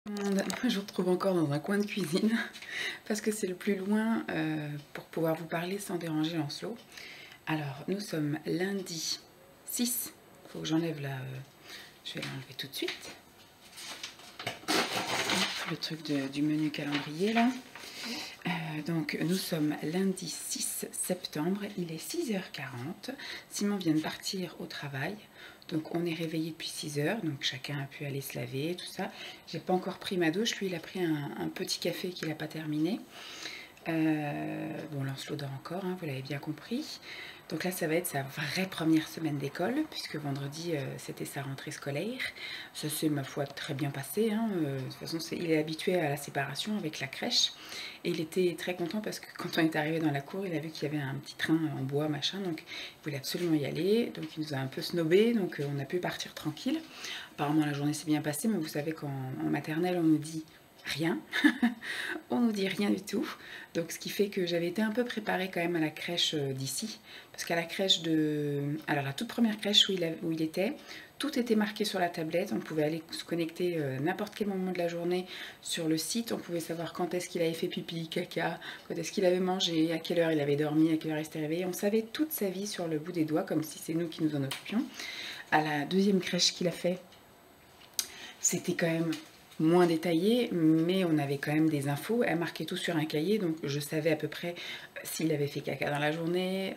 Je vous retrouve encore dans un coin de cuisine parce que c'est le plus loin pour pouvoir vous parler sans déranger Lancelot. Alors, nous sommes lundi 6. Il faut que j'enlève la... je vais l'enlever tout de suite. Le truc du menu calendrier là. Donc, nous sommes lundi 6 septembre. Il est 6h40. Simon vient de partir au travail. Donc on est réveillé depuis 6 heures, donc chacun a pu aller se laver, tout ça. J'ai pas encore pris ma douche, lui il a pris un petit café qu'il n'a pas terminé. Bon, Lancelot dort encore, hein, vous l'avez bien compris. Donc là, ça va être sa vraie première semaine d'école, puisque vendredi, c'était sa rentrée scolaire. Ça s'est, ma foi, très bien passé. Hein. De toute façon, il est habitué à la séparation avec la crèche. Et il était très content parce que quand on est arrivé dans la cour, il a vu qu'il y avait un petit train en bois, machin. Donc, il voulait absolument y aller. Donc, il nous a un peu snobé. Donc, on a pu partir tranquille. Apparemment, la journée s'est bien passée, mais vous savez qu'en maternelle, on nous dit rien. On nous dit rien du tout. Donc ce qui fait que j'avais été un peu préparée quand même à la crèche d'ici. Parce qu'à la crèche de... Alors la toute première crèche où il était, tout était marqué sur la tablette. On pouvait aller se connecter n'importe quel moment de la journée sur le site. On pouvait savoir quand est-ce qu'il avait fait pipi, caca, quand est-ce qu'il avait mangé, à quelle heure il avait dormi, à quelle heure il s'était réveillé. On savait toute sa vie sur le bout des doigts, comme si c'est nous qui nous en occupions. À la deuxième crèche qu'il a fait, c'était quand même moins détaillé, mais on avait quand même des infos. Elle marquait tout sur un cahier, donc je savais à peu près s'il avait fait caca dans la journée,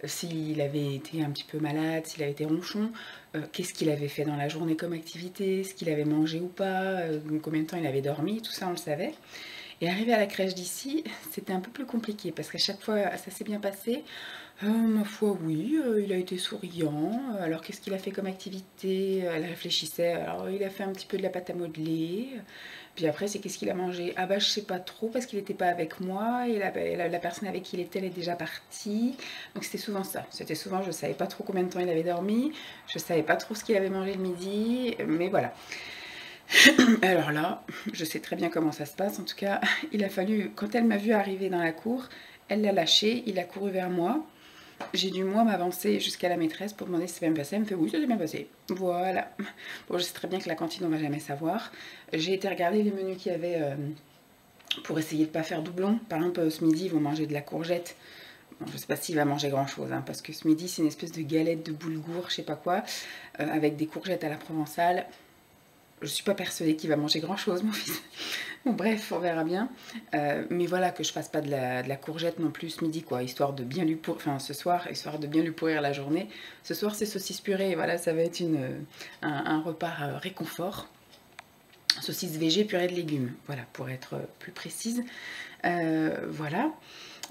s'il avait été un petit peu malade, s'il avait été ronchon, qu'est-ce qu'il avait fait dans la journée comme activité, ce qu'il avait mangé ou pas, combien de temps il avait dormi, tout ça on le savait. Et arrivé à la crèche d'ici, c'était un peu plus compliqué parce qu'à chaque fois ça s'est bien passé. Ma foi, oui, il a été souriant. Alors, qu'est-ce qu'il a fait comme activité? Elle réfléchissait. Alors, il a fait un petit peu de la pâte à modeler. Puis après, c'est qu'est-ce qu'il a mangé? Ah bah, je sais pas trop parce qu'il n'était pas avec moi. Et la personne avec qui il était, elle est déjà partie. Donc, c'était souvent ça. C'était souvent, je savais pas trop combien de temps il avait dormi. Je savais pas trop ce qu'il avait mangé le midi. Mais voilà. Alors là, je sais très bien comment ça se passe. En tout cas, il a fallu, quand elle m'a vu arriver dans la cour, elle l'a lâché. Il a couru vers moi. J'ai dû, moi, m'avancer jusqu'à la maîtresse pour demander si ça s'est bien passé. Elle me fait oui, ça s'est bien passé. Voilà. Bon, je sais très bien que la cantine, on va jamais savoir. J'ai été regarder les menus qu'il y avait pour essayer de ne pas faire doublon. Par exemple, ce midi, ils vont manger de la courgette. Bon, je sais pas s'il va manger grand chose, hein, parce que ce midi, c'est une espèce de galette de boulgour, je sais pas quoi, avec des courgettes à la provençale. Je suis pas persuadée qu'il va manger grand chose, mon fils. Bon, bref, on verra bien. Mais voilà, que je fasse pas de la courgette non plus ce midi, quoi, histoire de bien lui pourrir, enfin ce soir, histoire de bien lui pourrir la journée. Ce soir, c'est saucisse purée, et voilà, ça va être un repas réconfort. Saucisse végé, purée de légumes, voilà, pour être plus précise. Voilà.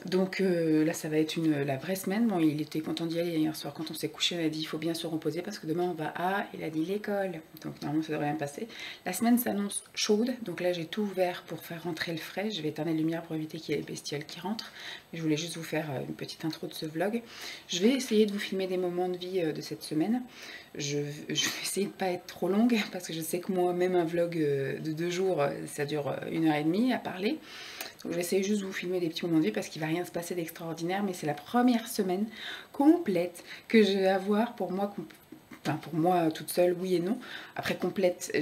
Donc là, ça va être la vraie semaine. Bon, il était content d'y aller hier soir. Quand on s'est couché, on a dit il faut bien se reposer parce que demain on va à, il a dit l'école. Donc normalement, ça devrait bien passer. La semaine s'annonce chaude. Donc là, j'ai tout ouvert pour faire rentrer le frais. Je vais éteindre les lumières pour éviter qu'il y ait les bestioles qui rentrent. Mais je voulais juste vous faire une petite intro de ce vlog. Je vais essayer de vous filmer des moments de vie de cette semaine. Je vais essayer de ne pas être trop longue parce que je sais que moi, même un vlog de 2 jours, ça dure 1h30 à parler. Donc je vais essayer juste de vous filmer des petits moments de vie parce qu'il ne va rien se passer d'extraordinaire, mais c'est la première semaine complète que je vais avoir pour moi, enfin pour moi toute seule, oui et non. Après complète,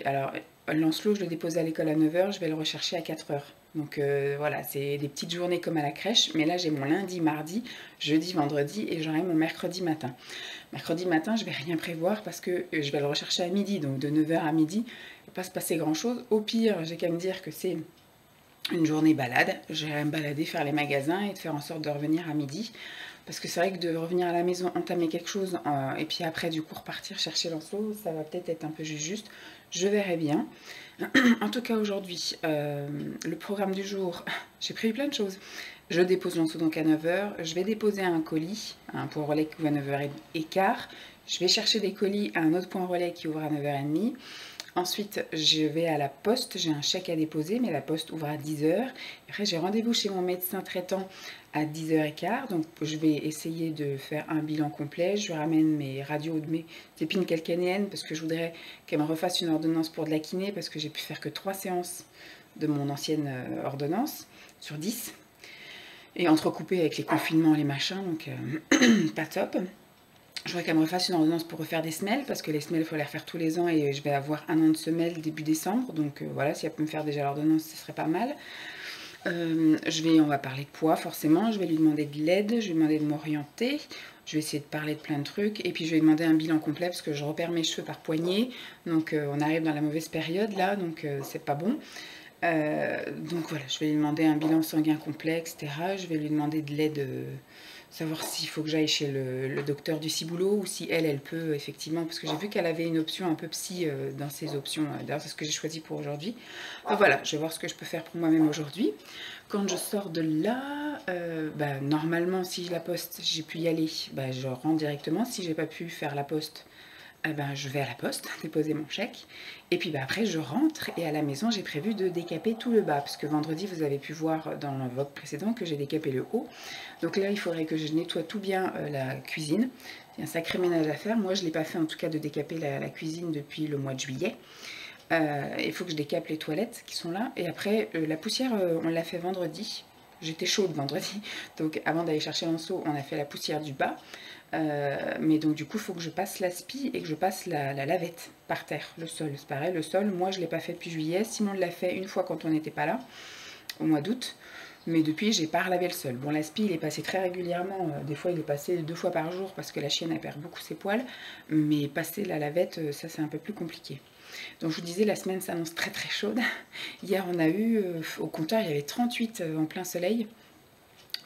alors Lancelot, je le dépose à l'école à 9 h, je vais le rechercher à 4 h. Donc voilà, c'est des petites journées comme à la crèche, mais là j'ai mon lundi, mardi, jeudi, vendredi et j'aurai mon mercredi matin. Mercredi matin, je vais rien prévoir parce que je vais le rechercher à midi, donc de 9 h à midi, il ne va pas se passer grand chose. Au pire, j'ai qu'à me dire que c'est une journée balade, j'irai me balader, faire les magasins et de faire en sorte de revenir à midi. Parce que c'est vrai que de revenir à la maison, entamer quelque chose et puis après du coup repartir chercher Lancelot, ça va peut-être être un peu juste. Je verrai bien. En tout cas aujourd'hui, le programme du jour, j'ai prévu plein de choses. Je dépose Lancelot donc à 9 h. Je vais déposer un colis, un point relais qui ouvre à 9h15. Je vais chercher des colis à un autre point relais qui ouvre à 9h30. Ensuite, je vais à la poste, j'ai un chèque à déposer, mais la poste ouvre à 10 h. Après, j'ai rendez-vous chez mon médecin traitant à 10h15. Donc, je vais essayer de faire un bilan complet. Je ramène mes radios de mes épines calcanéennes parce que je voudrais qu'elle me refasse une ordonnance pour de la kiné parce que j'ai pu faire que 3 séances de mon ancienne ordonnance sur 10. Et entrecoupé avec les confinements, les machins, donc pas top. Je voudrais qu'elle me refasse une ordonnance pour refaire des semelles, parce que les semelles, il faut les refaire tous les ans et je vais avoir 1 an de semelles début décembre. Donc voilà, si elle peut me faire déjà l'ordonnance, ce serait pas mal. On va parler de poids forcément, je vais lui demander de l'aide, je vais lui demander de m'orienter, je vais essayer de parler de plein de trucs, et puis je vais lui demander un bilan complet parce que je repère mes cheveux par poignée, donc on arrive dans la mauvaise période là, donc c'est pas bon. Donc voilà, je vais lui demander un bilan sanguin complet, etc. Je vais lui demander de l'aide, savoir s'il faut que j'aille chez le docteur du ciboulot ou si elle peut effectivement, parce que j'ai vu qu'elle avait une option un peu psy dans ses options, d'ailleurs c'est ce que j'ai choisi pour aujourd'hui. Enfin, voilà, je vais voir ce que je peux faire pour moi-même aujourd'hui. Quand je sors de là, normalement si la poste, j'ai pu y aller, je rentre directement. Si j'ai pas pu faire la poste, je vais à la poste déposer mon chèque et puis après je rentre et à la maison j'ai prévu de décaper tout le bas parce que vendredi vous avez pu voir dans le vlog précédent que j'ai décapé le haut, donc là il faudrait que je nettoie tout bien la cuisine. Il y a un sacré ménage à faire. Moi je l'ai pas fait en tout cas de décaper la cuisine depuis le mois de juillet. Il faut que je décape les toilettes qui sont là et après la poussière on l'a fait vendredi. J'étais chaude vendredi, donc avant d'aller chercher l'enseau on a fait la poussière du bas. Mais donc du coup il faut que je passe l'aspi et que je passe la lavette par terre. Le sol c'est pareil, le sol moi je ne l'ai pas fait depuis juillet. Simon l'a fait une fois quand on n'était pas là au mois d'août, mais depuis j'ai pas relavé le sol. Bon, l'aspi il est passé très régulièrement, des fois il est passé 2 fois par jour parce que la chienne elle perd beaucoup ses poils, mais passer la lavette ça c'est un peu plus compliqué. Donc je vous disais, la semaine s'annonce très très chaude. Hier on a eu au compteur il y avait 38 en plein soleil.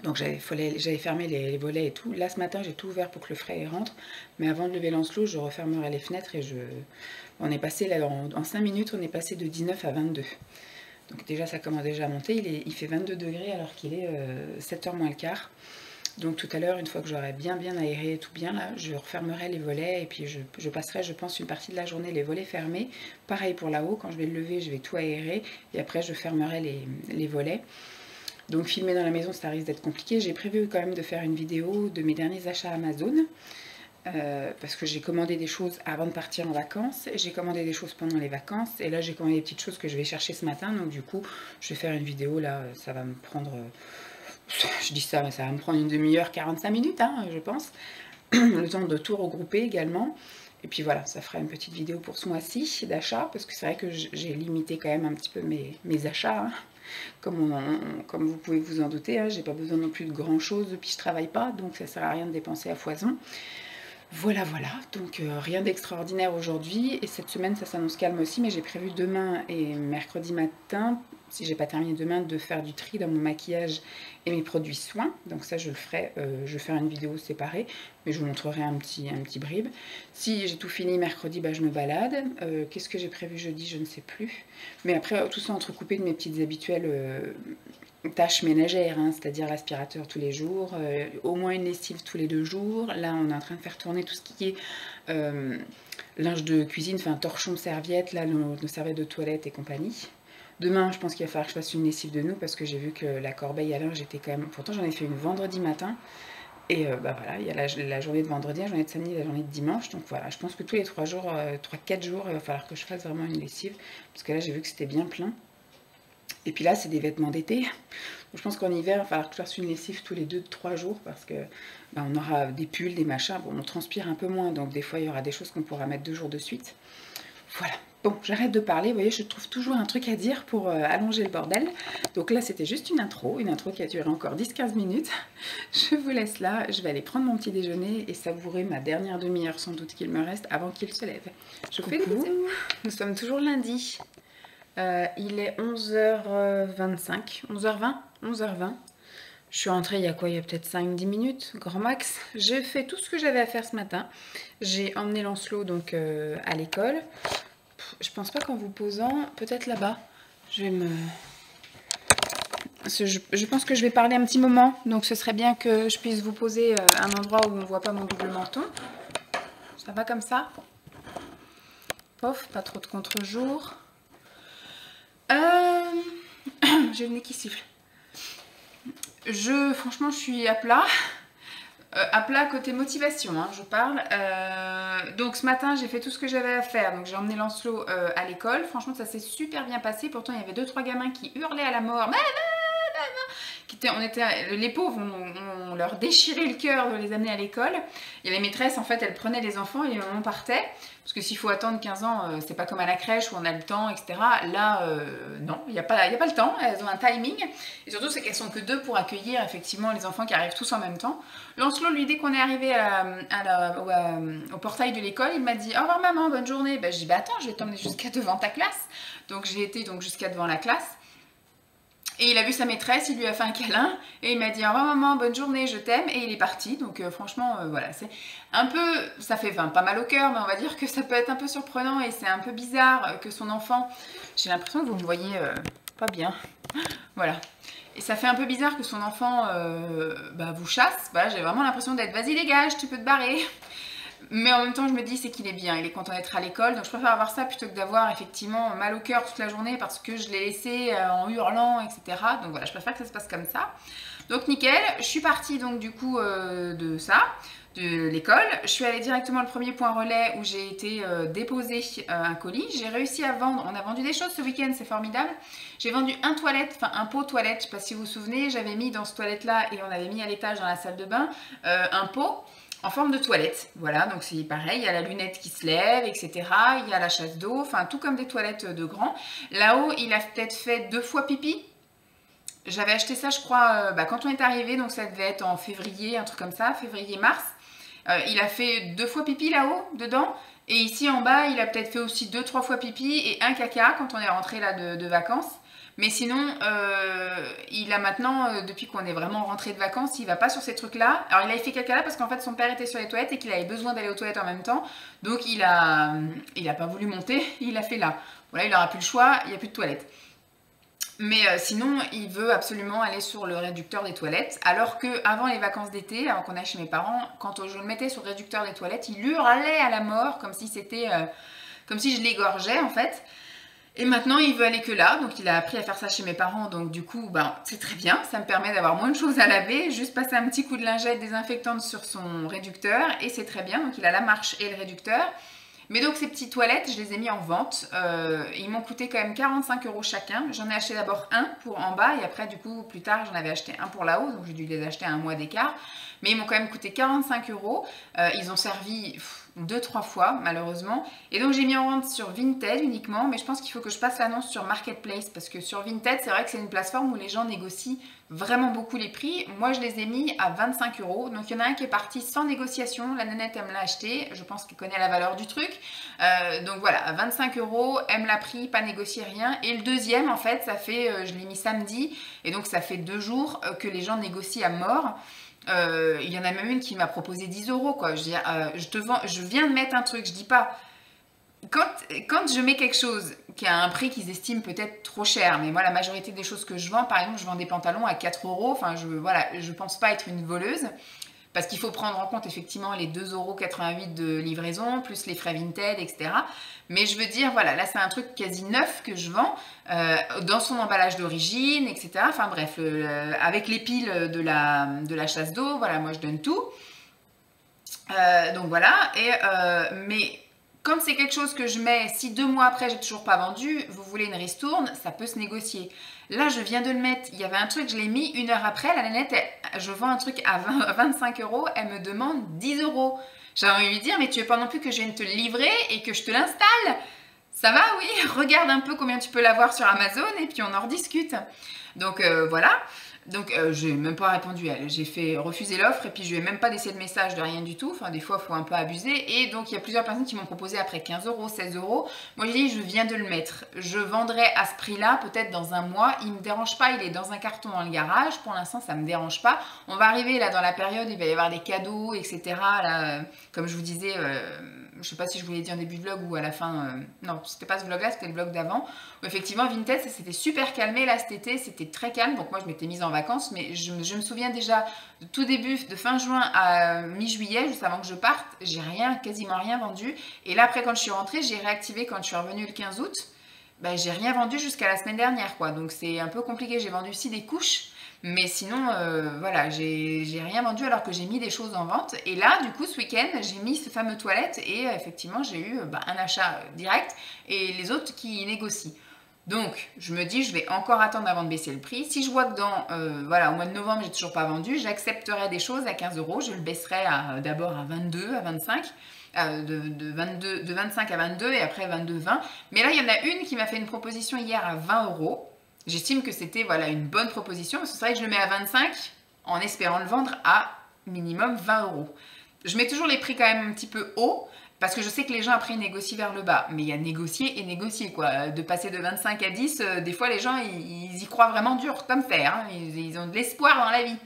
Donc j'avais fermé les volets et tout. Là ce matin j'ai tout ouvert pour que le frais rentre. Mais avant de lever l'Ancelot, je refermerai les fenêtres et on est passé là en 5 minutes, on est passé de 19 à 22. Donc déjà ça commence déjà à monter. Il fait 22 degrés alors qu'il est 7h moins le quart. Donc tout à l'heure, une fois que j'aurai bien aéré tout bien là, je refermerai les volets et puis je passerai, je pense, une partie de la journée les volets fermés. Pareil pour là-haut, quand je vais le lever, je vais tout aérer et après je fermerai les volets. Donc filmer dans la maison, ça risque d'être compliqué. J'ai prévu quand même de faire une vidéo de mes derniers achats Amazon. Parce que j'ai commandé des choses avant de partir en vacances. J'ai commandé des choses pendant les vacances. Et là, j'ai commandé des petites choses que je vais chercher ce matin. Donc du coup, je vais faire une vidéo. Là, ça va me prendre... je dis ça, mais ça va me prendre une demi-heure, 45 minutes, hein, je pense. Le temps de tout regrouper également. Et puis voilà, ça fera une petite vidéo pour ce mois-ci d'achat. Parce que c'est vrai que j'ai limité quand même un petit peu mes achats. Hein. Comme vous pouvez vous en douter, hein, j'ai pas besoin non plus de grand chose, puis je travaille pas, donc ça sert à rien de dépenser à foison. Voilà, donc rien d'extraordinaire aujourd'hui, et cette semaine ça s'annonce calme aussi, mais j'ai prévu demain et mercredi matin, si j'ai pas terminé demain, de faire du tri dans mon maquillage et mes produits soins. Donc ça je le ferai, je vais faire une vidéo séparée, mais je vous montrerai un petit bribe. Si j'ai tout fini mercredi, je me balade. Qu'est-ce que j'ai prévu jeudi, je ne sais plus. Mais après tout ça entrecoupé de mes petites habituelles tâches ménagères, hein, c'est-à-dire l'aspirateur tous les jours, au moins une lessive tous les 2 jours. Là on est en train de faire tourner tout ce qui est linge de cuisine, enfin torchon, serviettes, là nos serviettes de toilette et compagnie. Demain je pense qu'il va falloir que je fasse une lessive de nous parce que j'ai vu que la corbeille à linge était quand même... Pourtant j'en ai fait une vendredi matin. Et voilà, il y a la journée de vendredi, la journée de samedi, la journée de dimanche. Donc voilà, je pense que tous les 3-4 jours, il va falloir que je fasse vraiment une lessive. Parce que là j'ai vu que c'était bien plein. Et puis là, c'est des vêtements d'été. Donc, je pense qu'en hiver, il va falloir que je fasse une lessive tous les 2-3 jours parce que on aura des pulls, des machins. Bon, on transpire un peu moins, donc des fois, il y aura des choses qu'on pourra mettre 2 jours de suite. Voilà. Bon, j'arrête de parler. Vous voyez, je trouve toujours un truc à dire pour allonger le bordel. Donc là, c'était juste une intro qui a duré encore 10-15 minutes. Je vous laisse là. Je vais aller prendre mon petit déjeuner et savourer ma dernière demi-heure sans doute qu'il me reste avant qu'il se lève. Je vous fais des bisous. Nous sommes toujours lundi. Il est 11h25, 11h20. Je suis rentrée il y a quoi? Il y a peut-être 5-10 minutes, grand max. J'ai fait tout ce que j'avais à faire ce matin. J'ai emmené Lancelot donc à l'école. Je pense pas qu'en vous posant, peut-être là-bas, je pense que je vais parler un petit moment. Donc ce serait bien que je puisse vous poser un endroit où on ne voit pas mon double menton. Ça va comme ça? Pof, pas trop de contre-jour. J'ai le nez qui siffle. Franchement, je suis à plat. À plat côté motivation, hein, je parle. Donc ce matin, j'ai fait tout ce que j'avais à faire. Donc j'ai emmené Lancelot à l'école. Franchement, ça s'est super bien passé. Pourtant, il y avait 2-3 gamins qui hurlaient à la mort. Les pauvres, on leur déchirait le cœur de les amener à l'école. Et les maîtresses, en fait, elles prenaient les enfants et on partait. Parce que s'il faut attendre 15 ans, c'est pas comme à la crèche où on a le temps, etc. Là, non, il n'y a pas le temps. Elles ont un timing. Et surtout, c'est qu'elles sont que deux pour accueillir effectivement les enfants qui arrivent tous en même temps. Lancelot, lui, dès qu'on est arrivé au portail de l'école, il m'a dit « Au revoir maman, bonne journée ». Je dis « Attends, je vais t'emmener jusqu'à devant ta classe ». Donc j'ai été jusqu'à devant la classe. Et il a vu sa maîtresse, il lui a fait un câlin et il m'a dit « Au revoir maman, bonne journée, je t'aime » et il est parti. Donc franchement, voilà, c'est un peu, ça fait pas mal au cœur, mais on va dire que ça peut être un peu surprenant et c'est un peu bizarre que son enfant, j'ai l'impression que vous me voyez pas bien, voilà. Et ça fait un peu bizarre que son enfant vous chasse, voilà, j'ai vraiment l'impression d'être « Vas-y dégage, tu peux te barrer ». Mais en même temps, je me dis, c'est qu'il est bien, il est content d'être à l'école. Donc je préfère avoir ça plutôt que d'avoir effectivement mal au cœur toute la journée parce que je l'ai laissé en hurlant, etc. Donc voilà, je préfère que ça se passe comme ça. Donc nickel, je suis partie donc du coup de l'école. Je suis allée directement au premier point relais où j'ai été déposer un colis. J'ai réussi à vendre, on a vendu des choses ce week-end, c'est formidable. J'ai vendu un pot toilette, je ne sais pas si vous vous souvenez, j'avais mis dans ce toilette-là et on avait mis à l'étage dans la salle de bain un pot en forme de toilette, voilà, donc c'est pareil, il y a la lunette qui se lève, etc. Il y a la chasse d'eau, enfin tout comme des toilettes de grands. Là-haut, il a peut-être fait 2 fois pipi. J'avais acheté ça, je crois, quand on est arrivé, donc ça devait être en février, un truc comme ça, février-mars. Il a fait 2 fois pipi là-haut, dedans. Et ici en bas, il a peut-être fait aussi 2-3 fois pipi et un caca quand on est rentré là de vacances. Mais sinon, il a maintenant, depuis qu'on est vraiment rentré de vacances, il va pas sur ces trucs-là. Alors, il a fait caca là parce qu'en fait, son père était sur les toilettes et qu'il avait besoin d'aller aux toilettes en même temps. Donc, il a pas voulu monter, il a fait là. Voilà, il n'aura plus le choix, il n'y a plus de toilettes. Mais sinon, il veut absolument aller sur le réducteur des toilettes. Alors qu'avant les vacances d'été, avant qu'on aille chez mes parents, quand je le mettais sur le réducteur des toilettes, il hurlait à la mort comme si c'était... comme si je l'égorgeais en fait. Et maintenant, il veut aller que là, donc il a appris à faire ça chez mes parents, donc du coup, c'est très bien, ça me permet d'avoir moins de choses à laver, juste passer un petit coup de lingette désinfectante sur son réducteur, et c'est très bien, donc il a la marche et le réducteur. Mais donc ces petites toilettes, je les ai mis en vente, ils m'ont coûté quand même 45 € chacun, j'en ai acheté d'abord un pour en bas, et après du coup, plus tard, j'en avais acheté un pour là-haut, donc j'ai dû les acheter à un mois d'écart, mais ils m'ont quand même coûté 45 €, ils ont servi... 2-3 fois malheureusement, et donc j'ai mis en vente sur Vinted uniquement, mais je pense qu'il faut que je passe l'annonce sur Marketplace parce que sur Vinted c'est vrai que c'est une plateforme où les gens négocient vraiment beaucoup les prix. Moi je les ai mis à 25 €, donc il y en a un qui est parti sans négociation, la nénette elle me l'a acheté, je pense qu'elle connaît la valeur du truc, donc voilà, à 25 €, elle me l'a pris, pas négocié rien, et le deuxième en fait ça fait, je l'ai mis samedi, et donc ça fait 2 jours que les gens négocient à mort. Il y en a même une qui m'a proposé 10 € quoi. Je veux dire, je viens de mettre un truc, je dis pas. Quand je mets quelque chose qui a un prix qu'ils estiment peut-être trop cher, mais moi la majorité des choses que je vends, par exemple, je vends des pantalons à 4 €. Enfin, je pense pas être une voleuse. Parce qu'il faut prendre en compte effectivement les 2,88 € de livraison, plus les frais Vinted, etc. Mais je veux dire, voilà, là c'est un truc quasi neuf que je vends, dans son emballage d'origine, etc. Enfin bref, avec les piles de la chasse d'eau, voilà, moi je donne tout. Donc voilà, mais comme c'est quelque chose que je mets, si 2 mois après j'ai toujours pas vendu, vous voulez une ristourne, ça peut se négocier. Là, je viens de le mettre, il y avait un truc, je l'ai mis 1 heure après, la nénette, je vends un truc à 25 €, elle me demande 10 €. J'ai envie de lui dire, mais tu veux pas non plus que je vienne te le livrer et que je te l'installe? Ça va, oui, regarde un peu combien tu peux l'avoir sur Amazon et puis on en rediscute. Donc voilà. Donc je n'ai même pas répondu à elle, j'ai fait refuser l'offre et puis je lui ai même pas laissé de message de rien du tout, enfin des fois il faut un peu abuser, et donc il y a plusieurs personnes qui m'ont proposé après 15 €, 16 €, moi j'ai dit je viens de le mettre, je vendrai à ce prix là peut-être dans un mois, il me dérange pas, il est dans un carton dans le garage, pour l'instant ça me dérange pas, on va arriver là dans la période, il va y avoir des cadeaux etc, là, comme je vous disais, je sais pas si je vous l'ai dit en début de vlog ou à la fin, non c'était pas ce vlog là, c'était le vlog d'avant, où effectivement Vinted ça s'était super calmé là cet été, c'était très calme, donc moi je m'étais mise en vacances, mais je me souviens déjà de tout début, de fin juin à mi-juillet, juste avant que je parte, j'ai quasiment rien vendu, et là après quand je suis rentrée, j'ai réactivé quand je suis revenue le 15 août, j'ai rien vendu jusqu'à la semaine dernière quoi, donc c'est un peu compliqué, j'ai vendu aussi des couches, mais sinon voilà, j'ai rien vendu alors que j'ai mis des choses en vente, et là du coup ce week-end j'ai mis ce fameux toilette, et effectivement j'ai eu un achat direct, et les autres qui négocient. Donc, je me dis, je vais encore attendre avant de baisser le prix. Si je vois que voilà, au mois de novembre, j'ai toujours pas vendu, j'accepterai des choses à 15 euros. Je le baisserai d'abord à 22, à 25, de 25 à 22 et après 22, 20. Mais là, il y en a une qui m'a fait une proposition hier à 20 euros. J'estime que c'était voilà, une bonne proposition parce que c'est vrai que je le mets à 25 en espérant le vendre à minimum 20 euros. Je mets toujours les prix quand même un petit peu haut. Parce que je sais que les gens après ils négocient vers le bas. Mais il y a négocier et négocier quoi. De passer de 25 à 10, des fois les gens ils y croient vraiment dur comme fer. Hein. Ils ont de l'espoir dans la vie.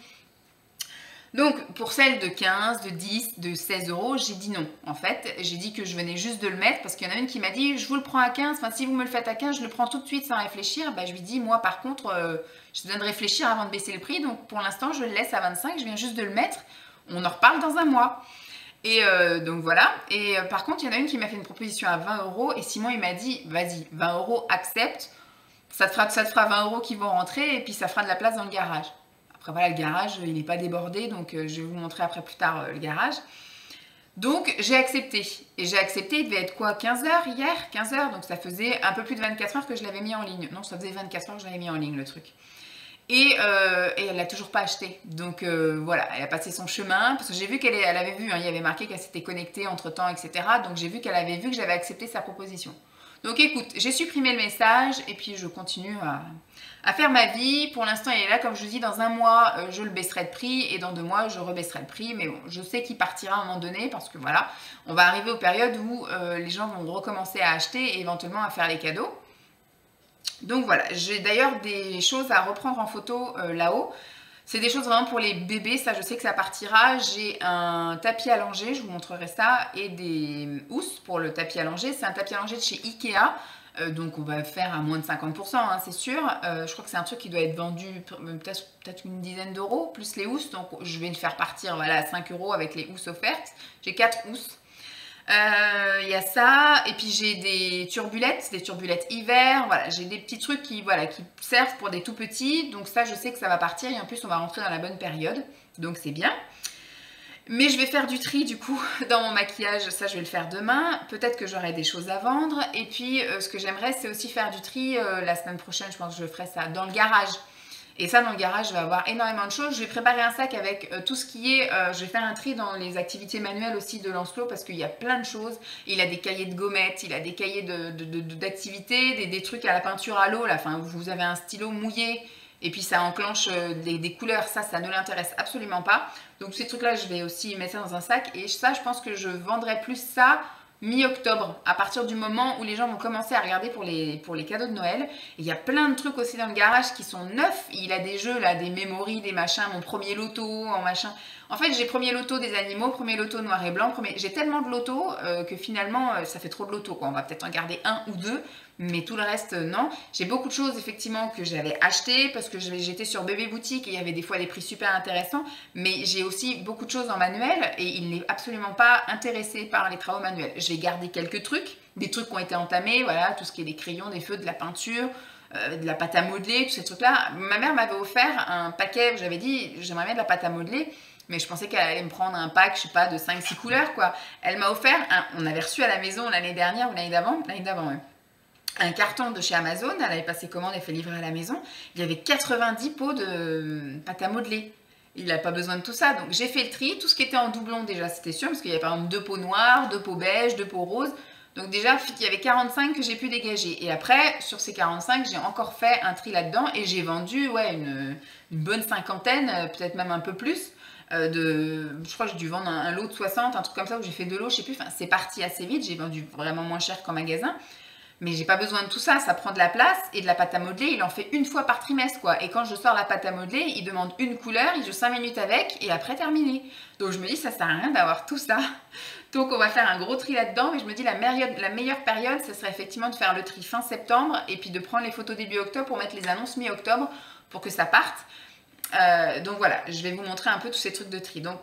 Donc pour celle de 15, de 10, de 16 euros, j'ai dit non. En fait, j'ai dit que je venais juste de le mettre parce qu'il y en a une qui m'a dit je vous le prends à 15. Enfin si vous me le faites à 15, je le prends tout de suite sans réfléchir. Bah, je lui dis moi par contre, je viens de réfléchir avant de baisser le prix. Donc pour l'instant je le laisse à 25. Je viens juste de le mettre. On en reparle dans un mois. Et donc voilà. Et par contre, il y en a une qui m'a fait une proposition à 20 euros. Et Simon, il m'a dit, vas-y, 20 euros, accepte. Ça te fera 20 euros qui vont rentrer et puis ça fera de la place dans le garage. Après, voilà, le garage, il n'est pas débordé. Donc, je vais vous montrer après plus tard le garage. Donc, j'ai accepté. Et j'ai accepté, il devait être quoi, 15 heures hier 15 heures. Donc, ça faisait un peu plus de 24 heures que je l'avais mis en ligne. Non, ça faisait 24 heures que je l'avais mis en ligne, le truc. Et elle l'a toujours pas acheté. Donc voilà, elle a passé son chemin. Parce que j'ai vu elle avait vu, hein, il y avait marqué qu'elle s'était connectée entre temps, etc. Donc j'ai vu qu'elle avait vu que j'avais accepté sa proposition. Donc écoute, j'ai supprimé le message et puis je continue à faire ma vie. Pour l'instant, elle est là, comme je vous dis, dans un mois, je le baisserai de prix et dans 2 mois, je rebaisserai le prix. Mais bon, je sais qu'il partira à un moment donné parce que voilà, on va arriver aux périodes où les gens vont recommencer à acheter et éventuellement à faire les cadeaux. Donc voilà, j'ai d'ailleurs des choses à reprendre en photo là-haut. C'est des choses vraiment pour les bébés, ça je sais que ça partira. J'ai un tapis allongé, je vous montrerai ça, et des housses pour le tapis allongé. C'est un tapis allongé de chez Ikea, donc on va faire à moins de 50%, hein, c'est sûr. Je crois que c'est un truc qui doit être vendu peut-être une dizaine d'euros, plus les housses. Donc je vais le faire partir voilà, à 5 euros avec les housses offertes. J'ai 4 housses. Il y a ça, et puis j'ai des turbulettes hiver, voilà, j'ai des petits trucs qui, voilà, qui servent pour des tout petits, donc ça je sais que ça va partir, et en plus on va rentrer dans la bonne période, donc c'est bien. Mais je vais faire du tri du coup dans mon maquillage, ça je vais le faire demain, peut-être que j'aurai des choses à vendre, et puis ce que j'aimerais c'est aussi faire du tri, la semaine prochaine je pense que je ferai ça dans le garage. Et ça, dans le garage, je vais avoir énormément de choses. Je vais préparer un sac avec tout ce qui est... je vais faire un tri dans les activités manuelles aussi de Lancelot parce qu'il y a plein de choses. Il a des cahiers de gommettes, il a des cahiers d'activités, des trucs à la peinture à l'eau. Enfin, vous avez un stylo mouillé et puis ça enclenche des couleurs. Ça ne l'intéresse absolument pas. Donc ces trucs-là, je vais aussi mettre ça dans un sac. Et ça, je pense que je vendrai plus ça mi-octobre, à partir du moment où les gens vont commencer à regarder pour les cadeaux de Noël. Et il y a plein de trucs aussi dans le garage qui sont neufs. Il a des jeux là, des memories, des machins, mon premier loto, en machin. En fait, j'ai premier loto des animaux, premier loto noir et blanc, j'ai tellement de lotos que finalement, ça fait trop de lotos, quoi. On va peut-être en garder un ou deux, mais tout le reste, non. J'ai beaucoup de choses, effectivement, que j'avais achetées parce que j'étais sur Bébé Boutique et il y avait des fois des prix super intéressants, mais j'ai aussi beaucoup de choses en manuel et il n'est absolument pas intéressé par les travaux manuels. J'ai gardé quelques trucs, des trucs qui ont été entamés, voilà, tout ce qui est des crayons, des feux, de la peinture, de la pâte à modeler, tous ces trucs-là. Ma mère m'avait offert un paquet, j'avais dit, j'aimerais bien de la pâte à modeler, mais je pensais qu'elle allait me prendre un pack, je sais pas, de 5-6 couleurs, quoi. Elle m'a offert, on avait reçu à la maison l'année dernière ou l'année d'avant, ouais, un carton de chez Amazon, elle avait passé commande et fait livrer à la maison. Il y avait 90 pots de pâte à modeler. Il n'a pas besoin de tout ça. Donc j'ai fait le tri. Tout ce qui était en doublon, déjà, c'était sûr, parce qu'il y avait par exemple 2 pots noirs, 2 pots beige, 2 pots roses. Donc déjà, il y avait 45 que j'ai pu dégager. Et après, sur ces 45, j'ai encore fait un tri là-dedans et j'ai vendu ouais, une bonne cinquantaine, peut-être même un peu plus. Je crois que j'ai dû vendre un lot de 60, un truc comme ça, où j'ai fait 2 lots, je sais plus. Enfin, c'est parti assez vite. J'ai vendu vraiment moins cher qu'en magasin. Mais j'ai pas besoin de tout ça, ça prend de la place et de la pâte à modeler, il en fait une fois par trimestre quoi. Et quand je sors la pâte à modeler, il demande une couleur, il joue 5 minutes avec et après terminé. Donc je me dis ça sert à rien d'avoir tout ça. Donc on va faire un gros tri là-dedans, mais je me dis la meilleure période, ce serait effectivement de faire le tri fin septembre et puis de prendre les photos début octobre pour mettre les annonces mi-octobre pour que ça parte. Donc voilà, je vais vous montrer un peu tous ces trucs de tri. Donc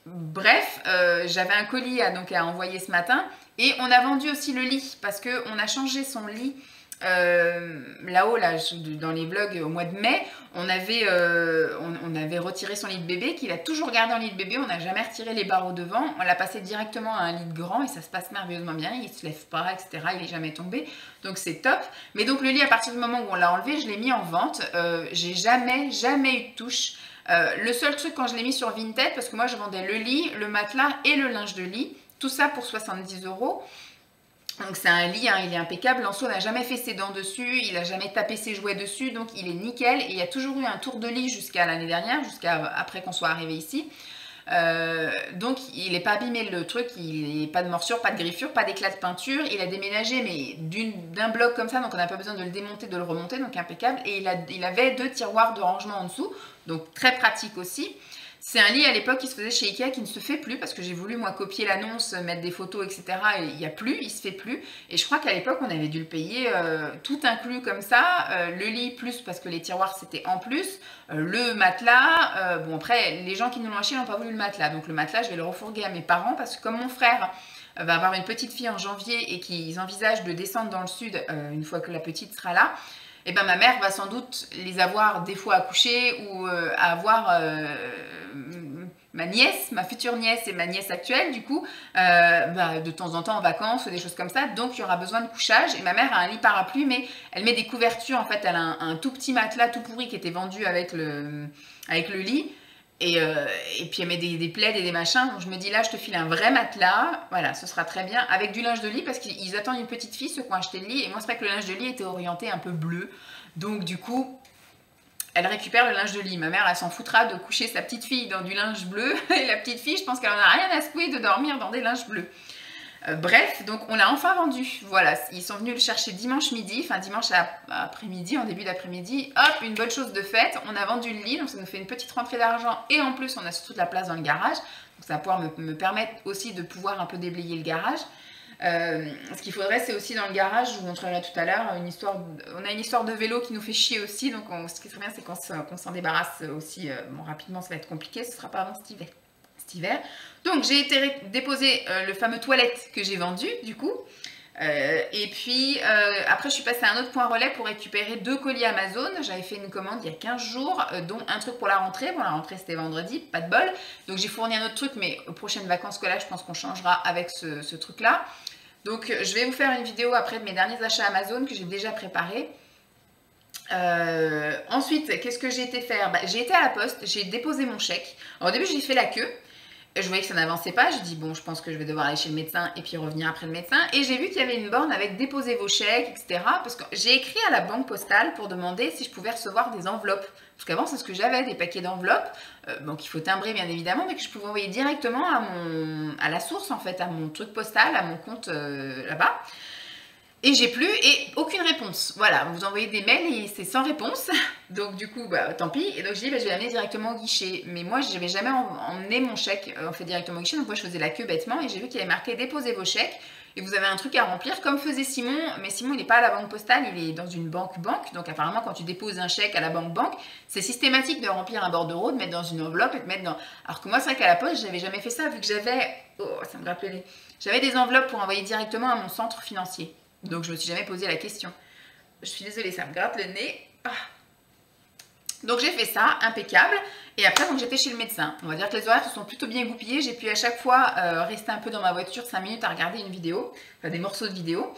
bref, j'avais un colis à envoyer ce matin et on a vendu aussi le lit parce qu'on a changé son lit là-haut, là, dans les vlogs au mois de mai, on avait retiré son lit de bébé, qu'il a toujours gardé en lit de bébé. On n'a jamais retiré les barreaux devant. On l'a passé directement à un lit de grand et ça se passe merveilleusement bien. Il se lève pas, etc. Il est jamais tombé. Donc c'est top. Mais donc le lit, à partir du moment où on l'a enlevé, je l'ai mis en vente. J'ai jamais eu de touche. Le seul truc quand je l'ai mis sur Vinted, parce que moi je vendais le lit, le matelas et le linge de lit. Tout ça pour 70 €. Donc c'est un lit, hein, il est impeccable. Lançon n'a jamais fait ses dents dessus, il n'a jamais tapé ses jouets dessus, donc il est nickel. Et il y a toujours eu un tour de lit jusqu'à l'année dernière, jusqu'à après qu'on soit arrivé ici. Donc il n'est pas abîmé le truc, il n'est pas de morsure, pas de griffure, pas d'éclat de peinture. Il a déménagé mais d'un bloc comme ça, donc on n'a pas besoin de le démonter, de le remonter, donc impeccable. Et il avait 2 tiroirs de rangement en dessous, donc très pratique aussi. C'est un lit à l'époque qui se faisait chez Ikea qui ne se fait plus parce que j'ai voulu moi copier l'annonce, mettre des photos, etc. Et il n'y a plus, il se fait plus. Et je crois qu'à l'époque on avait dû le payer tout inclus comme ça. Le lit plus parce que les tiroirs c'était en plus. Le matelas, bon après les gens qui nous l'ont acheté n'ont pas voulu le matelas. Donc le matelas je vais le refourguer à mes parents parce que comme mon frère va avoir une petite fille en janvier et qu'ils envisagent de descendre dans le sud une fois que la petite sera là, et ben ma mère va sans doute les avoir des fois accouchés ou avoir ma nièce, ma future nièce et ma nièce actuelle du coup, de temps en temps en vacances ou des choses comme ça. Donc il y aura besoin de couchage et ma mère a un lit parapluie mais elle met des couvertures en fait. Elle a un tout petit matelas tout pourri qui était vendu avec le lit. Et puis elle met des plaids et des machins. Donc je me dis là, je te file un vrai matelas. Voilà, ce sera très bien. Avec du linge de lit parce qu'ils attendent une petite fille, ceux qui ont acheté le lit. Et moi, c'est vrai que le linge de lit était orienté un peu bleu. Donc du coup, elle récupère le linge de lit. Ma mère, elle s'en foutra de coucher sa petite fille dans du linge bleu. Et la petite fille, je pense qu'elle en a rien à secouer de dormir dans des linges bleus. Bref, donc on l'a enfin vendu. Voilà, ils sont venus le chercher dimanche midi, enfin dimanche après-midi, en début d'après-midi. Hop, une bonne chose de faite. On a vendu le lit, donc ça nous fait une petite rentrée d'argent. Et en plus, on a toute la place dans le garage. Donc ça va pouvoir me permettre aussi de pouvoir un peu déblayer le garage. Ce qu'il faudrait, c'est aussi dans le garage, je vous montrerai tout à l'heure, on a une histoire de vélo qui nous fait chier aussi. Donc ce qui serait bien, c'est qu'on s'en débarrasse aussi. Bon, rapidement, ça va être compliqué, ce ne sera pas avant cet hiver. Donc j'ai été déposer le fameux toilette que j'ai vendu du coup. Et puis après je suis passée à un autre point relais pour récupérer 2 colis Amazon. J'avais fait une commande il y a 15 jours, dont un truc pour la rentrée. Bon, la rentrée c'était vendredi, pas de bol. Donc j'ai fourni un autre truc, mais aux prochaines vacances scolaires, je pense qu'on changera avec ce truc-là. Donc je vais vous faire une vidéo après de mes derniers achats Amazon que j'ai déjà préparés. Ensuite, qu'est-ce que j'ai été faire? J'ai été à la poste, j'ai déposé mon chèque. Alors, au début, j'ai fait la queue. Je voyais que ça n'avançait pas, je dis bon, je pense que je vais devoir aller chez le médecin et puis revenir après le médecin. Et j'ai vu qu'il y avait une borne avec déposer vos chèques, etc. Parce que j'ai écrit à la banque postale pour demander si je pouvais recevoir des enveloppes. Parce qu'avant, c'est ce que j'avais, des paquets d'enveloppes, bon, qu'il faut timbrer bien évidemment, mais que je pouvais envoyer directement à la source en fait, à mon truc postal, à mon compte là-bas. Et j'ai plus et aucune réponse. Voilà, vous envoyez des mails et c'est sans réponse. Donc du coup, tant pis. Et donc je dis, je vais l'amener directement au guichet. Mais moi, je n'avais jamais emmené mon chèque en fait directement au guichet. Donc moi, je faisais la queue bêtement et j'ai vu qu'il y avait marqué déposez vos chèques. Et vous avez un truc à remplir comme faisait Simon. Mais Simon, il n'est pas à la banque postale, il est dans une banque. Donc apparemment, quand tu déposes un chèque à la banque, c'est systématique de remplir un bordereau, de mettre dans une enveloppe et de mettre dans... Alors que moi, c'est vrai qu'à la poste, je n'avais jamais fait ça vu que j'avais... Oh, ça me rappelait. J'avais des enveloppes pour envoyer directement à mon centre financier. Donc je me suis jamais posé la question. Je suis désolée, ça me gratte le nez. Ah. Donc j'ai fait ça, impeccable. Et après, donc j'étais chez le médecin. On va dire que les horaires se sont plutôt bien goupillés. J'ai pu à chaque fois rester un peu dans ma voiture 5 minutes à regarder une vidéo, enfin des morceaux de vidéo.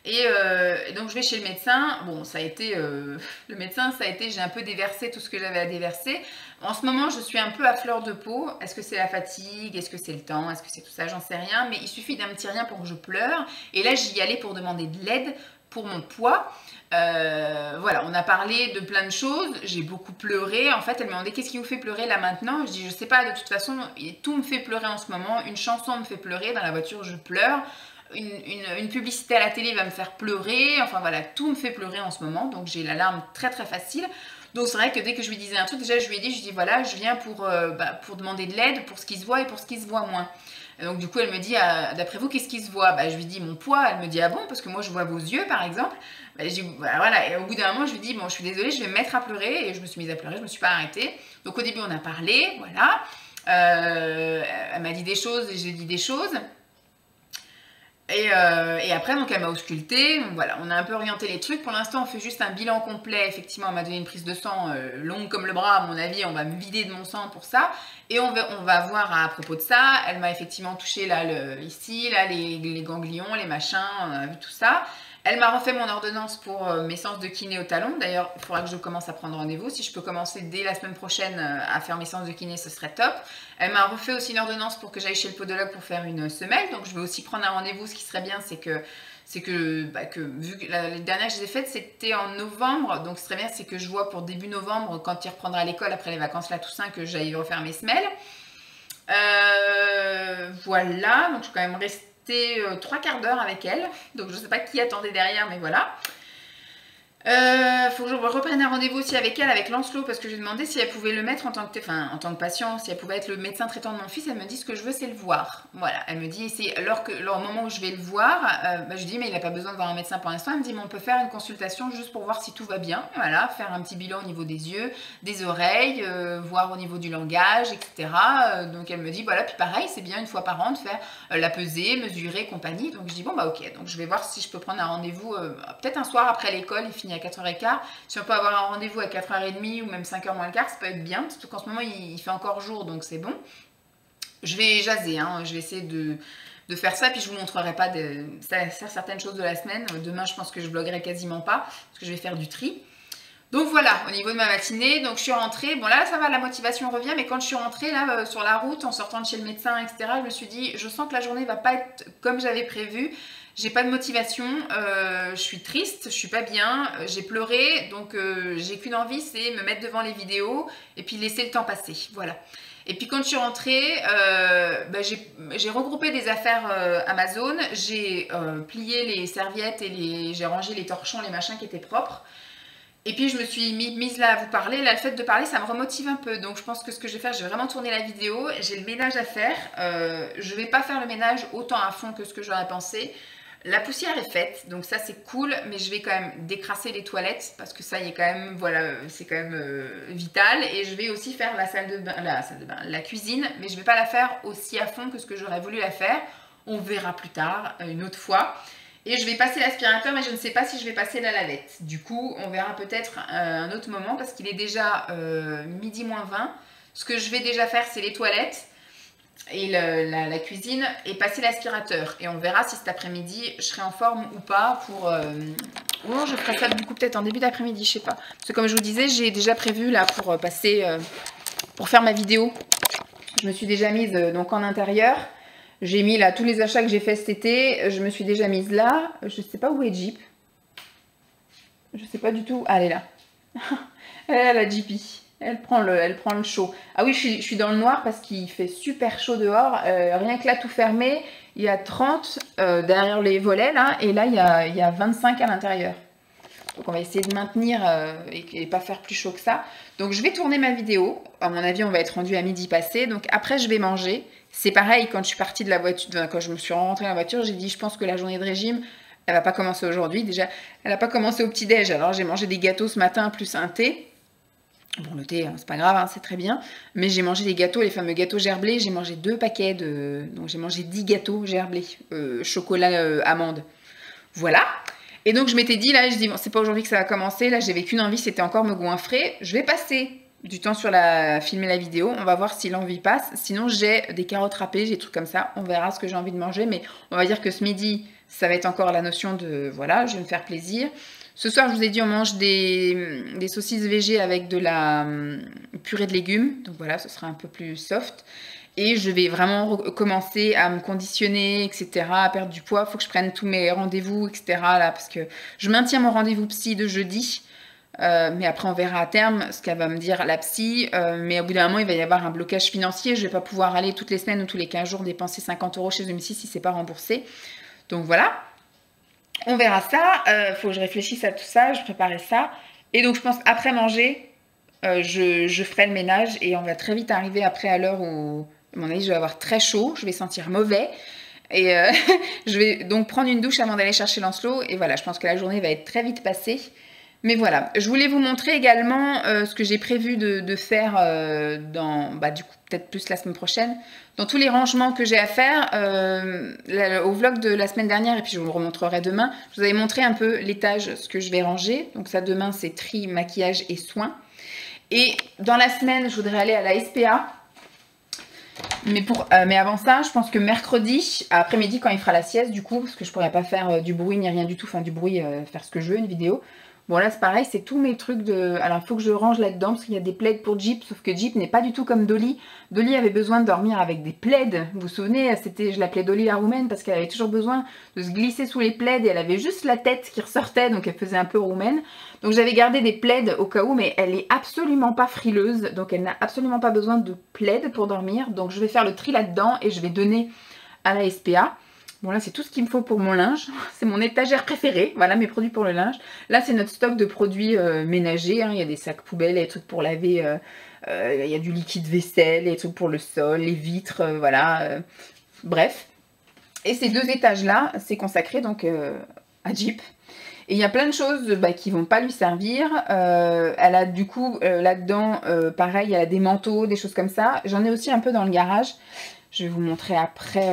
Et donc je vais chez le médecin. Bon, ça a été, le médecin, ça a été, j'ai un peu déversé tout ce que j'avais à déverser. En ce moment, je suis un peu à fleur de peau. Est-ce que c'est la fatigue? Est-ce que c'est le temps? Est-ce que c'est tout ça? J'en sais rien. Mais il suffit d'un petit rien pour que je pleure. Et là, j'y allais pour demander de l'aide pour mon poids. Voilà, on a parlé de plein de choses. J'ai beaucoup pleuré. En fait, elle m'a demandé qu'est-ce qui vous fait pleurer là maintenant? Je dis, je sais pas, de toute façon, tout me fait pleurer en ce moment. Une chanson me fait pleurer. Dans la voiture, je pleure. Une publicité à la télé va me faire pleurer. Enfin voilà, tout me fait pleurer en ce moment. Donc j'ai la larme très très facile. Donc c'est vrai que dès que je lui disais un truc, déjà je lui ai dit, voilà, je viens pour demander de l'aide pour ce qui se voit et pour ce qui se voit moins. Et donc du coup elle me dit, d'après vous, qu'est-ce qui se voit? Je lui dis mon poids. Elle me dit, ah bon, parce que moi je vois vos yeux par exemple. Je dis, voilà. Et au bout d'un moment je lui dis, bon, je suis désolée, je vais me mettre à pleurer. Et je me suis mise à pleurer, je me suis pas arrêtée. Donc au début on a parlé, voilà. Elle m'a dit des choses et j'ai dit des choses. Et après, donc elle m'a ausculté. Voilà, on a un peu orienté les trucs. Pour l'instant, on fait juste un bilan complet. Effectivement, elle m'a donné une prise de sang longue comme le bras, à mon avis. On va me vider de mon sang pour ça. Et on va voir à propos de ça. Elle m'a effectivement touché là, ici, là, les ganglions, les machins. On a vu tout ça. Elle m'a refait mon ordonnance pour mes séances de kiné au talon. D'ailleurs, il faudra que je commence à prendre rendez-vous. Si je peux commencer dès la semaine prochaine à faire mes séances de kiné, ce serait top. Elle m'a refait aussi une ordonnance pour que j'aille chez le podologue pour faire une semelle. Donc, je vais aussi prendre un rendez-vous. Ce qui serait bien, c'est que vu que les dernières que je les ai faites, c'était en novembre. Donc, ce serait bien, c'est que je vois pour début novembre, quand il reprendra à l'école après les vacances là, Toussaint, que j'aille refaire mes semelles. Voilà. Donc, je vais quand même rester 3/4 d'heure avec elle, donc je sais pas qui attendait derrière, mais voilà. Faut que je reprenne un rendez-vous aussi avec elle, avec Lancelot, parce que j'ai demandé si elle pouvait le mettre en tant que patient, si elle pouvait être le médecin traitant de mon fils. Elle me dit ce que je veux, c'est le voir. Voilà, elle me dit, c'est au moment où je vais le voir, je lui dis, mais il n'a pas besoin de voir un médecin pour l'instant. Elle me dit, mais on peut faire une consultation juste pour voir si tout va bien. Voilà, faire un petit bilan au niveau des yeux, des oreilles, voir au niveau du langage, etc. Donc elle me dit, voilà, puis pareil, c'est bien une fois par an de faire la pesée, mesurer, compagnie. Donc je dis, bon, bah ok, donc je vais voir si je peux prendre un rendez-vous, peut-être un soir après l'école, il finit à 4h15. Si on peut avoir un rendez-vous à 4h30 ou même 5h moins le quart, ça peut être bien, parce qu'en ce moment il fait encore jour, donc c'est bon. Je vais jaser, hein, je vais essayer de faire ça, puis je vous montrerai pas certaines choses de la semaine. Demain, je pense que je vloguerai quasiment pas, parce que je vais faire du tri. Donc voilà, au niveau de ma matinée, donc je suis rentrée, bon là ça va, la motivation revient, mais quand je suis rentrée là sur la route, en sortant de chez le médecin, etc., je me suis dit, je sens que la journée va pas être comme j'avais prévu. J'ai pas de motivation, je suis triste, je suis pas bien, j'ai pleuré, donc j'ai qu'une envie, c'est me mettre devant les vidéos et puis laisser le temps passer, voilà. Et puis quand je suis rentrée, j'ai regroupé des affaires Amazon, j'ai plié les serviettes et j'ai rangé les torchons, les machins qui étaient propres. Et puis je me suis mise là à vous parler. Là, le fait de parler, ça me remotive un peu. Donc je pense que ce que je vais faire, je vais vraiment tourner la vidéo. J'ai le ménage à faire. Je vais pas faire le ménage autant à fond que ce que j'aurais pensé. La poussière est faite, donc ça c'est cool, mais je vais quand même décrasser les toilettes parce que ça y est quand même, voilà, c'est quand même vital. Et je vais aussi faire la salle de bain, la cuisine, mais je vais pas la faire aussi à fond que ce que j'aurais voulu la faire. On verra plus tard, une autre fois. Et je vais passer l'aspirateur, mais je ne sais pas si je vais passer la lavette. Du coup, on verra peut-être un autre moment parce qu'il est déjà midi moins 20. Ce que je vais déjà faire, c'est les toilettes et la cuisine et passer l'aspirateur. Et on verra si cet après-midi, je serai en forme ou pas pour... Non, je ferai ça du coup peut-être en début d'après-midi, je sais pas. Parce que comme je vous disais, j'ai déjà prévu là pour passer... pour faire ma vidéo. Je me suis déjà mise donc en intérieur. J'ai mis là tous les achats que j'ai fait cet été. Je me suis déjà mise là. Je sais pas où est Jeep. Je sais pas du tout. Ah, elle est là. Elle est là, la Jeepy. Elle prend le chaud. Ah oui, je suis dans le noir parce qu'il fait super chaud dehors. Rien que là, tout fermé, il y a 30 derrière les volets là. Et là, il y a 25 à l'intérieur. Donc on va essayer de maintenir et pas faire plus chaud que ça. Donc je vais tourner ma vidéo. À mon avis, on va être rendu à midi passé. Donc après, je vais manger. C'est pareil, quand je suis partie de la voiture, quand je me suis rentrée dans la voiture, j'ai dit, je pense que la journée de régime, elle va pas commencer aujourd'hui. Déjà, elle n'a pas commencé au petit-déj. Alors j'ai mangé des gâteaux ce matin, plus un thé. Bon, le thé, c'est pas grave, hein, c'est très bien. Mais j'ai mangé des gâteaux, les fameux gâteaux gerblés. J'ai mangé 2 paquets donc j'ai mangé 10 gâteaux gerblés, chocolat amande. Voilà. Et donc je m'étais dit, là, je dis, bon, c'est pas aujourd'hui que ça va commencer. Là, j'avais qu'une envie, c'était encore me goinfrer. Je vais passer du temps sur filmer la vidéo. On va voir si l'envie passe. Sinon, j'ai des carottes râpées, j'ai des trucs comme ça. On verra ce que j'ai envie de manger. Mais on va dire que ce midi, ça va être encore la notion de, voilà, je vais me faire plaisir. Ce soir, je vous ai dit, on mange des saucisses végé avec de la purée de légumes. Donc voilà, ce sera un peu plus soft. Et je vais vraiment commencer à me conditionner, etc., à perdre du poids. Il faut que je prenne tous mes rendez-vous, etc., là, parce que je maintiens mon rendez-vous psy de jeudi. Mais après, on verra à terme ce qu'elle va me dire, la psy. Mais au bout d'un moment, il va y avoir un blocage financier. Je ne vais pas pouvoir aller toutes les semaines ou tous les 15 jours dépenser 50 € chez une psy si ce n'est pas remboursé. Donc voilà. On verra ça. Faut que je réfléchisse à tout ça. Je préparais ça. Et donc, je pense, après manger, je ferai le ménage. Et on va très vite arriver après à l'heure où... À mon avis, je vais avoir très chaud, je vais sentir mauvais. Et je vais donc prendre une douche avant d'aller chercher Lancelot. Et voilà, je pense que la journée va être très vite passée. Mais voilà, je voulais vous montrer également ce que j'ai prévu de faire dans, du coup, peut-être plus la semaine prochaine, dans tous les rangements que j'ai à faire. Au vlog de la semaine dernière, et puis je vous le remontrerai demain, je vous avais montré un peu l'étage, ce que je vais ranger. Donc ça, demain, c'est tri, maquillage et soins. Et dans la semaine, je voudrais aller à la SPA. Mais avant ça, je pense que mercredi, après-midi, quand il fera la sieste, du coup, parce que je pourrais pas faire du bruit ni rien du tout, enfin du bruit, faire ce que je veux, une vidéo. Bon là c'est pareil, c'est tous mes trucs de... Alors il faut que je range là-dedans parce qu'il y a des plaids pour Jeep, sauf que Jeep n'est pas du tout comme Dolly. Dolly avait besoin de dormir avec des plaids, vous vous souvenez, je l'appelais Dolly la roumaine parce qu'elle avait toujours besoin de se glisser sous les plaids et elle avait juste la tête qui ressortait, donc elle faisait un peu roumaine. Donc j'avais gardé des plaids au cas où, mais elle est absolument pas frileuse, donc elle n'a absolument pas besoin de plaids pour dormir. Donc je vais faire le tri là-dedans et je vais donner à la SPA. Bon là c'est tout ce qu'il me faut pour mon linge, c'est mon étagère préférée, voilà mes produits pour le linge. Là c'est notre stock de produits ménagers, hein. Il y a des sacs poubelles, il y a des trucs pour laver, il y a du liquide vaisselle, il y a des trucs pour le sol, les vitres, voilà, bref. Et ces deux étages là, c'est consacré donc à Jeep. Et il y a plein de choses qui vont pas lui servir. Elle a du coup là-dedans, pareil, elle a des manteaux, des choses comme ça. J'en ai aussi un peu dans le garage. Je vais vous montrer après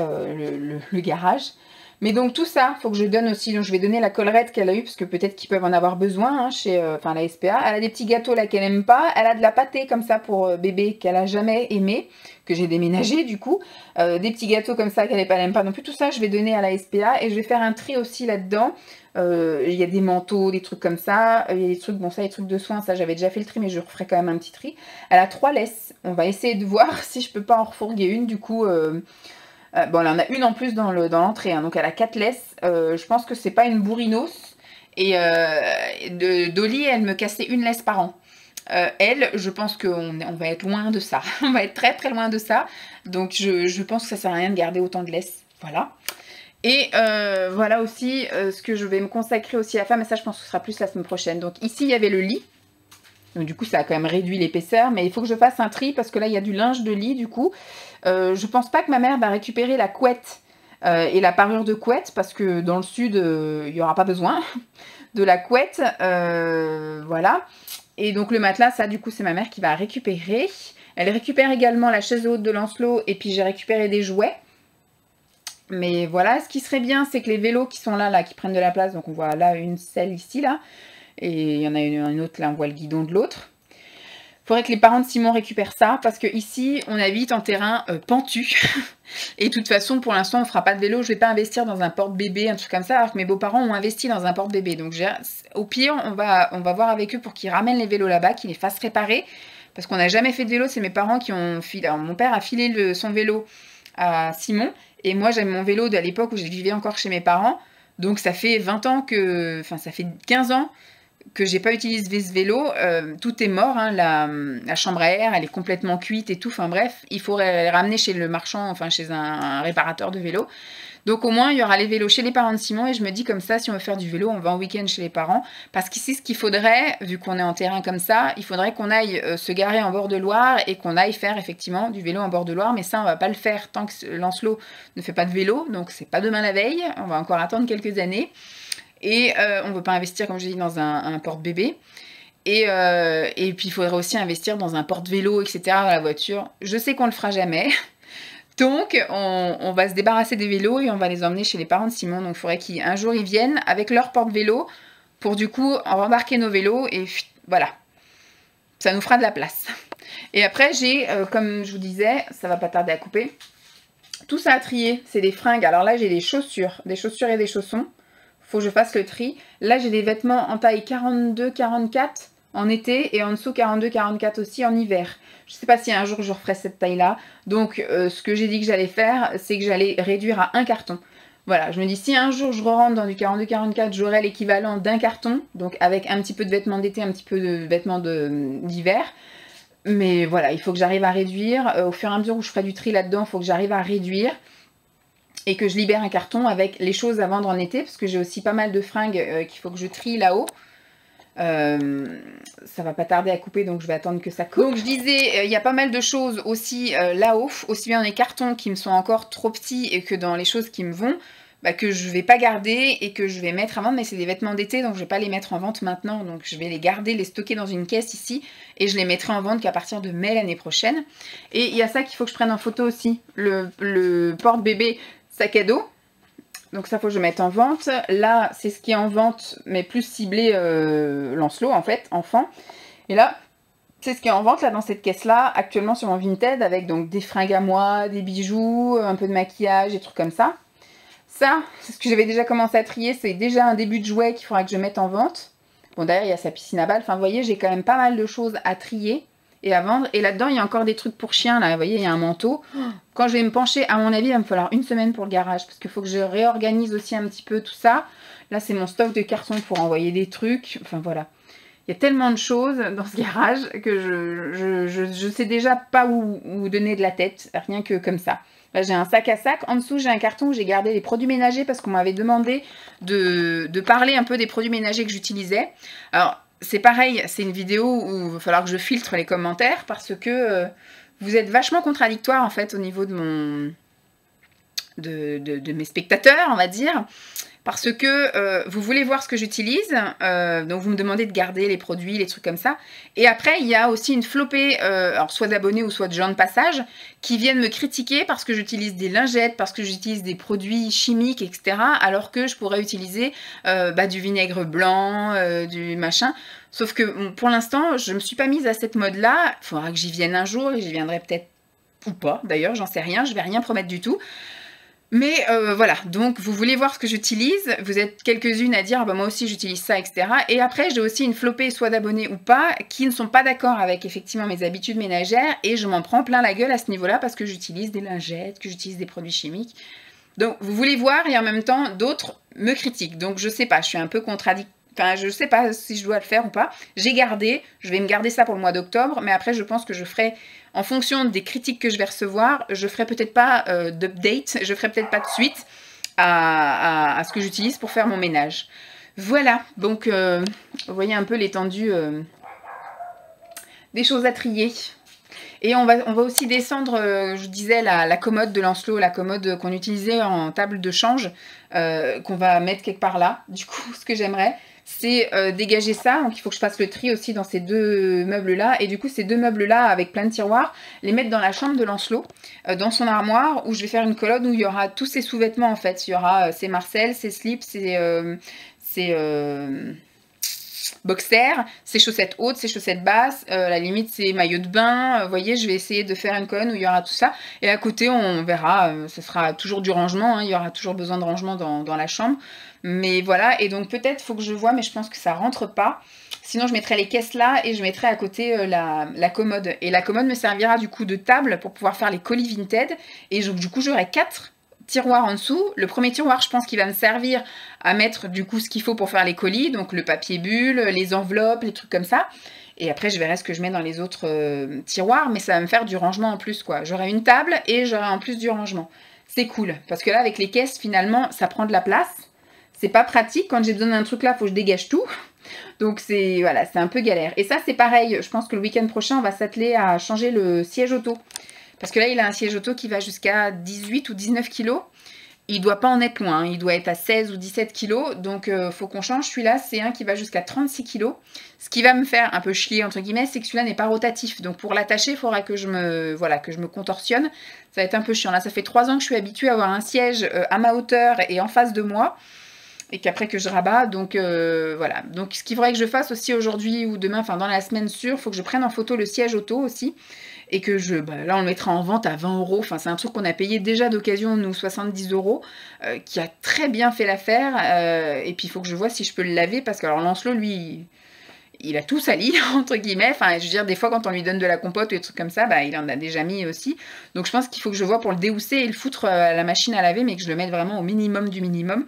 le garage. Mais donc tout ça, il faut que je donne aussi. Donc je vais donner la collerette qu'elle a eue, parce que peut-être qu'ils peuvent en avoir besoin chez la SPA. Elle a des petits gâteaux là qu'elle n'aime pas. Elle a de la pâtée comme ça pour bébé qu'elle a jamais aimé, que j'ai déménagé du coup. Des petits gâteaux comme ça qu'elle n'aime pas non plus. Tout ça, je vais donner à la SPA et je vais faire un tri aussi là-dedans. Il y a des manteaux, des trucs comme ça. Il y a des trucs, bon ça, les trucs de soins, ça j'avais déjà fait le tri, mais je referai quand même un petit tri. Elle a 3 laisses. On va essayer de voir si je peux pas en refourguer une du coup. Bon, elle en a une en plus dans l'entrée, hein, donc elle a 4 laisses. Je pense que c'est pas une bourrinos. Et Dolly, elle me cassait une laisse par an. Elle, je pense qu'on va être loin de ça. On va être très très loin de ça. Donc je pense que ça sert à rien de garder autant de laisse. Voilà. Et voilà aussi ce que je vais me consacrer aussi à faire, mais ça je pense que ce sera plus la semaine prochaine. Donc ici il y avait le lit. Donc du coup ça a quand même réduit l'épaisseur, mais il faut que je fasse un tri parce que là il y a du linge de lit du coup. Je pense pas que ma mère va récupérer la couette et la parure de couette parce que dans le sud il n'y aura pas besoin de la couette. Voilà. Et donc le matelas, ça du coup c'est ma mère qui va récupérer. Elle récupère également la chaise haute de Lancelot et puis j'ai récupéré des jouets. Mais voilà, ce qui serait bien, c'est que les vélos qui sont là, qui prennent de la place, donc on voit là une selle ici, là, et il y en a une autre, là, on voit le guidon de l'autre. Il faudrait que les parents de Simon récupèrent ça, parce que ici, on habite en terrain pentu. Et de toute façon, pour l'instant, on ne fera pas de vélo, je ne vais pas investir dans un porte-bébé, un truc comme ça, alors que mes beaux-parents ont investi dans un porte-bébé. Donc au pire, on va voir avec eux pour qu'ils ramènent les vélos là-bas, qu'ils les fassent réparer, parce qu'on n'a jamais fait de vélo, c'est mes parents qui ont filé. Alors, mon père a filé son vélo à Simon, et moi j'aime mon vélo de l'époque où je vivais encore chez mes parents, donc ça fait 20 ans que, enfin ça fait 15 ans que j'ai pas utilisé ce vélo, tout est mort, hein, la chambre à air elle est complètement cuite et tout, enfin bref, il faudrait les ramener chez le marchand, enfin chez un réparateur de vélo. Donc au moins il y aura les vélos chez les parents de Simon et je me dis comme ça si on veut faire du vélo on va en week-end chez les parents parce qu'ici ce qu'il faudrait, vu qu'on est en terrain comme ça, il faudrait qu'on aille se garer en bord de Loire et qu'on aille faire effectivement du vélo en bord de Loire, mais ça on va pas le faire tant que Lancelot ne fait pas de vélo, donc c'est pas demain la veille, on va encore attendre quelques années et on veut pas investir comme je dis dans un porte-bébé. Et puis il faudrait aussi investir dans un porte-vélo, etc. dans la voiture. Je sais qu'on le fera jamais. Donc, on va se débarrasser des vélos et on va les emmener chez les parents de Simon. Donc, il faudrait qu'un jour, ils viennent avec leur porte-vélo pour, du coup, rembarquer nos vélos. Et voilà, ça nous fera de la place. Et après, j'ai, comme je vous disais, ça va pas tarder à couper, tout ça à trier. C'est des fringues. Alors là, j'ai des chaussures et des chaussons. Faut que je fasse le tri. Là, j'ai des vêtements en taille 42-44 en été et en dessous 42-44 aussi en hiver. Je ne sais pas si un jour je referai cette taille-là. Donc, ce que j'ai dit que j'allais faire, c'est que j'allais réduire à un carton. Voilà, je me dis, si un jour je rentre dans du 42-44, j'aurai l'équivalent d'un carton. Donc, avec un petit peu de vêtements d'été, un petit peu de vêtements d'hiver. Mais voilà, il faut que j'arrive à réduire. Au fur et à mesure où je ferai du tri là-dedans, il faut que j'arrive à réduire. Et que je libère un carton avec les choses à vendre en été. Parce que j'ai aussi pas mal de fringues qu'il faut que je trie là-haut. Ça va pas tarder à couper donc je vais attendre que ça coupe. Donc je disais il y a pas mal de choses aussi là-haut, aussi bien dans les cartons qui me sont encore trop petits et que dans les choses qui me vont. que je vais pas garder et que je vais mettre à vendre, mais c'est des vêtements d'été, donc je vais pas les mettre en vente maintenant, donc je vais les garder, les stocker dans une caisse ici, et je les mettrai en vente qu'à partir de mai l'année prochaine. Et il y a ça qu'il faut que je prenne en photo aussi, le porte-bébé sac à dos. Donc ça, faut que je mette en vente. Là, c'est ce qui est en vente, mais plus ciblé Lancelot, en fait, enfant. Et là, c'est ce qui est en vente, là, dans cette caisse-là, actuellement sur mon Vinted, avec donc des fringues à moi, des bijoux, un peu de maquillage, des trucs comme ça. Ça, c'est ce que j'avais déjà commencé à trier. C'est déjà un début de jouet qu'il faudra que je mette en vente. Bon, d'ailleurs, il y a sa piscine à balles. Enfin, vous voyez, j'ai quand même pas mal de choses à trier et à vendre. Et là-dedans, il y a encore des trucs pour chiens, là. Vous voyez, il y a un manteau. Quand je vais me pencher, à mon avis, il va me falloir une semaine pour le garage. Parce qu'il faut que je réorganise aussi un petit peu tout ça. Là, c'est mon stock de cartons pour envoyer des trucs. Enfin, voilà. Il y a tellement de choses dans ce garage que je sais déjà pas où donner de la tête. Rien que comme ça. Là, j'ai un sac à sac. En dessous, j'ai un carton où j'ai gardé les produits ménagers parce qu'on m'avait demandé de parler un peu des produits ménagers que j'utilisais. Alors, c'est pareil, c'est une vidéo où il va falloir que je filtre les commentaires parce que vous êtes vachement contradictoire en fait au niveau de mes spectateurs, on va dire. Parce que vous voulez voir ce que j'utilise, donc vous me demandez de garder les produits, les trucs comme ça. Et après, il y a aussi une flopée, alors soit d'abonnés ou soit de gens de passage, qui viennent me critiquer parce que j'utilise des lingettes, parce que j'utilise des produits chimiques, etc. Alors que je pourrais utiliser du vinaigre blanc, du machin. Sauf que pour l'instant, je ne me suis pas mise à cette mode-là. Il faudra que j'y vienne un jour et j'y viendrai peut-être ou pas. D'ailleurs, j'en sais rien, je ne vais rien promettre du tout. Mais voilà, donc vous voulez voir ce que j'utilise, vous êtes quelques-unes à dire ah bah moi aussi j'utilise ça, etc. Et après j'ai aussi une flopée, soit d'abonnés ou pas, qui ne sont pas d'accord avec effectivement mes habitudes ménagères et je m'en prends plein la gueule à ce niveau-là parce que j'utilise des lingettes, que j'utilise des produits chimiques. Donc vous voulez voir et en même temps d'autres me critiquent. Donc je sais pas, je suis un peu contradictoire. Enfin, je sais pas si je dois le faire ou pas. J'ai gardé, je vais me garder ça pour le mois d'octobre, mais après je pense que je ferai, en fonction des critiques que je vais recevoir, je ferai peut-être pas d'update, je ferai peut-être pas de suite à ce que j'utilise pour faire mon ménage. Voilà, donc vous voyez un peu l'étendue des choses à trier. Et on va aussi descendre, je disais, la commode de Lancelot, la commode qu'on utilisait en table de change, qu'on va mettre quelque part là. Du coup, ce que j'aimerais, c'est dégager ça. Donc, il faut que je fasse le tri aussi dans ces deux meubles-là. Et du coup, ces deux meubles-là, avec plein de tiroirs, les mettre dans la chambre de Lancelot, dans son armoire, où je vais faire une colonne où il y aura tous ses sous-vêtements, en fait. Il y aura ses Marcel, ses slips, ses boxers, ses chaussettes hautes, ses chaussettes basses, à la limite ses maillots de bain. Vous voyez, je vais essayer de faire une colonne où il y aura tout ça. Et à côté, on verra, ce sera toujours du rangement, hein, il y aura toujours besoin de rangement dans la chambre. Mais voilà, et donc peut-être faut que je vois, mais je pense que ça rentre pas. Sinon, je mettrai les caisses là et je mettrai à côté la commode. Et la commode me servira du coup de table pour pouvoir faire les colis Vinted. Et du coup, j'aurai 4 tiroirs en dessous. Le premier tiroir, je pense qu'il va me servir à mettre du coup ce qu'il faut pour faire les colis, donc le papier bulle, les enveloppes, les trucs comme ça. Et après, je verrai ce que je mets dans les autres tiroirs, mais ça va me faire du rangement en plus, quoi. J'aurai une table et j'aurai en plus du rangement. C'est cool, parce que là, avec les caisses, finalement, ça prend de la place. C'est pas pratique. Quand j'ai besoin d'un truc là, il faut que je dégage tout. Donc c'est voilà, c'est un peu galère. Et ça, c'est pareil. Je pense que le week-end prochain, on va s'atteler à changer le siège auto. Parce que là, il a un siège auto qui va jusqu'à 18 ou 19 kg. Il doit pas en être loin, hein. Il doit être à 16 ou 17 kg. Donc, faut qu'on change. Celui-là, c'est un qui va jusqu'à 36 kg. Ce qui va me faire un peu chier, entre guillemets, c'est que celui-là n'est pas rotatif. Donc, pour l'attacher, il faudra que je me contorsionne. Ça va être un peu chiant. Là, ça fait 3 ans que je suis habituée à avoir un siège à ma hauteur et en face de moi. Et qu'après que je rabats, donc voilà. Donc ce qu'il faudrait que je fasse aussi aujourd'hui ou demain, enfin dans la semaine sûre, il faut que je prenne en photo le siège auto aussi. Et que là on le mettra en vente à 20 €. Enfin c'est un truc qu'on a payé déjà d'occasion, nous 70 €, qui a très bien fait l'affaire. Et puis il faut que je vois si je peux le laver, parce que alors Lancelot, lui, il a tout sali, entre guillemets. Enfin je veux dire, des fois quand on lui donne de la compote ou des trucs comme ça, il en a déjà mis aussi. Donc je pense qu'il faut que je vois pour le déhousser et le foutre à la machine à laver, mais que je le mette vraiment au minimum du minimum.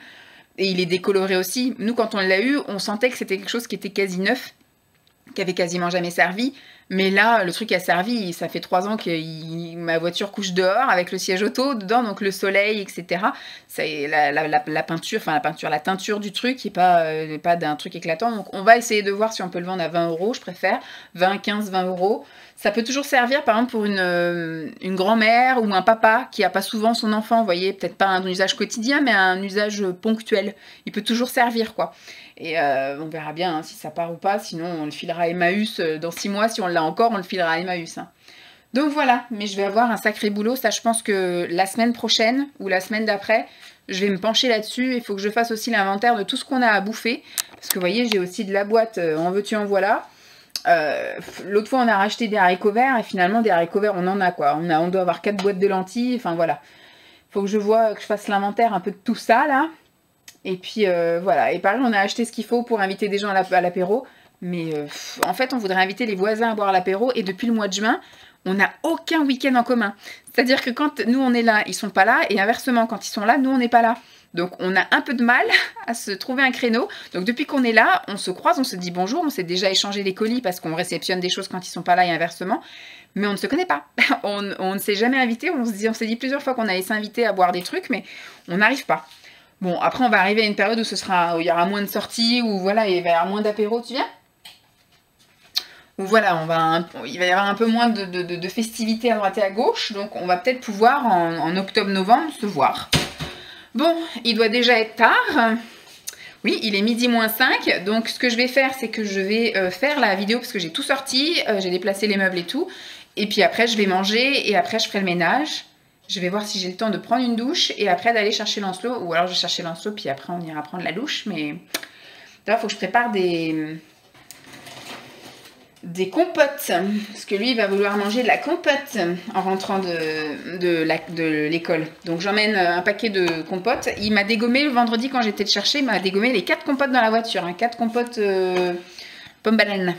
Et il est décoloré aussi. Nous, quand on l'a eu, on sentait que c'était quelque chose qui était quasi neuf. qui avait quasiment jamais servi. Mais là, le truc a servi, ça fait 3 ans que ma voiture couche dehors avec le siège auto dedans, donc le soleil, etc. La peinture, enfin la teinture du truc n'est pas d'un truc éclatant. Donc on va essayer de voir si on peut le vendre à 20 €, je préfère. 20, 15, 20 €. Ça peut toujours servir, par exemple, pour une grand-mère ou un papa qui n'a pas souvent son enfant, vous voyez, peut-être pas un usage quotidien, mais un usage ponctuel. Il peut toujours servir, quoi. Et on verra bien hein, si ça part ou pas, sinon on le filera à Emmaüs dans 6 mois, si on l'a encore, on le filera à Emmaüs. Hein. Donc voilà, mais je vais avoir un sacré boulot, ça je pense que la semaine prochaine ou la semaine d'après, je vais me pencher là-dessus, il faut que je fasse aussi l'inventaire de tout ce qu'on a à bouffer, parce que vous voyez, j'ai aussi de la boîte en veux-tu en voilà. L'autre fois on a racheté des haricots verts et finalement des haricots verts on en a quoi, on doit avoir 4 boîtes de lentilles, enfin voilà. Il faut que je fasse l'inventaire un peu de tout ça là. Et puis voilà, et pareil, on a acheté ce qu'il faut pour inviter des gens à l'apéro. Mais en fait, on voudrait inviter les voisins à boire l'apéro. Et depuis le mois de juin, on n'a aucun week-end en commun. C'est-à-dire que quand nous, on est là, ils sont pas là. Et inversement, quand ils sont là, nous, on n'est pas là. Donc, on a un peu de mal à se trouver un créneau. Donc, depuis qu'on est là, on se croise, on se dit bonjour. On s'est déjà échangé les colis parce qu'on réceptionne des choses quand ils sont pas là et inversement. Mais on ne se connaît pas. On ne s'est jamais invité. On s'est dit plusieurs fois qu'on allait s'inviter à boire des trucs, mais on n'arrive pas. Bon, après, on va arriver à une période où il y aura moins de sorties, où voilà, il va y avoir moins d'apéros, tu viens? Où voilà, il va y avoir un peu moins de festivités à droite et à gauche, donc on va peut-être pouvoir, en octobre-novembre, se voir. Bon, il doit déjà être tard. Oui, il est midi moins 5, donc ce que je vais faire, c'est que je vais faire la vidéo, parce que j'ai tout sorti, j'ai déplacé les meubles et tout, et puis après, je vais manger, et après, je ferai le ménage. Je vais voir si j'ai le temps de prendre une douche et après d'aller chercher Lancelot. Ou alors je vais chercher Lancelot puis après on ira prendre la douche. Mais là, il faut que je prépare des compotes. Parce que lui, il va vouloir manger de la compote en rentrant de l'école. Donc j'emmène un paquet de compotes. Il m'a dégommé le vendredi quand j'étais le chercher. Il m'a dégommé les 4 compotes dans la voiture. 4 compotes pomme banane.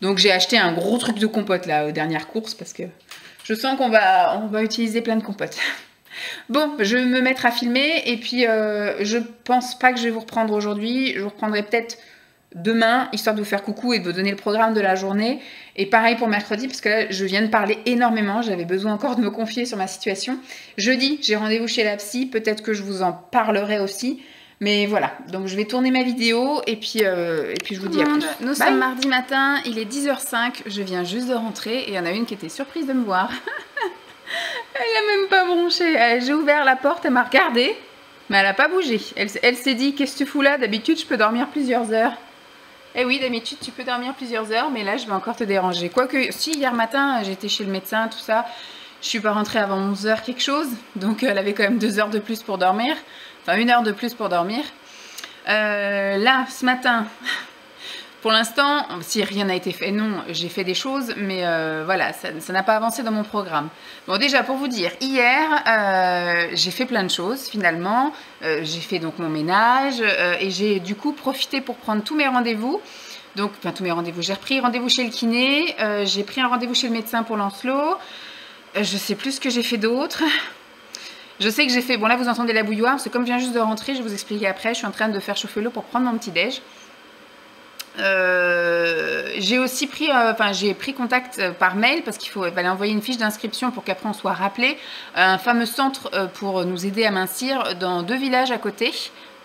Donc j'ai acheté un gros truc de compote là aux dernières courses parce que... Je sens qu'on va utiliser plein de compotes. Bon, je vais me mettre à filmer et puis je pense pas que je vais vous reprendre aujourd'hui. Je vous reprendrai peut-être demain, histoire de vous faire coucou et de vous donner le programme de la journée. Et pareil pour mercredi, parce que là, je viens de parler énormément. J'avais besoin encore de me confier sur ma situation. Jeudi, j'ai rendez-vous chez la psy. Peut-être que je vous en parlerai aussi. Mais voilà, donc je vais tourner ma vidéo et puis je vous dis à plus. Nous sommes mardi matin, il est 10h05, je viens juste de rentrer et il y en a une qui était surprise de me voir. Elle n'a même pas bronché, j'ai ouvert la porte, elle m'a regardée, mais elle n'a pas bougé. Elle s'est dit, qu'est-ce que tu fous là? D'habitude, je peux dormir plusieurs heures. Eh oui, d'habitude, tu peux dormir plusieurs heures, mais là, je vais encore te déranger. Quoique, si, hier matin, j'étais chez le médecin, tout ça, je suis pas rentrée avant 11h quelque chose, donc elle avait quand même 2 heures de plus pour dormir. Enfin, 1 heure de plus pour dormir. Là, ce matin, pour l'instant, si rien n'a été fait, non, j'ai fait des choses, mais voilà, ça n'a pas avancé dans mon programme. Bon, déjà, pour vous dire, hier, j'ai fait plein de choses, finalement. J'ai fait donc mon ménage et j'ai du coup profité pour prendre tous mes rendez-vous. Donc, enfin, tous mes rendez-vous. J'ai repris rendez-vous chez le kiné, j'ai pris un rendez-vous chez le médecin pour Lancelot. Je sais plus ce que j'ai fait d'autre. Je sais que j'ai fait... Bon, là, vous entendez la bouilloire, parce que comme je viens juste de rentrer, je vais vous expliquer après. Je suis en train de faire chauffer l'eau pour prendre mon petit-déj. J'ai aussi pris... j'ai pris contact par mail, parce qu'il fallait envoyer une fiche d'inscription pour qu'après on soit rappelé. Un fameux centre pour nous aider à mincir dans 2 villages à côté.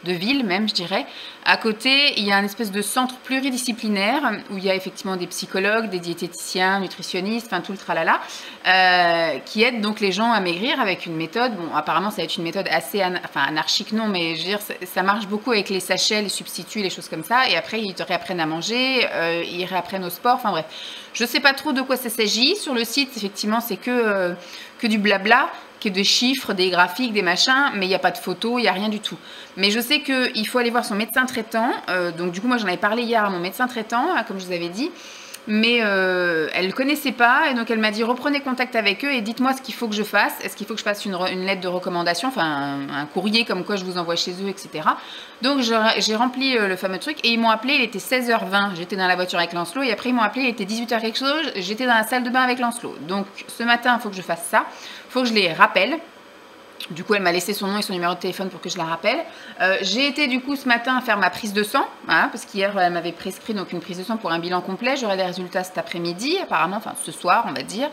2 villes même, je dirais. À côté, il y a un espèce de centre pluridisciplinaire où il y a effectivement des psychologues, des diététiciens, nutritionnistes, enfin tout le tralala, qui aident donc les gens à maigrir avec une méthode. Bon, apparemment, ça va être une méthode assez anarchique, non, mais je veux dire, ça marche beaucoup avec les sachets, les substituts, les choses comme ça. Et après, ils te réapprennent à manger, ils réapprennent au sport, enfin bref. Je ne sais pas trop de quoi ça s'agit. Sur le site, effectivement, c'est que du blabla, que des chiffres, des graphiques, des machins, mais il n'y a pas de photos, il n'y a rien du tout. Mais je sais qu'il faut aller voir son médecin traitant, donc du coup moi j'en avais parlé hier à mon médecin traitant, comme je vous avais dit, mais elle ne connaissait pas, et donc elle m'a dit reprenez contact avec eux et dites-moi ce qu'il faut que je fasse. Est-ce qu'il faut que je fasse une lettre de recommandation, enfin un courrier comme quoi je vous envoie chez eux, etc. Donc j'ai rempli le fameux truc et ils m'ont appelé, il était 16h20, j'étais dans la voiture avec Lancelot, et après ils m'ont appelé, il était 18h quelque chose, j'étais dans la salle de bain avec Lancelot. Donc ce matin il faut que je fasse ça, il faut que je les rappelle. Du coup, elle m'a laissé son nom et son numéro de téléphone pour que je la rappelle. J'ai été du coup ce matin faire ma prise de sang, voilà, parce qu'hier, elle m'avait prescrit donc une prise de sang pour un bilan complet. J'aurai des résultats cet après-midi, apparemment, enfin ce soir, on va dire.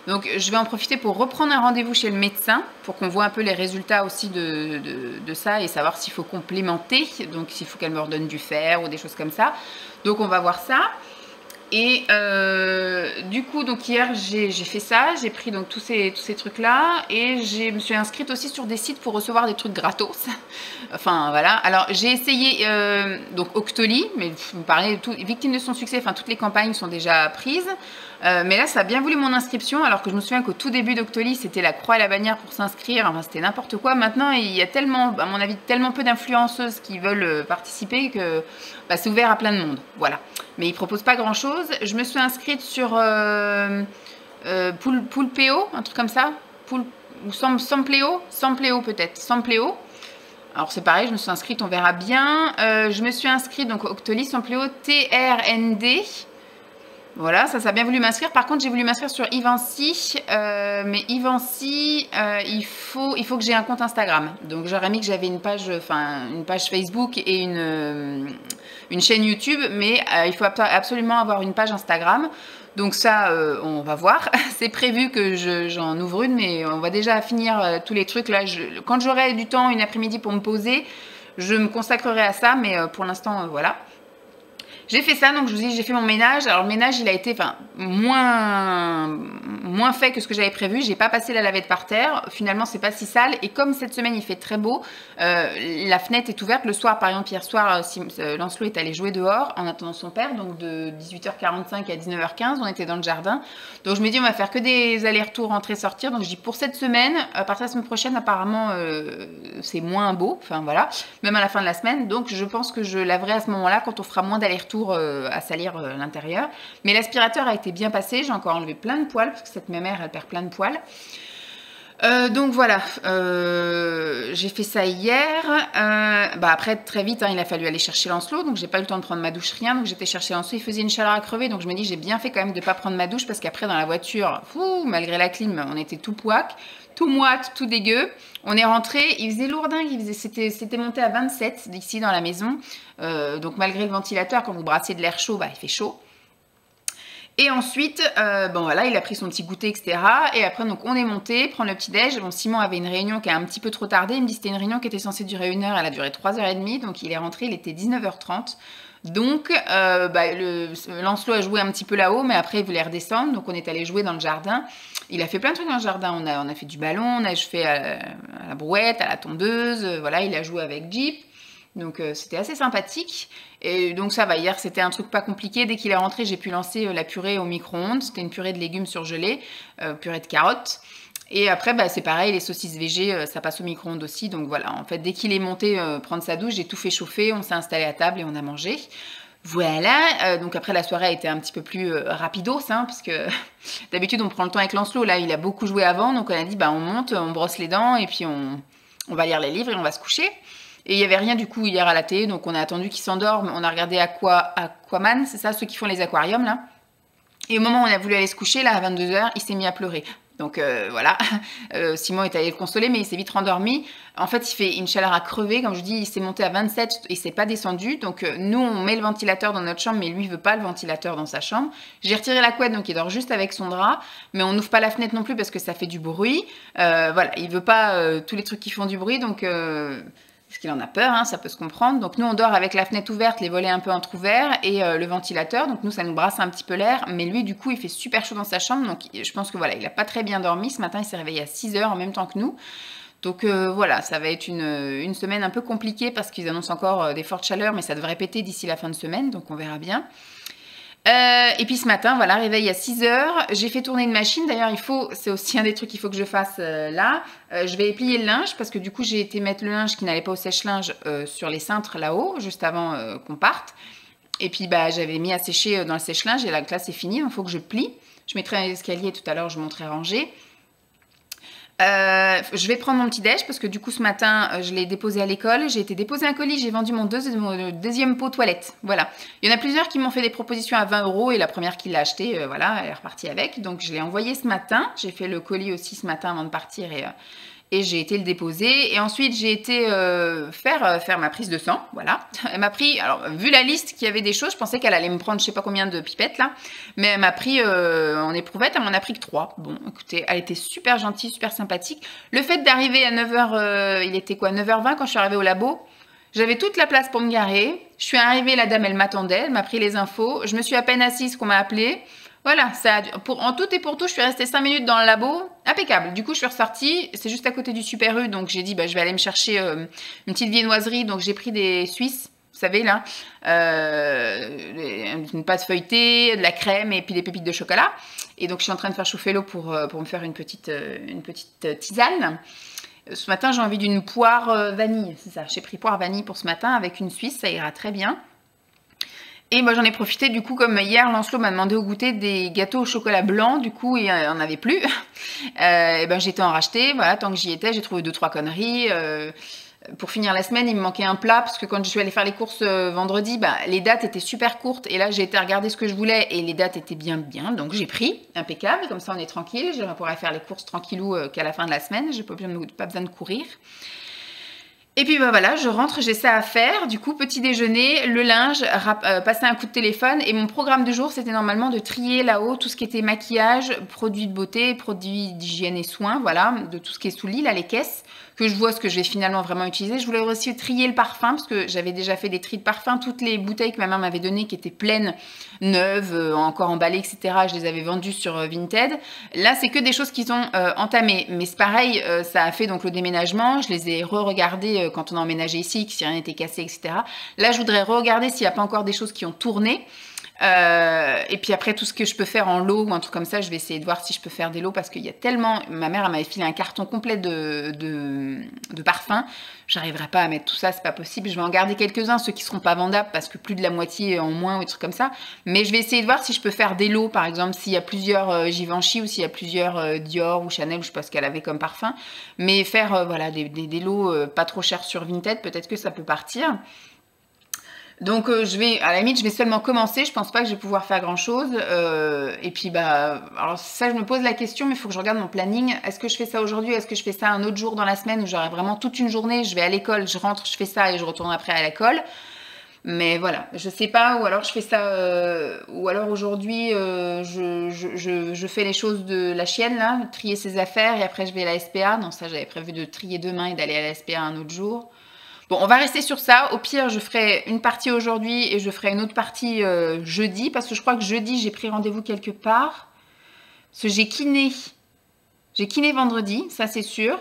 Donc, je vais en profiter pour reprendre un rendez-vous chez le médecin pour qu'on voit un peu les résultats aussi de ça et savoir s'il faut complémenter, donc s'il faut qu'elle me redonne du fer ou des choses comme ça. Donc, on va voir ça. Et du coup, donc hier, j'ai fait ça, j'ai pris donc tous ces trucs-là et je me suis inscrite aussi sur des sites pour recevoir des trucs gratos. Enfin, voilà. Alors, j'ai essayé donc Octoly, mais pareil, victime de son succès, enfin, toutes les campagnes sont déjà prises. Mais là, ça a bien voulu mon inscription, alors que je me souviens qu'au tout début d'Octoly, c'était la croix et la bannière pour s'inscrire. Enfin, c'était n'importe quoi. Maintenant, il y a tellement, à mon avis, tellement peu d'influenceuses qui veulent participer que bah, c'est ouvert à plein de monde. Voilà. Mais ils ne proposent pas grand-chose. Je me suis inscrite sur Poulpeo, un truc comme ça. Ou Sampléo peut-être. Sampléo. Alors c'est pareil, je me suis inscrite, on verra bien. Je me suis inscrite, donc Octoly, Sampléo, TRND. Voilà, ça a bien voulu m'inscrire. Par contre, j'ai voulu m'inscrire sur Ivancy, mais Ivancy, il faut que j'ai un compte Instagram. Donc, j'aurais mis que j'avais une page Facebook et une chaîne YouTube, mais il faut absolument avoir une page Instagram. Donc ça, on va voir. C'est prévu que j'en ouvre une, mais on va déjà finir tous les trucs. Là, quand j'aurai du temps, une après-midi pour me poser, je me consacrerai à ça, mais pour l'instant, voilà. J'ai fait ça, donc je vous dis, j'ai fait mon ménage. Alors le ménage, il a été moins fait que ce que j'avais prévu. J'ai pas passé la lavette par terre. Finalement, c'est pas si sale. Et comme cette semaine, il fait très beau, la fenêtre est ouverte. Le soir, par exemple, hier soir, Lancelot est allé jouer dehors en attendant son père. Donc de 18h45 à 19h15, on était dans le jardin. Donc je me dis, on va faire que des allers-retours, rentrer-sortir. Donc je dis, pour cette semaine, à partir de la semaine prochaine, apparemment, c'est moins beau. Enfin voilà, même à la fin de la semaine. Donc je pense que je laverai à ce moment-là quand on fera moins d'allers-retours à salir l'intérieur. Mais l'aspirateur a été bien passé. J'ai encore enlevé plein de poils parce que cette mémère, elle perd plein de poils. Donc voilà, j'ai fait ça hier. Après, très vite, il a fallu aller chercher Lancelot. Donc, j'ai pas eu le temps de prendre ma douche, rien. Donc, j'étais chercher Lancelot. Il faisait une chaleur à crever. Donc, je me dis, j'ai bien fait quand même de pas prendre ma douche parce qu'après, dans la voiture, malgré la clim, on était tout pouac, tout moite, tout dégueu. On est rentré, il faisait lourdingue. C'était monté à 27 d'ici dans la maison. Donc, malgré le ventilateur, quand vous brassez de l'air chaud, il fait chaud. Et ensuite, voilà, il a pris son petit goûter, etc. Et après, donc, on est monté, prendre le petit-déj. Bon, Simon avait une réunion qui a un petit peu trop tardé. Il me dit que c'était une réunion qui était censée durer 1 heure. Elle a duré 3h30. Donc, il est rentré, il était 19h30. Donc, Lancelot a joué un petit peu là-haut, mais après, il voulait redescendre. Donc, on est allé jouer dans le jardin. Il a fait plein de trucs dans le jardin. On a fait du ballon, on a fait à la brouette, à la tondeuse. Voilà, il a joué avec Jeep. Donc c'était assez sympathique. Et donc ça va, hier c'était un truc pas compliqué. Dès qu'il est rentré, j'ai pu lancer la purée au micro-ondes. C'était une purée de légumes surgelés, purée de carottes. Et après, c'est pareil, les saucisses végé, ça passe au micro-ondes aussi. Donc voilà, en fait, dès qu'il est monté prendre sa douche, j'ai tout fait chauffer, on s'est installé à table et on a mangé. Voilà, donc après la soirée a été un petit peu plus rapidos, parce que d'habitude on prend le temps avec Lancelot. Là, il a beaucoup joué avant, donc on a dit, on monte, on brosse les dents et puis on va lire les livres et on va se coucher. Et il n'y avait rien du coup hier à la télé, donc on a attendu qu'il s'endorme. On a regardé Aquaman, c'est ça, ceux qui font les aquariums là. Et au moment où on a voulu aller se coucher, là à 22h, il s'est mis à pleurer. Donc voilà, Simon est allé le consoler, mais il s'est vite rendormi. En fait, il fait une chaleur à crever. Comme je dis, il s'est monté à 27 et c'est pas descendu. Donc nous, on met le ventilateur dans notre chambre, mais lui, il veut pas le ventilateur dans sa chambre. J'ai retiré la couette, donc il dort juste avec son drap. Mais on n'ouvre pas la fenêtre non plus parce que ça fait du bruit. Voilà, il veut pas tous les trucs qui font du bruit, donc... parce qu'il en a peur, ça peut se comprendre. Donc nous, on dort avec la fenêtre ouverte, les volets un peu entrouverts et le ventilateur. Donc nous, ça nous brasse un petit peu l'air. Mais lui, du coup, il fait super chaud dans sa chambre. Donc je pense que voilà, il n'a pas très bien dormi. Ce matin, il s'est réveillé à 6h en même temps que nous. Donc voilà, ça va être une semaine un peu compliquée parce qu'ils annoncent encore des fortes chaleurs, mais ça devrait péter d'ici la fin de semaine. Donc on verra bien. Et puis ce matin, voilà, réveil à 6h, j'ai fait tourner une machine. D'ailleurs, c'est aussi un des trucs qu'il faut que je fasse là. Je vais plier le linge parce que du coup, j'ai été mettre le linge qui n'allait pas au sèche-linge sur les cintres là-haut, juste avant qu'on parte. Et puis, j'avais mis à sécher dans le sèche-linge et là c'est fini, donc il faut que je plie. Je mettrai un escalier tout à l'heure, je montrerai ranger. Je vais prendre mon petit déj parce que du coup ce matin je l'ai déposé à l'école, j'ai été déposer un colis, j'ai vendu mon deuxième pot toilette, voilà. Il y en a plusieurs qui m'ont fait des propositions à 20 € et la première qui l'a acheté, voilà, elle est repartie avec, donc je l'ai envoyé ce matin, j'ai fait le colis aussi ce matin avant de partir et j'ai été le déposer. Et ensuite, j'ai été faire ma prise de sang, voilà. Elle m'a pris, alors vu la liste qu'il y avait des choses, je pensais qu'elle allait me prendre je sais pas combien de pipettes là, mais elle m'a pris en éprouvette, elle m'en a pris que 3. Bon, écoutez, elle était super gentille, super sympathique. Le fait d'arriver à 9h, il était quoi, 9h20 quand je suis arrivée au labo. J'avais toute la place pour me garer. Je suis arrivée, la dame, elle m'attendait, elle m'a pris les infos. Je me suis à peine assise qu'on m'a appelée. Voilà, en tout et pour tout, je suis restée 5 minutes dans le labo, impeccable. Du coup, je suis ressortie, c'est juste à côté du Super U, donc j'ai dit, bah, je vais aller me chercher une petite viennoiserie. Donc j'ai pris des Suisses, vous savez là, une pâte feuilletée, de la crème et puis des pépites de chocolat. Et donc je suis en train de faire chauffer l'eau pour me faire une petite tisane. Ce matin, j'ai envie d'une poire vanille, c'est ça. J'ai pris poire vanille pour ce matin avec une Suisse, ça ira très bien. Et moi, j'en ai profité, du coup, comme hier, Lancelot m'a demandé au goûter des gâteaux au chocolat blanc, du coup, il n'y en avait plus. Et ben, j'ai été en racheter, voilà, tant que j'y étais, j'ai trouvé 2-3 conneries. Pour finir la semaine, il me manquait un plat, parce que quand je suis allée faire les courses vendredi, bah, les dates étaient super courtes, et là, j'ai été regarder ce que je voulais, et les dates étaient bien, donc j'ai pris, impeccable, comme ça, on est tranquille, je pourrai faire les courses tranquillou qu'à la fin de la semaine, j'ai pas besoin de courir. Et puis bah voilà, je rentre, j'ai ça à faire. Du coup, petit déjeuner, le linge, passer un coup de téléphone. Et mon programme du jour, c'était normalement de trier là-haut tout ce qui était maquillage, produits de beauté, produits d'hygiène et soins, voilà, de tout ce qui est sous lit, là, les caisses, que je vois ce que je vais finalement vraiment utiliser. Je voulais aussi trier le parfum, parce que j'avais déjà fait des tris de parfum. Toutes les bouteilles que ma mère m'avait données, qui étaient pleines, neuves, encore emballées, etc., je les avais vendues sur Vinted. Là, c'est que des choses qui sont entamées. Mais c'est pareil, ça a fait donc le déménagement. Je les ai re-regardées quand on a emménagé ici, que si rien n'était cassé, etc. Là, je voudrais regarder s'il n'y a pas encore des choses qui ont tourné. Et puis après, tout ce que je peux faire en lot ou un truc comme ça, je vais essayer de voir si je peux faire des lots parce qu'il y a tellement... Ma mère, elle m'avait filé un carton complet de parfums. J'arriverai pas à mettre tout ça, c'est pas possible. Je vais en garder quelques-uns, ceux qui seront pas vendables parce que plus de la moitié en moins ou des trucs comme ça. Mais je vais essayer de voir si je peux faire des lots, par exemple, s'il y a plusieurs Givenchy ou s'il y a plusieurs Dior ou Chanel, je sais pas ce qu'elle avait comme parfum. Mais faire voilà, des lots pas trop chers sur Vinted, peut-être que ça peut partir. Donc je vais, à la limite, je vais seulement commencer. Je pense pas que je vais pouvoir faire grand chose. Et puis bah, alors ça, je me pose la question, mais il faut que je regarde mon planning. Est-ce que je fais ça aujourd'hui? Est-ce que je fais ça un autre jour dans la semaine où j'aurai vraiment toute une journée? Je vais à l'école, je rentre, je fais ça et je retourne après à l'école. Mais voilà, je sais pas. Ou alors je fais ça. Ou alors aujourd'hui, je fais les choses de la chienne là, trier ses affaires et après je vais à la SPA. Non, ça j'avais prévu de trier demain et d'aller à la SPA un autre jour. Bon, on va rester sur ça. Au pire, je ferai une partie aujourd'hui et je ferai une autre partie jeudi. Parce que je crois que jeudi, j'ai pris rendez-vous quelque part. Parce que j'ai kiné. J'ai kiné vendredi, ça c'est sûr.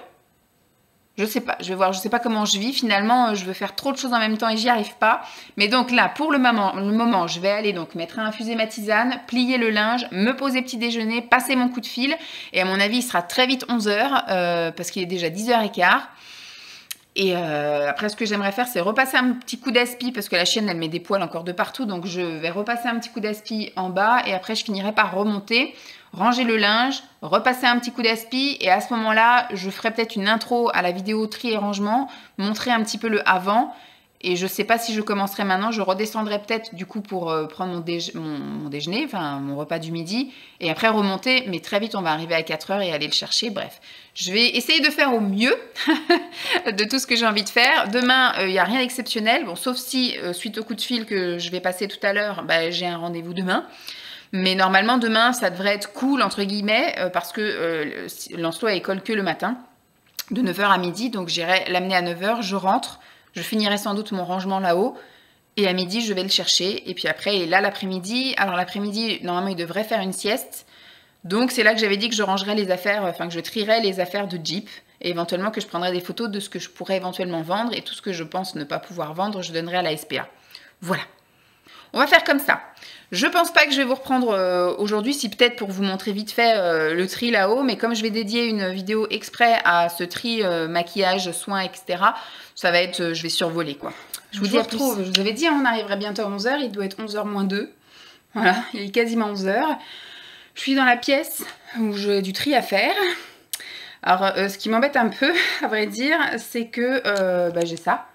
Je sais pas, je vais voir, je sais pas comment je vis. Finalement, je veux faire trop de choses en même temps et j'y arrive pas. Mais donc là, pour le moment, je vais aller donc mettre à infuser ma tisane, plier le linge, me poser petit déjeuner, passer mon coup de fil. Et à mon avis, il sera très vite 11h parce qu'il est déjà 10h15. Et après, ce que j'aimerais faire, c'est repasser un petit coup d'aspi, parce que la chienne, elle met des poils encore de partout, donc je vais repasser un petit coup d'aspi en bas, et après, je finirai par remonter, ranger le linge, repasser un petit coup d'aspi, et à ce moment-là, je ferai peut-être une intro à la vidéo tri et rangement, montrer un petit peu le avant, et je sais pas si je commencerai maintenant, je redescendrai peut-être du coup pour prendre mon déjeuner, enfin mon repas du midi, et après remonter, mais très vite on va arriver à 4h et aller le chercher, bref. Je vais essayer de faire au mieux de tout ce que j'ai envie de faire. Demain, il n'y a rien d'exceptionnel, bon, sauf si, suite au coup de fil que je vais passer tout à l'heure, bah, j'ai un rendez-vous demain. Mais normalement, demain, ça devrait être cool, entre guillemets, parce que Lancelot a école que le matin, de 9h à midi, donc j'irai l'amener à 9h, je rentre, je finirai sans doute mon rangement là-haut, et à midi, je vais le chercher. Et puis après, et là, l'après-midi, alors l'après-midi, normalement, il devrait faire une sieste. Donc, c'est là que j'avais dit que je rangerais les affaires, enfin, que je trierais les affaires de Jeep. Et éventuellement, que je prendrais des photos de ce que je pourrais éventuellement vendre. Et tout ce que je pense ne pas pouvoir vendre, je donnerai à la SPA. Voilà. On va faire comme ça. Je pense pas que je vais vous reprendre aujourd'hui, si peut-être pour vous montrer vite fait le tri là-haut, mais comme je vais dédier une vidéo exprès à ce tri maquillage, soins, etc., ça va être, je vais survoler quoi. Je vous retrouve, je vous avais dit, on arriverait bientôt à 11h, il doit être 11h moins 2. Voilà, il est quasiment 11h. Je suis dans la pièce où j'ai du tri à faire. Alors, ce qui m'embête un peu, à vrai dire, c'est que j'ai ça.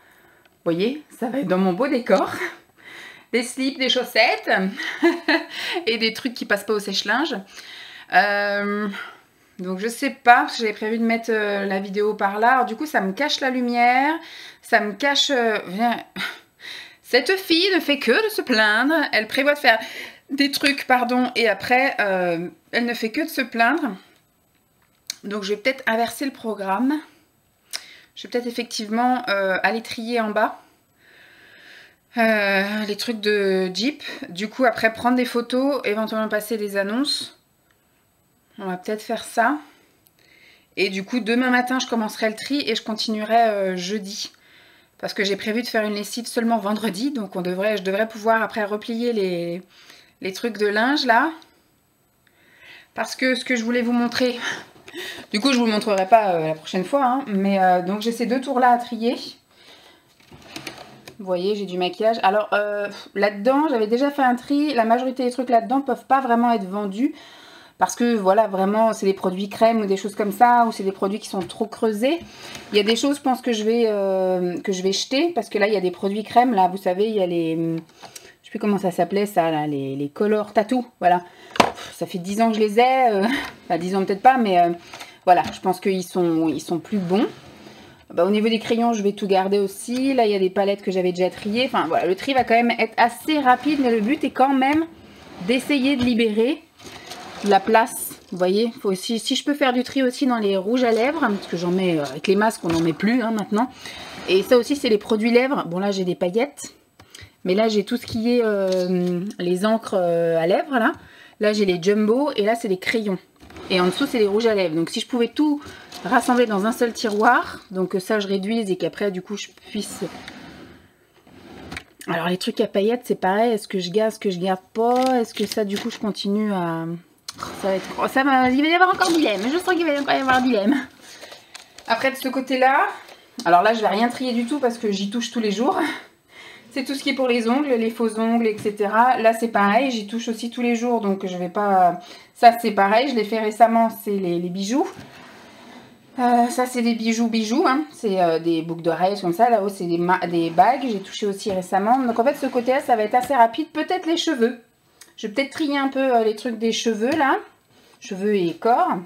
Vous voyez, ça va être dans mon beau décor. Des slips, des chaussettes et des trucs qui passent pas au sèche-linge. Donc je sais pas, j'avais prévu de mettre la vidéo par là. Alors, du coup, ça me cache la lumière. Ça me cache... Cette fille ne fait que de se plaindre. Elle prévoit de faire des trucs, pardon, et après, elle ne fait que de se plaindre. Donc je vais peut-être inverser le programme. Je vais peut-être effectivement aller trier en bas les trucs de Jeep. Du coup, après, prendre des photos, éventuellement passer des annonces. On va peut-être faire ça. Et du coup, demain matin, je commencerai le tri et je continuerai jeudi. Parce que j'ai prévu de faire une lessive seulement vendredi. Donc je devrais pouvoir après replier les trucs de linge là. Parce que ce que je voulais vous montrer... Du coup, je vous le montrerai pas la prochaine fois. Hein, mais donc j'ai ces 2 tours là à trier. Vous voyez, j'ai du maquillage. Alors là-dedans, j'avais déjà fait un tri. La majorité des trucs là-dedans ne peuvent pas vraiment être vendus. Parce que voilà, vraiment, c'est des produits crème ou des choses comme ça. Ou c'est des produits qui sont trop creusés. Il y a des choses, je pense, que je vais jeter. Parce que là, il y a des produits crème. Là, vous savez, il y a les... Je sais plus comment ça s'appelait ça, là, les color tattoo. Voilà. Ça fait 10 ans que je les ai. Enfin, 10 ans peut-être pas, mais voilà. Je pense qu'ils sont plus bons. Bah, au niveau des crayons, je vais tout garder aussi. Là, il y a des palettes que j'avais déjà triées. Enfin, voilà, le tri va quand même être assez rapide. Mais le but est quand même d'essayer de libérer la place. Vous voyez, faut aussi, si je peux faire du tri aussi dans les rouges à lèvres, parce que j'en mets avec les masques, on n'en met plus hein, maintenant. Et ça aussi, c'est les produits lèvres. Bon, là, j'ai des paillettes. Mais là, j'ai tout ce qui est les encres à lèvres, là. Là, j'ai les jumbo et là, c'est les crayons. Et en dessous, c'est les rouges à lèvres. Donc, si je pouvais tout rassembler dans un seul tiroir, donc ça, je réduise et qu'après, du coup, je puisse... Alors, les trucs à paillettes, c'est pareil. Est-ce que je garde, est-ce que je garde pas? Est-ce que ça, du coup, je continue à... Ça va être... Il va y avoir encore dilemme. Je sens qu'il va encore y avoir dilemme. Après, de ce côté-là... Alors là, je vais rien trier du tout parce que j'y touche tous les jours. C'est tout ce qui est pour les ongles, les faux ongles, etc. Là, c'est pareil, j'y touche aussi tous les jours, donc je vais pas... Ça, c'est pareil, je l'ai fait récemment, c'est les bijoux. Ça, c'est des bijoux, hein. C'est des boucles d'oreilles comme ça. Là-haut, c'est des bagues, j'ai touché aussi récemment. Donc, en fait, ce côté-là, ça va être assez rapide. Peut-être les cheveux. Je vais peut-être trier un peu les trucs des cheveux, là. Cheveux et corps.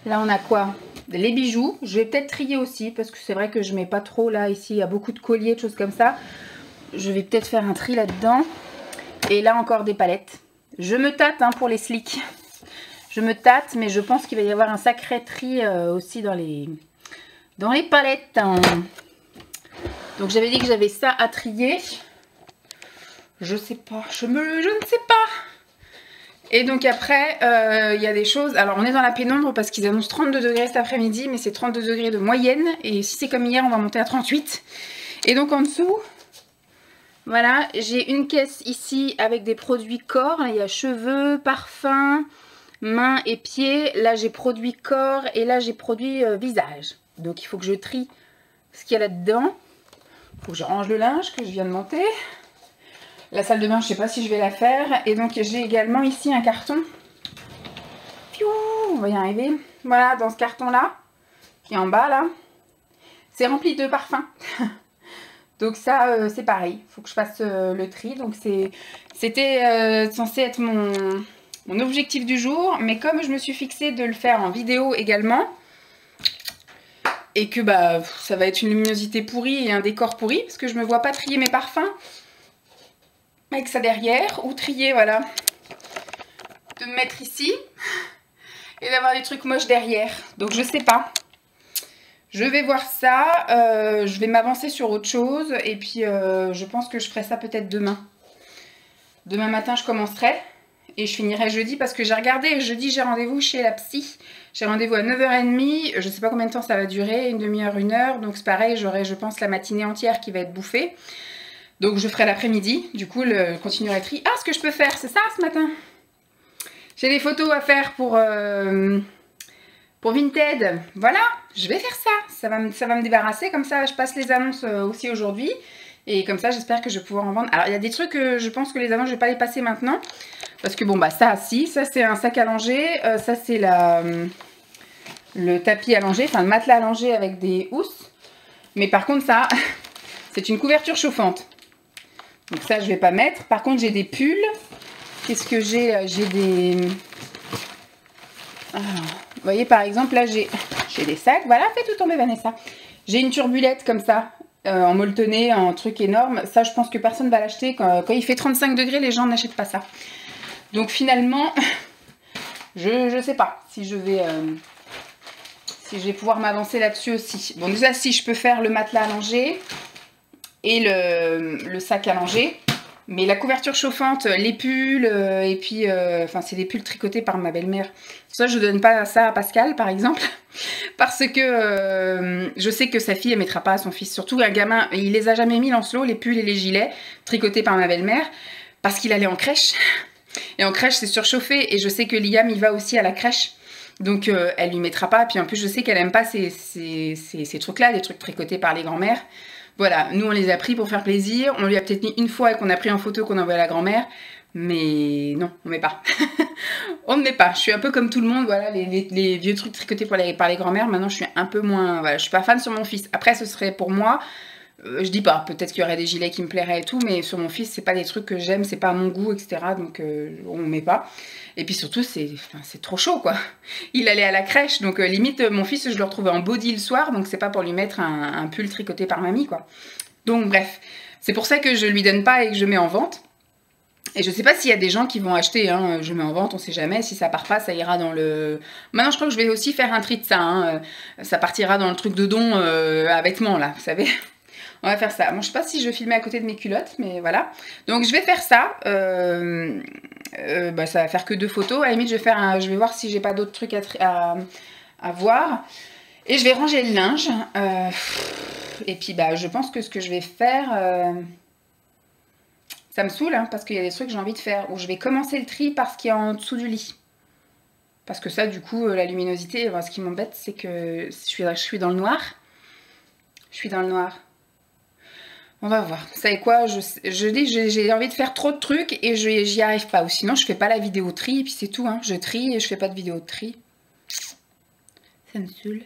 Là, on a quoi ? Les bijoux, je vais peut-être trier aussi parce que c'est vrai que je mets pas trop là, ici il y a beaucoup de colliers, de choses comme ça. Je vais peut-être faire un tri là-dedans. Et là encore des palettes. Je me tâte hein, pour les slicks. Je me tâte, mais je pense qu'il va y avoir un sacré tri aussi dans les palettes. Hein. Donc j'avais dit que j'avais ça à trier. Je sais pas, je ne sais pas. Et donc après, il y a des choses... Alors on est dans la pénombre parce qu'ils annoncent 32 degrés cet après-midi, mais c'est 32 degrés de moyenne. Et si c'est comme hier, on va monter à 38. Et donc en dessous, voilà, j'ai une caisse ici avec des produits corps. Il y a cheveux, parfums, mains et pieds. Là j'ai produits corps et là j'ai produits visage. Donc il faut que je trie ce qu'il y a là-dedans. Il faut que je range le linge que je viens de monter. La salle de bain, je ne sais pas si je vais la faire. Et donc, j'ai également ici un carton. Piou, on va y arriver. Voilà, dans ce carton-là, qui est en bas, là, c'est rempli de parfums. Donc ça, c'est pareil. Il faut que je fasse le tri. Donc, c'était censé être mon objectif du jour. Mais comme je me suis fixée de le faire en vidéo également, et que bah, ça va être une luminosité pourrie et un décor pourri, parce que je ne me vois pas trier mes parfums avec ça derrière, ou trier, voilà, de me mettre ici et d'avoir des trucs moches derrière. Donc je sais pas, je vais voir ça, je vais m'avancer sur autre chose et puis je pense que je ferai ça peut-être demain. Demain matin je commencerai et je finirai jeudi parce que j'ai regardé, jeudi j'ai rendez-vous chez la psy, j'ai rendez-vous à 9h30, je sais pas combien de temps ça va durer, une demi-heure, une heure, donc c'est pareil, j'aurai je pense la matinée entière qui va être bouffée. Donc je ferai l'après-midi, du coup je continuerai le tri. Ah, ce que je peux faire, c'est ça ce matin. J'ai des photos à faire pour Vinted. Voilà, je vais faire ça. Ça va me débarrasser, comme ça je passe les annonces aussi aujourd'hui. Et comme ça j'espère que je vais pouvoir en vendre. Alors il y a des trucs que je pense que les annonces je vais pas les passer maintenant. Parce que bon bah ça si, ça c'est un sac à langer. Ça c'est le tapis allongé, enfin le matelas allongé avec des housses. Mais par contre ça, c'est une couverture chauffante. Donc ça, je vais pas mettre. Par contre, j'ai des pulls. Qu'est-ce que j'ai? J'ai des... Alors, vous voyez par exemple là j'ai des sacs, voilà, fais tout tomber Vanessa. J'ai une turbulette comme ça, en molletonné, en truc énorme. Ça je pense que personne va l'acheter. Quand il fait 35 degrés, les gens n'achètent pas ça. Donc finalement, je sais pas si je vais pouvoir m'avancer là-dessus aussi. Bon déjà si je peux faire le matelas allongé et le sac allongé. Mais la couverture chauffante, les pulls, et puis, enfin, c'est des pulls tricotés par ma belle-mère. Ça, je donne pas ça à Pascal, par exemple, parce que je sais que sa fille, elle mettra pas à son fils. Surtout un gamin, il les a jamais mis, Lancelot, les pulls et les gilets, tricotés par ma belle-mère, parce qu'il allait en crèche. Et en crèche, c'est surchauffé, et je sais que Liam, il va aussi à la crèche. Donc, elle lui mettra pas. Puis en plus, je sais qu'elle aime pas ces trucs-là, des trucs tricotés par les grands-mères. Voilà, nous on les a pris pour faire plaisir, on lui a peut-être mis une fois et qu'on a pris en photo qu'on a envoyé à la grand-mère, mais non, on met pas. On ne met pas, je suis un peu comme tout le monde, voilà, les vieux trucs tricotés par les grands-mères, maintenant je suis un peu moins, voilà, je suis pas fan sur mon fils. Après ce serait pour moi, je dis pas, peut-être qu'il y aurait des gilets qui me plairaient et tout, mais sur mon fils c'est pas des trucs que j'aime, c'est pas à mon goût, etc. Donc on met pas. Et puis surtout c'est trop chaud quoi. Il allait à la crèche, donc limite mon fils je le retrouvais en body le soir, donc c'est pas pour lui mettre un pull tricoté par mamie quoi. Donc bref, c'est pour ça que je lui donne pas et que je mets en vente. Et je sais pas s'il y a des gens qui vont acheter, hein, je mets en vente, on sait jamais, si ça part pas, ça ira dans le... Maintenant je crois que je vais aussi faire un tri de ça, hein, ça partira dans le truc de don à vêtements là, vous savez. On va faire ça. Bon, je sais pas si je filmais à côté de mes culottes, mais voilà. Donc je vais faire ça. Bah, ça va faire que 2 photos. À la limite, je vais voir si j'ai pas d'autres trucs à voir. Et je vais ranger le linge. Et puis bah, je pense que ce que je vais faire... ça me saoule, hein, parce qu'il y a des trucs que j'ai envie de faire. Où je vais commencer le tri par ce qu'il y a en dessous du lit. Parce que ça, du coup, la luminosité, ce qui m'embête, c'est que je suis dans le noir. Je suis dans le noir. On va voir. Vous savez quoi, j'ai envie de faire trop de trucs et j'y arrive pas. Ou sinon, je fais pas la vidéo tri et puis c'est tout. Hein. Je trie et je fais pas de vidéo de tri. Ça me saoule.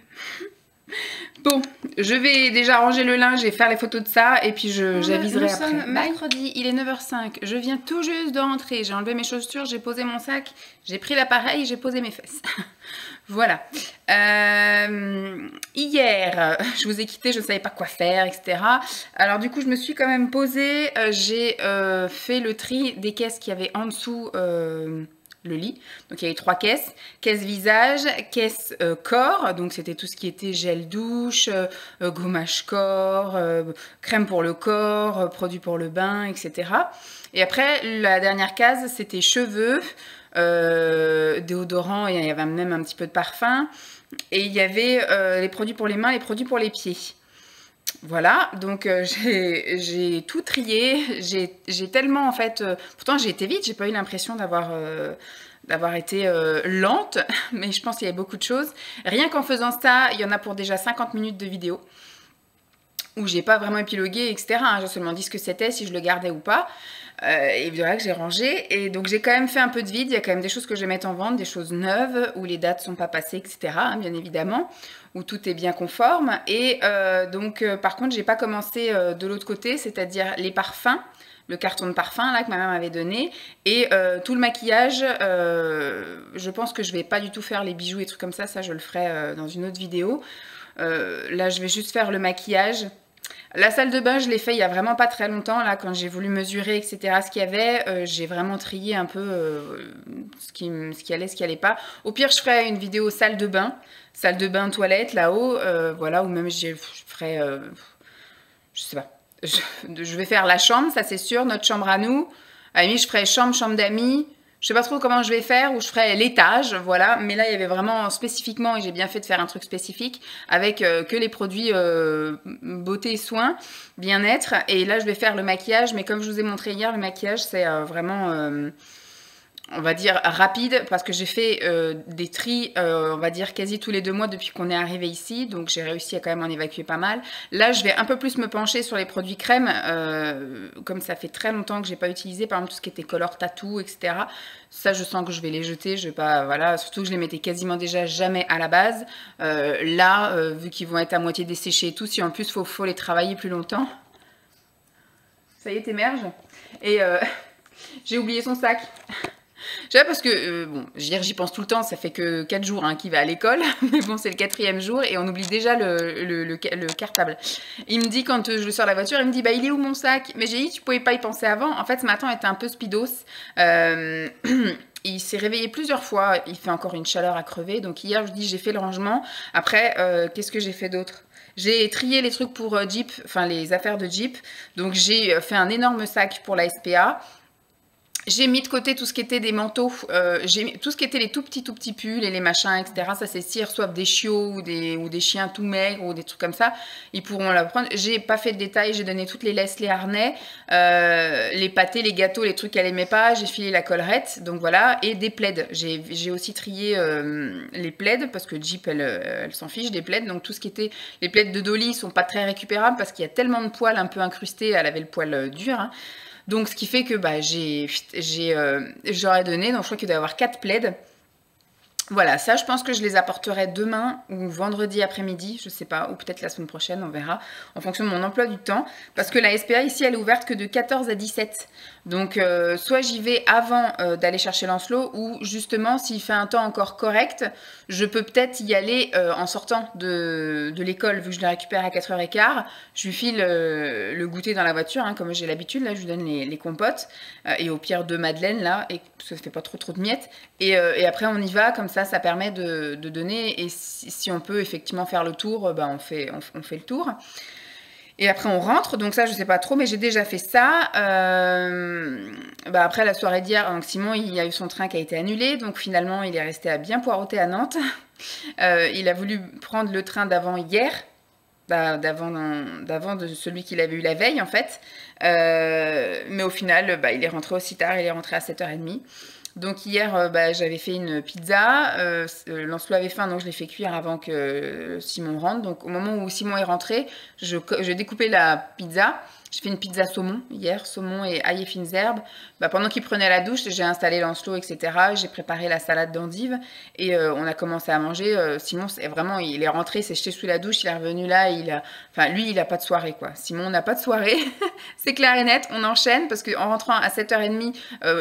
Bon, je vais déjà ranger le linge et faire les photos de ça et puis j'aviserai après. Nous sommes mercredi, il est 9h05. Je viens tout juste de rentrer. J'ai enlevé mes chaussures, j'ai posé mon sac, j'ai pris l'appareil, j'ai posé mes fesses. Voilà. Hier, je vous ai quitté, je ne savais pas quoi faire, etc. Alors du coup, je me suis quand même posée. J'ai fait le tri des caisses qu'il y avait en dessous le lit. Donc il y avait 3 caisses. Caisse visage, caisse corps. Donc c'était tout ce qui était gel douche, gommage corps, crème pour le corps, produits pour le bain, etc. Et après, la dernière case, c'était cheveux. Déodorant et il y avait même un petit peu de parfum et il y avait les produits pour les mains, les produits pour les pieds. Voilà, donc j'ai tout trié, j'ai tellement en fait, pourtant j'ai été vite, j'ai pas eu l'impression d'avoir été lente, mais je pense qu'il y avait beaucoup de choses. Rien qu'en faisant ça, il y en a pour déjà 50 minutes de vidéo où j'ai pas vraiment épilogué, etc. Hein, j'ai seulement dit ce que c'était, si je le gardais ou pas. Et voilà que j'ai rangé. Et donc j'ai quand même fait un peu de vide. Il y a quand même des choses que je vais mettre en vente, des choses neuves, où les dates sont pas passées, etc. Hein, bien évidemment, où tout est bien conforme. Et donc par contre, j'ai pas commencé de l'autre côté, c'est-à-dire les parfums. Le carton de parfum là que ma mère m'avait donné et tout le maquillage, je pense que je vais pas du tout faire les bijoux et trucs comme ça je le ferai dans une autre vidéo. Là je vais juste faire le maquillage. La salle de bain, je l'ai fait il y a vraiment pas très longtemps, là, quand j'ai voulu mesurer, etc., ce qu'il y avait, j'ai vraiment trié un peu ce qui allait, ce qui allait pas. Au pire, je ferai une vidéo salle de bain, toilette, là-haut, voilà, ou même je ferai, je sais pas, je vais faire la chambre, ça c'est sûr, notre chambre à nous. À la limite, je ferai chambre d'amis. Je sais pas trop comment je vais faire, ou je ferai l'étage, voilà. Mais là, il y avait vraiment spécifiquement, et j'ai bien fait de faire un truc spécifique, avec que les produits beauté, soins, bien-être. Et là, je vais faire le maquillage, mais comme je vous ai montré hier, le maquillage, c'est vraiment... on va dire rapide, parce que j'ai fait des tris, on va dire quasi tous les 2 mois depuis qu'on est arrivé ici, donc j'ai réussi à quand même en évacuer pas mal. Là, je vais un peu plus me pencher sur les produits crème, comme ça fait très longtemps que j'ai pas utilisé, par exemple tout ce qui était color tattoo, etc. Ça, je sens que je vais les jeter, je vais pas, voilà, surtout que je les mettais quasiment déjà jamais à la base. Là, vu qu'ils vont être à moitié desséchés et tout, si en plus faut les travailler plus longtemps. Ça y est, t'émerges. Et j'ai oublié son sac. Déjà parce que, bon, je veux dire, j'y pense tout le temps, ça fait que 4 jours hein, qu'il va à l'école, mais bon, c'est le 4e jour et on oublie déjà le cartable. Il me dit, quand je le sors de la voiture, il me dit, bah il est où mon sac? Mais j'ai dit, tu pouvais pas y penser avant. En fait, ce matin, on était un peu speedos. Il s'est réveillé plusieurs fois, il fait encore une chaleur à crever, donc hier, je dis, j'ai fait le rangement. Après, qu'est-ce que j'ai fait d'autre? J'ai trié les trucs pour Jeep, enfin les affaires de Jeep, donc j'ai fait un énorme sac pour la SPA. J'ai mis de côté tout ce qui était des manteaux, j'ai mis tout ce qui était les tout petits pulls et les machins, etc. Ça, c'est s'ils reçoivent des chiots ou des chiens tout maigres ou des trucs comme ça, ils pourront la prendre. J'ai pas fait de détails, j'ai donné toutes les laisses, les harnais, les pâtés, les gâteaux, les trucs qu'elle aimait pas. J'ai filé la collerette, donc voilà, et des plaids. J'ai aussi trié les plaids parce que Jeep, elle s'en fiche des plaids. Donc tout ce qui était les plaids de Dolly sont pas très récupérables parce qu'il y a tellement de poils un peu incrustés. Elle avait le poil dur, hein. Donc, ce qui fait que bah, j'aurais donné, donc je crois qu'il doit y avoir 4 plaids. Voilà, ça, je pense que je les apporterai demain ou vendredi après-midi, je sais pas, ou peut-être la semaine prochaine, on verra, en fonction de mon emploi du temps. Parce que la SPA, ici, elle est ouverte que de 14 à 17. Donc, soit j'y vais avant d'aller chercher Lancelot, ou justement, s'il fait un temps encore correct, je peux peut-être y aller en sortant de l'école, vu que je le récupère à 4h15. Je lui file le goûter dans la voiture, hein, comme j'ai l'habitude, là, je lui donne les compotes, et au pire 2 madeleines, là, et ça fait pas trop de miettes. Et après, on y va, comme ça permet de donner. Et si on peut effectivement faire le tour, bah, on fait le tour. Et après, on rentre. Donc ça, je sais pas trop, mais j'ai déjà fait ça. Bah, après la soirée d'hier, donc Simon, il y a eu son train qui a été annulé. Donc finalement, il est resté à bien poireauter à Nantes. Il a voulu prendre le train d'avant hier. D'avant de celui qu'il avait eu la veille, en fait. Mais au final, bah, il est rentré aussi tard. Il est rentré à 7h30. Donc hier, bah, j'avais fait une pizza, Lancelot avait faim, donc je l'ai fait cuire avant que Simon rentre. Donc au moment où Simon est rentré, je découpais la pizza. J'ai fait une pizza saumon hier, saumon et ail et fines herbes. Bah, pendant qu'il prenait la douche, j'ai installé Lancelot, etc. J'ai préparé la salade d'endive et on a commencé à manger. Simon, vraiment, il est rentré, il s'est jeté sous la douche, il est revenu là. Enfin, lui, il n'a pas de soirée, quoi. Simon n'a pas de soirée, c'est clair et net. On enchaîne parce qu'en rentrant à 7h30,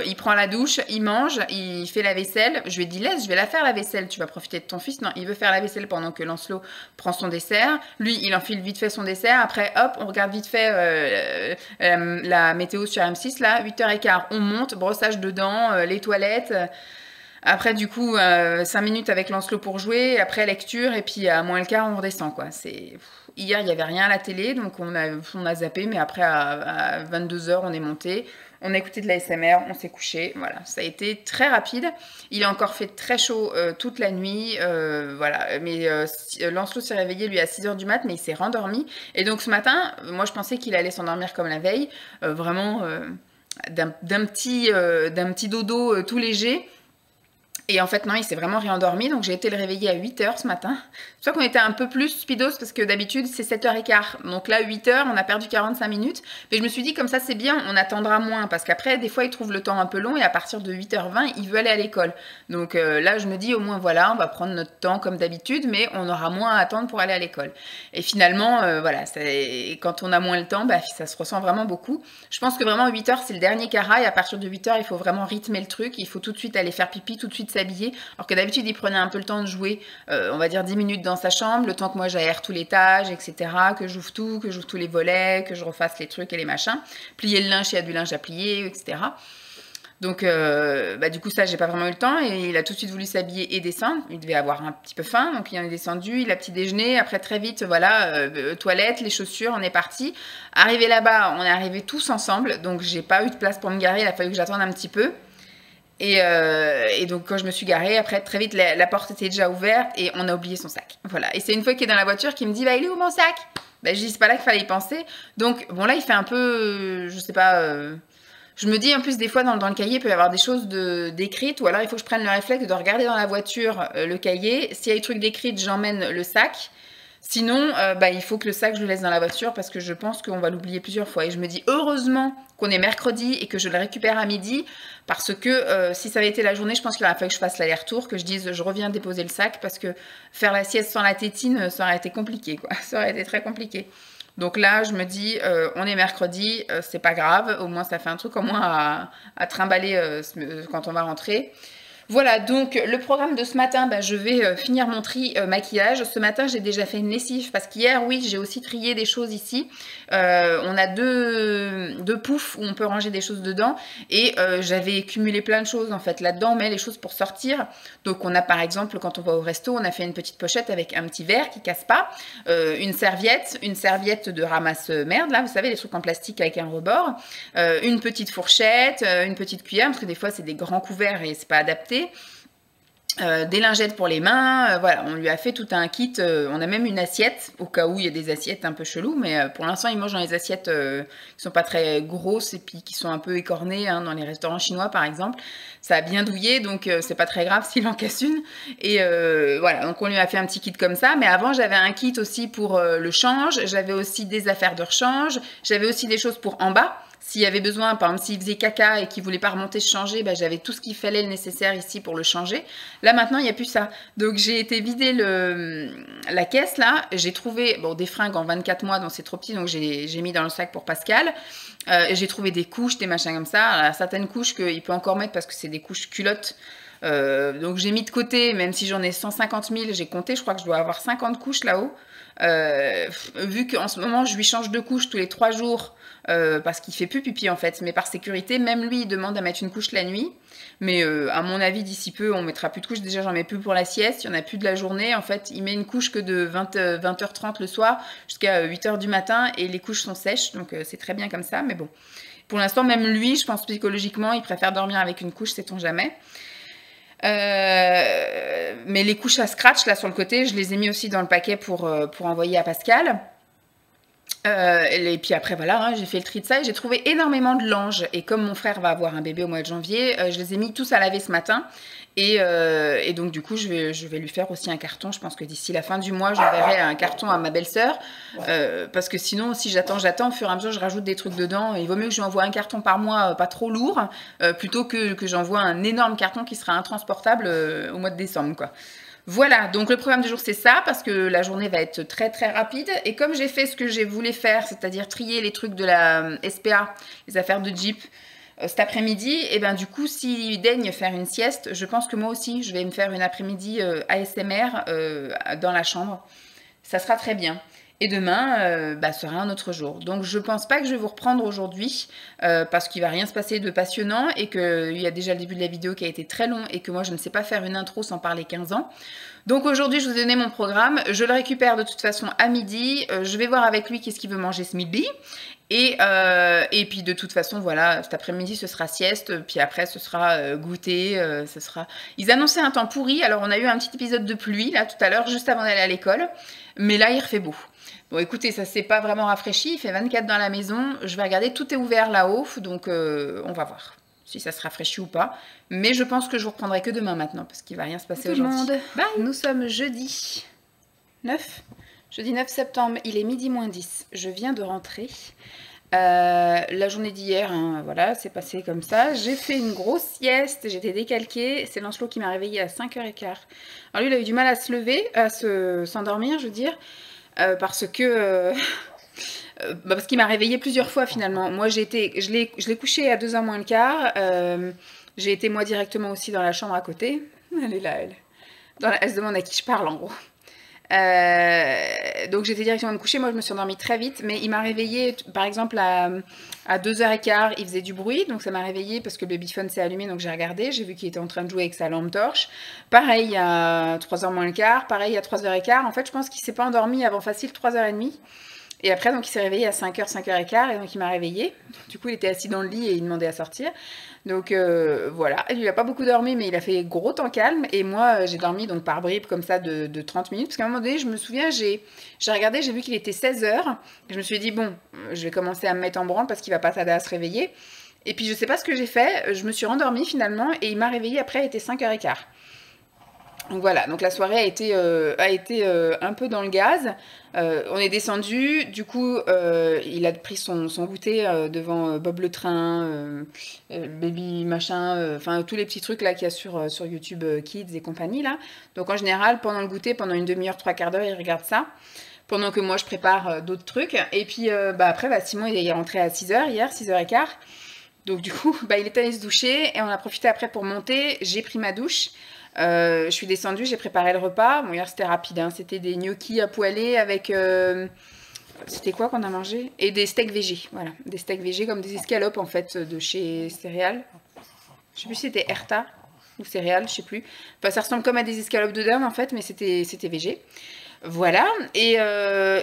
il prend la douche, il mange, il fait la vaisselle. Je lui ai dit, laisse, je vais la faire la vaisselle, tu vas profiter de ton fils. Non, il veut faire la vaisselle pendant que Lancelot prend son dessert. Lui, il enfile vite fait son dessert. Après, hop, on regarde vite fait la météo sur M6, là, 8h15, on monte, brossage de dents, les toilettes. Après, du coup, 5 minutes avec Lancelot pour jouer, après lecture, et puis à moins le quart, on redescend, quoi. Hier, il n'y avait rien à la télé, donc on a zappé, mais après, à 22h, on est monté. On a écouté de la SMR, on s'est couché, voilà. Ça a été très rapide. Il a encore fait très chaud toute la nuit, voilà. Mais Lancelot s'est réveillé, lui, à 6h du mat, mais il s'est rendormi. Et donc, ce matin, moi, je pensais qu'il allait s'endormir comme la veille, vraiment d'un petit dodo tout léger. Et en fait, non, il s'est vraiment réendormi, donc j'ai été le réveiller à 8h ce matin. C'est pour ça qu'on était un peu plus speedos, parce que d'habitude, c'est 7h15. Donc là, 8h, on a perdu 45 minutes. Mais je me suis dit, comme ça, c'est bien, on attendra moins, parce qu'après, des fois, il trouve le temps un peu long, et à partir de 8h20, il veut aller à l'école. Donc là, je me dis, au moins, voilà, on va prendre notre temps comme d'habitude, mais on aura moins à attendre pour aller à l'école. Et finalement, voilà, quand on a moins le temps, bah, ça se ressent vraiment beaucoup. Je pense que vraiment, 8h, c'est le dernier carat, et à partir de 8h, il faut vraiment rythmer le truc, il faut tout de suite aller faire pipi, tout de suite s'habiller, alors que d'habitude il prenait un peu le temps de jouer, on va dire 10 minutes dans sa chambre, le temps que moi j'aère tout l'étage, etc., que j'ouvre tous les volets, que je refasse les trucs et les machins, plier le linge s'il y a du linge à plier, etc. Donc bah, du coup ça j'ai pas vraiment eu le temps et il a tout de suite voulu s'habiller et descendre, il devait avoir un petit peu faim, donc il en est descendu, il a petit déjeuner, après très vite voilà, toilette, les chaussures, on est parti. Arrivé là-bas, on est arrivés tous ensemble, donc j'ai pas eu de place pour me garer, il a fallu que j'attende un petit peu. Et donc quand je me suis garée, après très vite la porte était déjà ouverte et on a oublié son sac. Voilà. Et c'est une fois qu'il est dans la voiture qu'il me dit bah il est où mon sac? Bah je dis c'est pas là qu'il fallait y penser. Donc bon là il fait un peu, je sais pas. Je me dis en plus des fois dans le cahier il peut y avoir des choses d'écrites ou alors il faut que je prenne le réflexe de regarder dans la voiture le cahier. S'il y a des trucs d'écrites j'emmène le sac. Sinon, bah, il faut que le sac, je le laisse dans la voiture parce que je pense qu'on va l'oublier plusieurs fois. Et je me dis, heureusement qu'on est mercredi et que je le récupère à midi parce que si ça avait été la journée, je pense qu'il aurait fallu que je fasse l'aller-retour, que je dise, je reviens déposer le sac parce que faire la sieste sans la tétine, ça aurait été compliqué, quoi. Ça aurait été très compliqué. Donc là, je me dis, on est mercredi, c'est pas grave, au moins ça fait un truc en moins à trimballer quand on va rentrer. Voilà, donc le programme de ce matin, bah, je vais finir mon tri maquillage. Ce matin, j'ai déjà fait une lessive parce qu'hier, oui, j'ai aussi trié des choses ici. On a deux poufs où on peut ranger des choses dedans et j'avais cumulé plein de choses en fait. Là-dedans, on met les choses pour sortir. Donc on a par exemple, quand on va au resto, on a fait une petite pochette avec un petit verre qui casse pas, une serviette de ramasse-merde, là, vous savez, les trucs en plastique avec un rebord, une petite fourchette, une petite cuillère, parce que des fois, c'est des grands couverts et c'est pas adapté. Des lingettes pour les mains, voilà, on lui a fait tout un kit, on a même une assiette, au cas où il y a des assiettes un peu cheloues, mais pour l'instant il mange dans les assiettes qui sont pas très grosses et puis qui sont un peu écornées, hein, dans les restaurants chinois par exemple, ça a bien douillé, donc c'est pas très grave s'il en casse une, et voilà, donc on lui a fait un petit kit comme ça, mais avant j'avais un kit aussi pour le change, j'avais aussi des affaires de rechange, j'avais aussi des choses pour en bas. S'il y avait besoin, par exemple, s'il faisait caca et qu'il ne voulait pas remonter se changer, bah, j'avais tout ce qu'il fallait le nécessaire ici pour le changer. Là, maintenant, il n'y a plus ça. Donc, j'ai été vider la caisse, là. J'ai trouvé des fringues en 24 mois, donc c'est trop petit, donc j'ai mis dans le sac pour Pascal. J'ai trouvé des couches, des machins comme ça. Alors, certaines couches qu'il peut encore mettre parce que c'est des couches culottes. Donc, j'ai mis de côté, même si j'en ai 150 000, j'ai compté, je crois que je dois avoir 50 couches là-haut. Vu qu'en ce moment, je lui change de couche tous les 3 jours, parce qu'il fait plus pipi en fait, mais par sécurité, même lui il demande à mettre une couche la nuit, mais à mon avis d'ici peu on mettra plus de couches, déjà j'en mets plus pour la sieste, il n'y en a plus de la journée, en fait il met une couche que de 20h30 le soir jusqu'à 8h du matin et les couches sont sèches, donc c'est très bien comme ça, mais bon, pour l'instant même lui je pense psychologiquement il préfère dormir avec une couche, sait-on jamais. Mais les couches à scratch là sur le côté, je les ai mis aussi dans le paquet pour envoyer à Pascal. Et puis après voilà, hein, j'ai fait le tri de ça et j'ai trouvé énormément de langes. Et comme mon frère va avoir un bébé au mois de janvier, je les ai mis tous à laver ce matin. Et donc du coup, je vais lui faire aussi un carton. Je pense que d'ici la fin du mois, j'enverrai un carton à ma belle-sœur. Parce que sinon, si j'attends, au fur et à mesure, je rajoute des trucs dedans. Il vaut mieux que je lui envoie un carton par mois, pas trop lourd, plutôt que j'envoie un énorme carton qui sera intransportable au mois de décembre, quoi. Voilà, donc le programme du jour c'est ça, parce que la journée va être très très rapide. Et comme j'ai fait ce que j'ai voulu faire, c'est-à-dire trier les trucs de la SPA, les affaires de Jeep, cet après-midi, et ben du coup, s'il daigne faire une sieste, je pense que moi aussi, je vais me faire une après-midi ASMR dans la chambre. Ça sera très bien. Et demain sera un autre jour. Donc je pense pas que je vais vous reprendre aujourd'hui parce qu'il va rien se passer de passionnant et qu'il y a déjà le début de la vidéo qui a été très long et que moi je ne sais pas faire une intro sans parler 15 ans. Donc aujourd'hui je vous ai donné mon programme, je le récupère de toute façon à midi, je vais voir avec lui qu'est-ce qu'il veut manger ce midi. Et puis de toute façon, voilà, cet après-midi ce sera sieste, puis après ce sera goûter, ce sera... Ils annonçaient un temps pourri, alors on a eu un petit épisode de pluie là tout à l'heure, juste avant d'aller à l'école, mais là il refait beau. Bon écoutez, ça s'est pas vraiment rafraîchi, il fait 24 dans la maison, je vais regarder, tout est ouvert là-haut, donc on va voir si ça se rafraîchit ou pas. Mais je pense que je vous reprendrai que demain maintenant, parce qu'il va rien se passer aujourd'hui. Bye. Nous sommes jeudi 9 septembre, il est midi moins 10, je viens de rentrer. La journée d'hier, hein, voilà, c'est passé comme ça. J'ai fait une grosse sieste, j'étais décalquée. C'est Lancelot qui m'a réveillée à 5h15. Alors lui, il a eu du mal à se lever, à s'endormir, je veux dire, parce que... parce qu'il m'a réveillée plusieurs fois finalement. Moi, je l'ai couché à 2h moins le quart. J'ai été moi directement aussi dans la chambre à côté. Elle est là, elle. Elle se demande à qui je parle en gros. Donc j'étais directement me coucher, moi je me suis endormie très vite, mais il m'a réveillée par exemple à 2h15, il faisait du bruit, donc ça m'a réveillée parce que le babyphone s'est allumé, donc j'ai regardé, j'ai vu qu'il était en train de jouer avec sa lampe torche. Pareil à 3h moins le quart, pareil à 3h15, en fait je pense qu'il s'est pas endormi avant facile 3h30. Et après, donc, il s'est réveillé à 5h, 5h15, et donc il m'a réveillée. Du coup, il était assis dans le lit et il demandait à sortir. Donc voilà, il n'a pas beaucoup dormi, mais il a fait gros temps calme. Et moi, j'ai dormi donc par bribes comme ça de 30 minutes. Parce qu'à un moment donné, je me souviens, j'ai regardé, j'ai vu qu'il était 16h. Et je me suis dit, bon, je vais commencer à me mettre en branle parce qu'il va pas tarder à se réveiller. Et puis, je sais pas ce que j'ai fait. Je me suis rendormie finalement et il m'a réveillée après, il était 5h15. Donc voilà, donc la soirée a été un peu dans le gaz. On est descendu, du coup il a pris son goûter devant Bob le Train, Baby machin, enfin tous les petits trucs là qu'il y a sur YouTube Kids et compagnie là. Donc en général pendant le goûter, pendant une demi-heure, 3/4 d'heure, il regarde ça. pendant que moi je prépare d'autres trucs. Et puis après, Simon il est rentré à 6h hier, 6h15. Donc du coup, il est allé se doucher et on a profité après pour monter. J'ai pris ma douche. Je suis descendue, j'ai préparé le repas. Bon, hier c'était rapide, hein. C'était des gnocchis à poêler avec... c'était quoi qu'on a mangé? Et des steaks végés, voilà. Des steaks végés comme des escalopes en fait de chez Céréales. Je sais plus si c'était Erta ou Céréales, je sais plus. Enfin, ça ressemble comme à des escalopes de dinde en fait, mais c'était végé. Voilà, et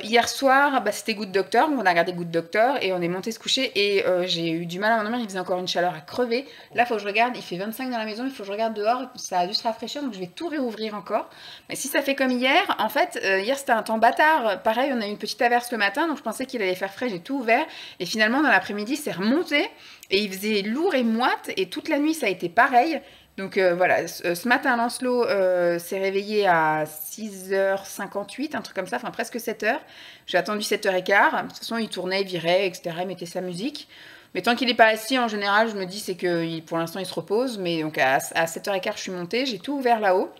hier soir, c'était Good Doctor, on a regardé Good Doctor et on est monté se coucher et j'ai eu du mal à m'endormir, il faisait encore une chaleur à crever. Là, il faut que je regarde, il fait 25 dans la maison, il faut que je regarde dehors, ça a dû se rafraîchir, donc je vais tout réouvrir encore. Mais si ça fait comme hier, en fait, hier c'était un temps bâtard, pareil, on a eu une petite averse le matin, donc je pensais qu'il allait faire frais, j'ai tout ouvert, et finalement dans l'après-midi, c'est remonté, et il faisait lourd et moite, et toute la nuit ça a été pareil. Donc voilà, ce matin, Lancelot s'est réveillé à 6h58, un truc comme ça, enfin presque 7h. J'ai attendu 7h15. De toute façon, il tournait, il virait, etc. Il mettait sa musique. Mais tant qu'il n'est pas assis, en général, je me dis c'est que pour l'instant, il se repose. Mais donc à 7h15, je suis montée, j'ai tout ouvert là-haut.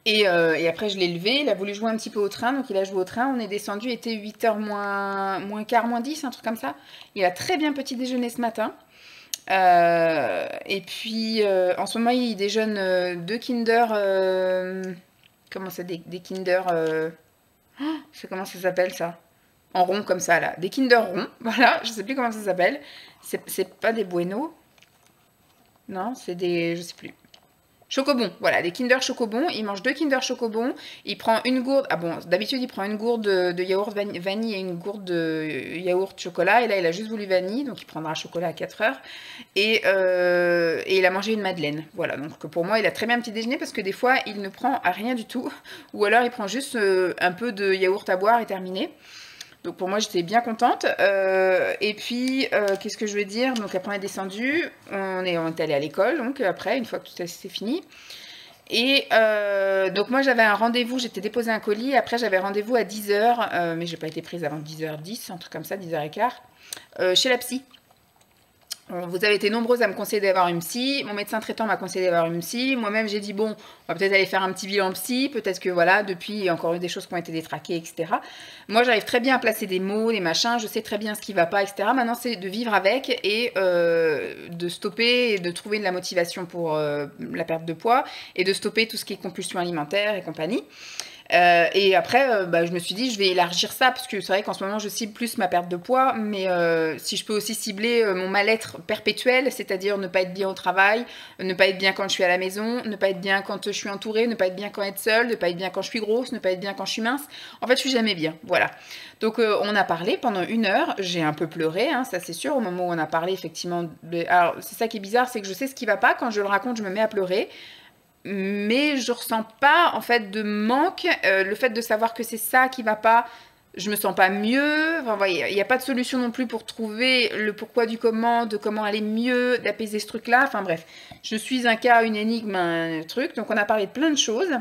Et après, je l'ai levé, il a voulu jouer un petit peu au train, donc il a joué au train. On est descendu, il était 8h moins quart, moins 10, un truc comme ça. Il a très bien petit déjeuner ce matin. Et puis en ce moment il déjeune deux Kinder, comment c'est des Kinder, comment ça s'appelle ça? En rond comme ça là, des Kinder ronds, voilà, je sais plus comment ça s'appelle. C'est pas des Bueno, non, c'est des, je sais plus. Chocobon, voilà, des Kinder Chocobon. Il mange deux Kinder Chocobon. Il prend une gourde. Ah bon, d'habitude, il prend une gourde de yaourt vanille et une gourde de yaourt chocolat. Et là, il a juste voulu vanille, donc il prendra chocolat à 4 heures. Et il a mangé une madeleine. Voilà, donc pour moi, il a très bien un petit déjeuner parce que des fois, il ne prend rien du tout. Ou alors, il prend juste un peu de yaourt à boire et terminé. Donc pour moi, j'étais bien contente. Et puis, qu'est-ce que je veux dire? Donc après, on est descendu. On est allé à l'école, donc après, une fois que tout c'est fini. Et donc moi, j'avais un rendez-vous. J'étais déposé un colis. Après, j'avais rendez-vous à 10h. Mais je n'ai pas été prise avant 10h10, un truc comme ça, 10h15. Chez la psy. Vous avez été nombreuses à me conseiller d'avoir une psy. Mon médecin traitant m'a conseillé d'avoir une psy. Moi-même, j'ai dit, bon, on va peut-être aller faire un petit bilan psy. Peut-être que, voilà, depuis, il y a encore eu des choses qui ont été détraquées, etc. Moi, j'arrive très bien à placer des mots, des machins. Je sais très bien ce qui ne va pas, etc. Maintenant, c'est de vivre avec et de stopper et de trouver de la motivation pour la perte de poids et de stopper tout ce qui est compulsion alimentaire et compagnie. Et après, je me suis dit, je vais élargir ça, parce que c'est vrai qu'en ce moment, je cible plus ma perte de poids, mais si je peux aussi cibler mon mal-être perpétuel, c'est-à-dire ne pas être bien au travail, ne pas être bien quand je suis à la maison, ne pas être bien quand je suis entourée, ne pas être bien quand être seule, ne pas être bien quand je suis grosse, ne pas être bien quand je suis mince. En fait, je suis jamais bien, voilà. Donc, on a parlé pendant 1 heure, j'ai un peu pleuré, hein, ça c'est sûr, au moment où on a parlé, effectivement. Alors, c'est ça qui est bizarre, c'est que je sais ce qui va pas, quand je le raconte, je me mets à pleurer. Mais je ressens pas en fait de manque, le fait de savoir que c'est ça qui va pas, je me sens pas mieux. Enfin, voyez, il n'y a pas de solution non plus pour trouver le pourquoi du comment, de comment aller mieux, d'apaiser ce truc là. Enfin bref, je suis un cas, une énigme, un truc. Donc on a parlé de plein de choses.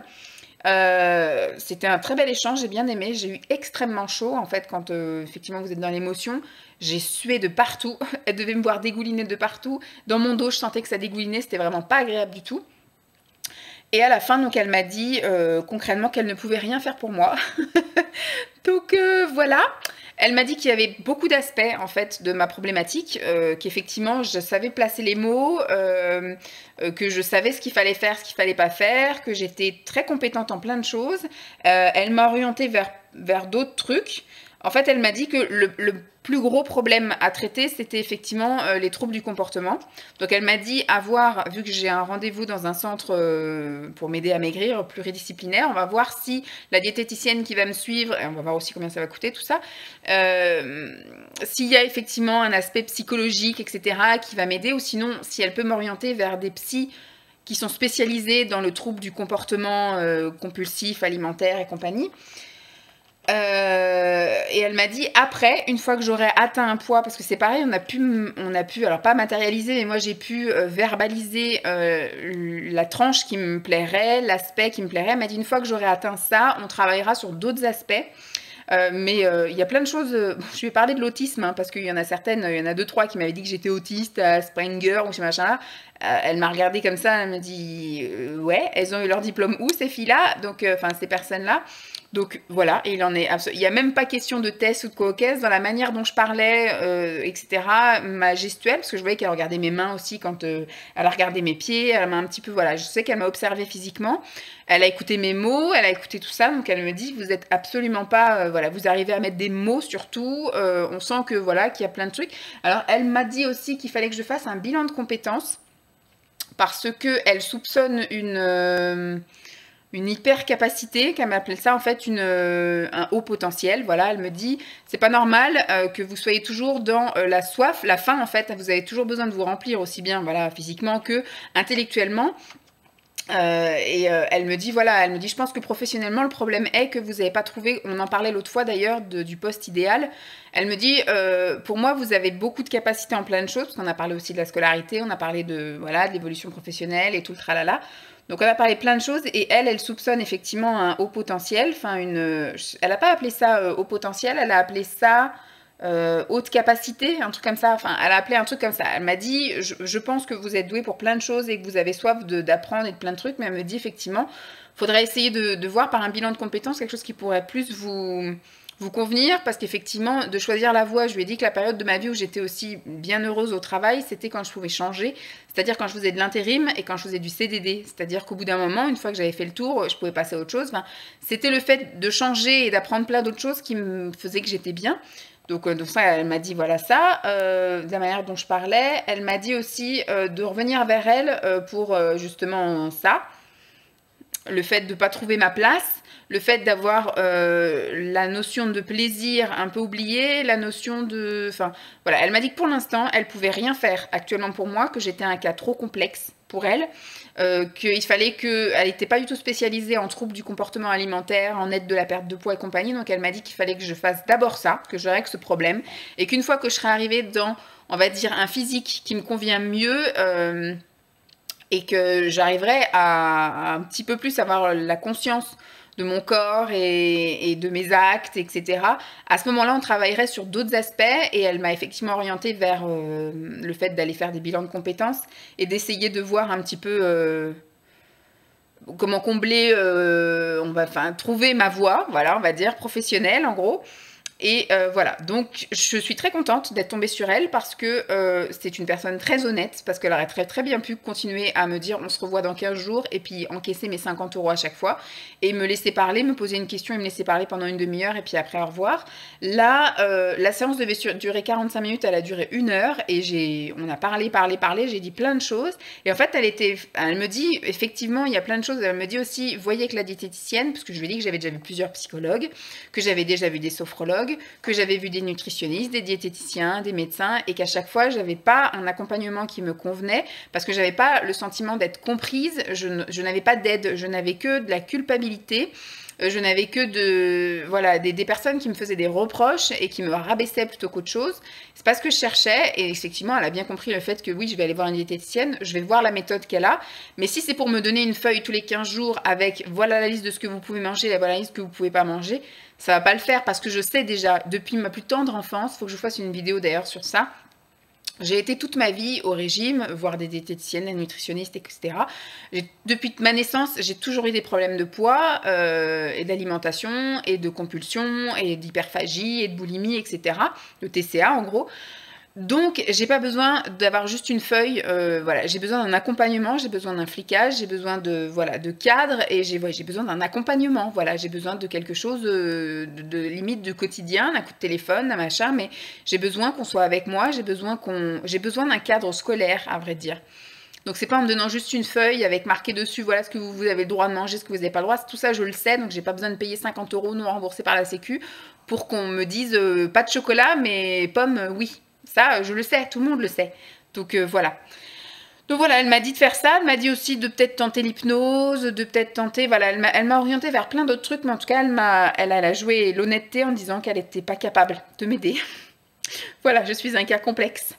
C'était un très bel échange, j'ai bien aimé. J'ai eu extrêmement chaud en fait quand effectivement vous êtes dans l'émotion. J'ai sué de partout. Elle devait me voir dégouliner de partout. Dans mon dos, je sentais que ça dégoulinait. C'était vraiment pas agréable du tout. Et à la fin, donc, elle m'a dit concrètement qu'elle ne pouvait rien faire pour moi. Donc voilà. Elle m'a dit qu'il y avait beaucoup d'aspects en fait de ma problématique, qu'effectivement je savais placer les mots, que je savais ce qu'il fallait faire, ce qu'il fallait pas faire, que j'étais très compétente en plein de choses. Elle m'a orientée vers d'autres trucs. En fait, elle m'a dit que le plus gros problème à traiter, c'était effectivement les troubles du comportement. Donc, elle m'a dit vu que j'ai un rendez-vous dans un centre pour m'aider à maigrir, pluridisciplinaire, on va voir si la diététicienne qui va me suivre, et on va voir aussi combien ça va coûter, tout ça, s'il y a effectivement un aspect psychologique, etc., qui va m'aider, ou sinon, si elle peut m'orienter vers des psys qui sont spécialisés dans le trouble du comportement compulsif, alimentaire et compagnie. Et elle m'a dit après, une fois que j'aurai atteint un poids, parce que c'est pareil, on a pu, alors pas matérialiser, mais moi j'ai pu verbaliser la tranche qui me plairait, l'aspect qui me plairait. Elle m'a dit une fois que j'aurai atteint ça, on travaillera sur d'autres aspects. Mais il y a plein de choses. Je vais parler de l'autisme, hein, parce qu'il y en a certaines, il y en a 2-3 qui m'avaient dit que j'étais autiste, Asperger ou ce machin-là. Elle m'a regardé comme ça, elle m'a dit ouais, elles ont eu leur diplôme où ces filles-là, donc enfin ces personnes-là. Donc voilà, et il n'y a même pas question de test ou de coquesse dans la manière dont je parlais, etc. Ma gestuelle, parce que je voyais qu'elle regardait mes mains aussi quand elle a regardé mes pieds, elle m'a un petit peu, voilà, je sais qu'elle m'a observé physiquement, elle a écouté mes mots, elle a écouté tout ça, donc elle me dit, vous êtes absolument pas, voilà, vous arrivez à mettre des mots surtout, on sent que voilà, qu'il y a plein de trucs. Alors elle m'a dit aussi qu'il fallait que je fasse un bilan de compétences, parce qu'elle soupçonne une hypercapacité, qu'elle m'appelle ça en fait un haut potentiel. Voilà, elle me dit, c'est pas normal que vous soyez toujours dans la soif, la faim en fait, vous avez toujours besoin de vous remplir aussi bien voilà, physiquement que intellectuellement. Elle me dit, voilà, elle me dit, je pense que professionnellement, le problème est que vous n'avez pas trouvé, on en parlait l'autre fois d'ailleurs, du poste idéal. Elle me dit, pour moi, vous avez beaucoup de capacités en plein de choses, parce qu'on a parlé aussi de la scolarité, on a parlé de, voilà, de l'évolution professionnelle et tout le tralala. Donc on a parlé plein de choses et elle soupçonne effectivement un haut potentiel, enfin elle n'a pas appelé ça haut potentiel, elle a appelé ça haute capacité, un truc comme ça, enfin elle a appelé un truc comme ça. Elle m'a dit, je pense que vous êtes doué pour plein de choses et que vous avez soif d'apprendre et de plein de trucs, mais elle me dit effectivement, faudrait essayer de voir par un bilan de compétences quelque chose qui pourrait plus vous convenir, parce qu'effectivement, de choisir la voie, je lui ai dit que la période de ma vie où j'étais aussi bien heureuse au travail, c'était quand je pouvais changer, c'est-à-dire quand je faisais de l'intérim et quand je faisais du CDD, c'est-à-dire qu'au bout d'un moment, une fois que j'avais fait le tour, je pouvais passer à autre chose. Enfin, c'était le fait de changer et d'apprendre plein d'autres choses qui me faisait que j'étais bien. Donc ça, elle m'a dit voilà ça, de la manière dont je parlais. Elle m'a dit aussi de revenir vers elle pour justement ça, le fait de ne pas trouver ma place, le fait d'avoir la notion de plaisir un peu oubliée, la notion de... Enfin, voilà, elle m'a dit que pour l'instant, elle pouvait rien faire actuellement pour moi, que j'étais un cas trop complexe pour elle, qu'il fallait que... Elle n'était pas du tout spécialisée en troubles du comportement alimentaire, en aide de la perte de poids et compagnie, donc elle m'a dit qu'il fallait que je fasse d'abord ça, que je règle ce problème, et qu'une fois que je serais arrivée dans, on va dire, un physique qui me convient mieux... et que j'arriverais à un petit peu plus avoir la conscience de mon corps et de mes actes, etc. À ce moment-là, on travaillerait sur d'autres aspects et elle m'a effectivement orientée vers le fait d'aller faire des bilans de compétences et d'essayer de voir un petit peu comment combler, trouver ma voie, voilà, on va dire, professionnelle en gros. Et voilà, donc je suis très contente d'être tombée sur elle parce que c'est une personne très honnête, parce qu'elle aurait très bien pu continuer à me dire on se revoit dans 15 jours et puis encaisser mes 50 € à chaque fois et me laisser parler, me poser une question et me laisser parler pendant une demi-heure et puis après au revoir. Là, la séance devait durer 45 minutes, elle a duré 1 heure et on a parlé, j'ai dit plein de choses et en fait elle me dit effectivement il y a plein de choses, elle me dit aussi voyez que la diététicienne, parce que je lui ai dit que j'avais déjà vu plusieurs psychologues, que j'avais déjà vu des sophrologues, que j'avais vu des nutritionnistes, des diététiciens, des médecins et qu'à chaque fois, je n'avais pas un accompagnement qui me convenait parce que je n'avais pas le sentiment d'être comprise, je n'avais pas d'aide, je n'avais que de la culpabilité, je n'avais que voilà, des personnes qui me faisaient des reproches et qui me rabaissaient plutôt qu'autre chose. C'est pas ce que je cherchais et effectivement, elle a bien compris le fait que oui, je vais aller voir une diététicienne, je vais voir la méthode qu'elle a, mais si c'est pour me donner une feuille tous les 15 jours avec voilà la liste de ce que vous pouvez manger, voilà la liste que vous pouvez pas manger, ça va pas le faire parce que je sais déjà, depuis ma plus tendre enfance, il faut que je fasse une vidéo d'ailleurs sur ça, j'ai été toute ma vie au régime, voir des diététiciennes, des nutritionnistes, etc. Depuis ma naissance, j'ai toujours eu des problèmes de poids et d'alimentation et de compulsion et d'hyperphagie et de boulimie, etc. De TCA en gros. Donc, j'ai pas besoin d'avoir juste une feuille, voilà, j'ai besoin d'un accompagnement, j'ai besoin d'un flicage, j'ai besoin de cadre et j'ai besoin d'un accompagnement, voilà, j'ai besoin de quelque chose de limite du quotidien, d'un coup de téléphone, d'un machin, mais j'ai besoin qu'on soit avec moi, j'ai besoin d'un cadre scolaire, à vrai dire. Donc c'est pas en me donnant juste une feuille avec marqué dessus, voilà ce que vous avez le droit de manger, ce que vous n'avez pas le droit, tout ça je le sais, donc j'ai pas besoin de payer 50 € non remboursés par la Sécu pour qu'on me dise pas de chocolat, mais pommes, oui. Ça, je le sais, tout le monde le sait. Donc voilà. Donc voilà, elle m'a dit de faire ça, elle m'a dit aussi de peut-être tenter l'hypnose, de peut-être tenter, voilà, elle m'a orientée vers plein d'autres trucs, mais en tout cas, elle a joué l'honnêteté en disant qu'elle n'était pas capable de m'aider. Voilà, je suis un cas complexe.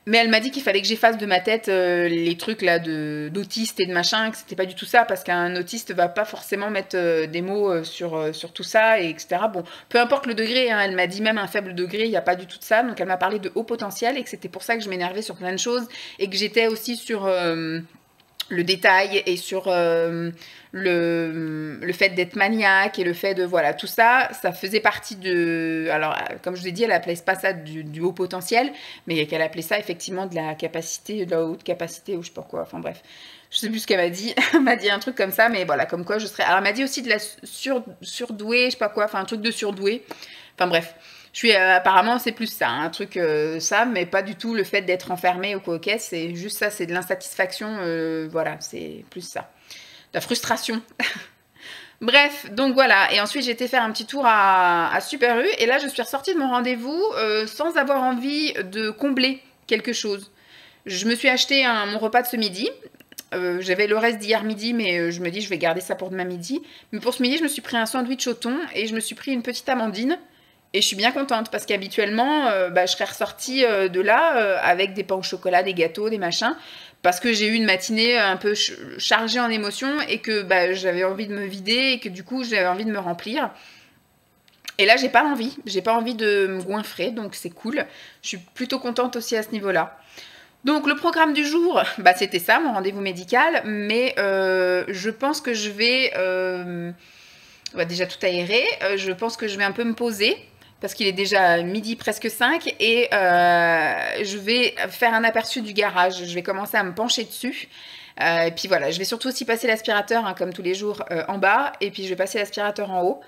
Mais elle m'a dit qu'il fallait que j'efface de ma tête les trucs là d'autiste et de machin, que c'était pas du tout ça, parce qu'un autiste va pas forcément mettre des mots sur tout ça, et etc. Bon, peu importe le degré, hein, elle m'a dit même un faible degré, il n'y a pas du tout de ça, donc elle m'a parlé de haut potentiel, et que c'était pour ça que je m'énervais sur plein de choses, et que j'étais aussi sur le détail et sur le fait d'être maniaque et le fait de, voilà, tout ça, ça faisait partie de... Alors, comme je vous ai dit, elle appelait pas ça du haut potentiel, mais qu'elle appelait ça effectivement de la capacité, de la haute capacité ou je sais pas quoi, enfin bref. Je sais plus ce qu'elle m'a dit, elle m'a dit un truc comme ça, mais voilà, comme quoi je serais... Alors, elle m'a dit aussi de la surdouée, je sais pas quoi, enfin un truc de surdouée, enfin bref. Je suis apparemment c'est plus ça, un truc ça, mais pas du tout le fait d'être enfermée ou quoi, ok, c'est juste ça, c'est de l'insatisfaction, voilà, c'est plus ça, de la frustration. Bref, donc voilà, et ensuite j'ai été faire un petit tour à Super U, et là je suis ressortie de mon rendez-vous sans avoir envie de combler quelque chose. Je me suis acheté mon repas de ce midi. J'avais le reste d'hier midi, mais je me dis je vais garder ça pour demain midi. Mais pour ce midi, je me suis pris un sandwich au thon et je me suis pris une petite amandine. Et je suis bien contente parce qu'habituellement, je serais ressortie de là avec des pains au chocolat, des gâteaux, des machins. Parce que j'ai eu une matinée un peu chargée en émotions et que j'avais envie de me vider et que du coup, j'avais envie de me remplir. Et là, j'ai pas l'envie. J'ai pas envie de me goinfrer, donc c'est cool. Je suis plutôt contente aussi à ce niveau-là. Donc le programme du jour, c'était ça, mon rendez-vous médical. Mais je pense que je vais... déjà tout aéré. Je pense que je vais un peu me poser parce qu'il est déjà midi presque 5 et je vais faire un aperçu du garage. Je vais commencer à me pencher dessus. Et puis voilà, je vais surtout aussi passer l'aspirateur, hein, comme tous les jours, en bas. Et puis je vais passer l'aspirateur en haut.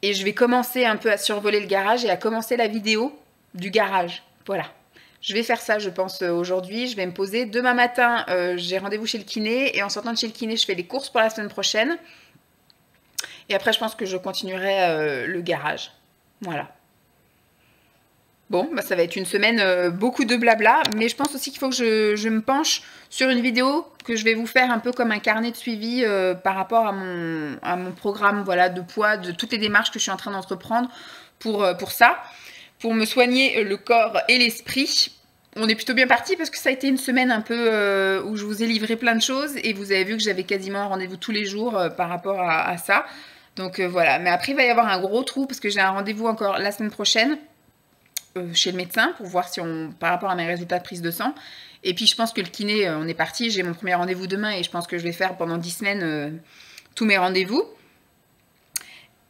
Et je vais commencer un peu à survoler le garage et à commencer la vidéo du garage. Voilà. Je vais faire ça, je pense, aujourd'hui. Je vais me poser. Demain matin, j'ai rendez-vous chez le kiné. Et en sortant de chez le kiné, je fais les courses pour la semaine prochaine. Et après, je pense que je continuerai le garage. Voilà. Bon, ça va être une semaine beaucoup de blabla, mais je pense aussi qu'il faut que je me penche sur une vidéo que je vais vous faire un peu comme un carnet de suivi par rapport à mon programme, voilà, de poids, de toutes les démarches que je suis en train d'entreprendre pour ça, pour me soigner le corps et l'esprit. On est plutôt bien parti parce que ça a été une semaine un peu où je vous ai livré plein de choses et vous avez vu que j'avais quasiment un rendez-vous tous les jours par rapport à ça. Donc voilà, mais après il va y avoir un gros trou parce que j'ai un rendez-vous encore la semaine prochaine chez le médecin pour voir si par rapport à mes résultats de prise de sang. Et puis je pense que le kiné, on est parti, j'ai mon premier rendez-vous demain et je pense que je vais faire pendant 10 semaines tous mes rendez-vous.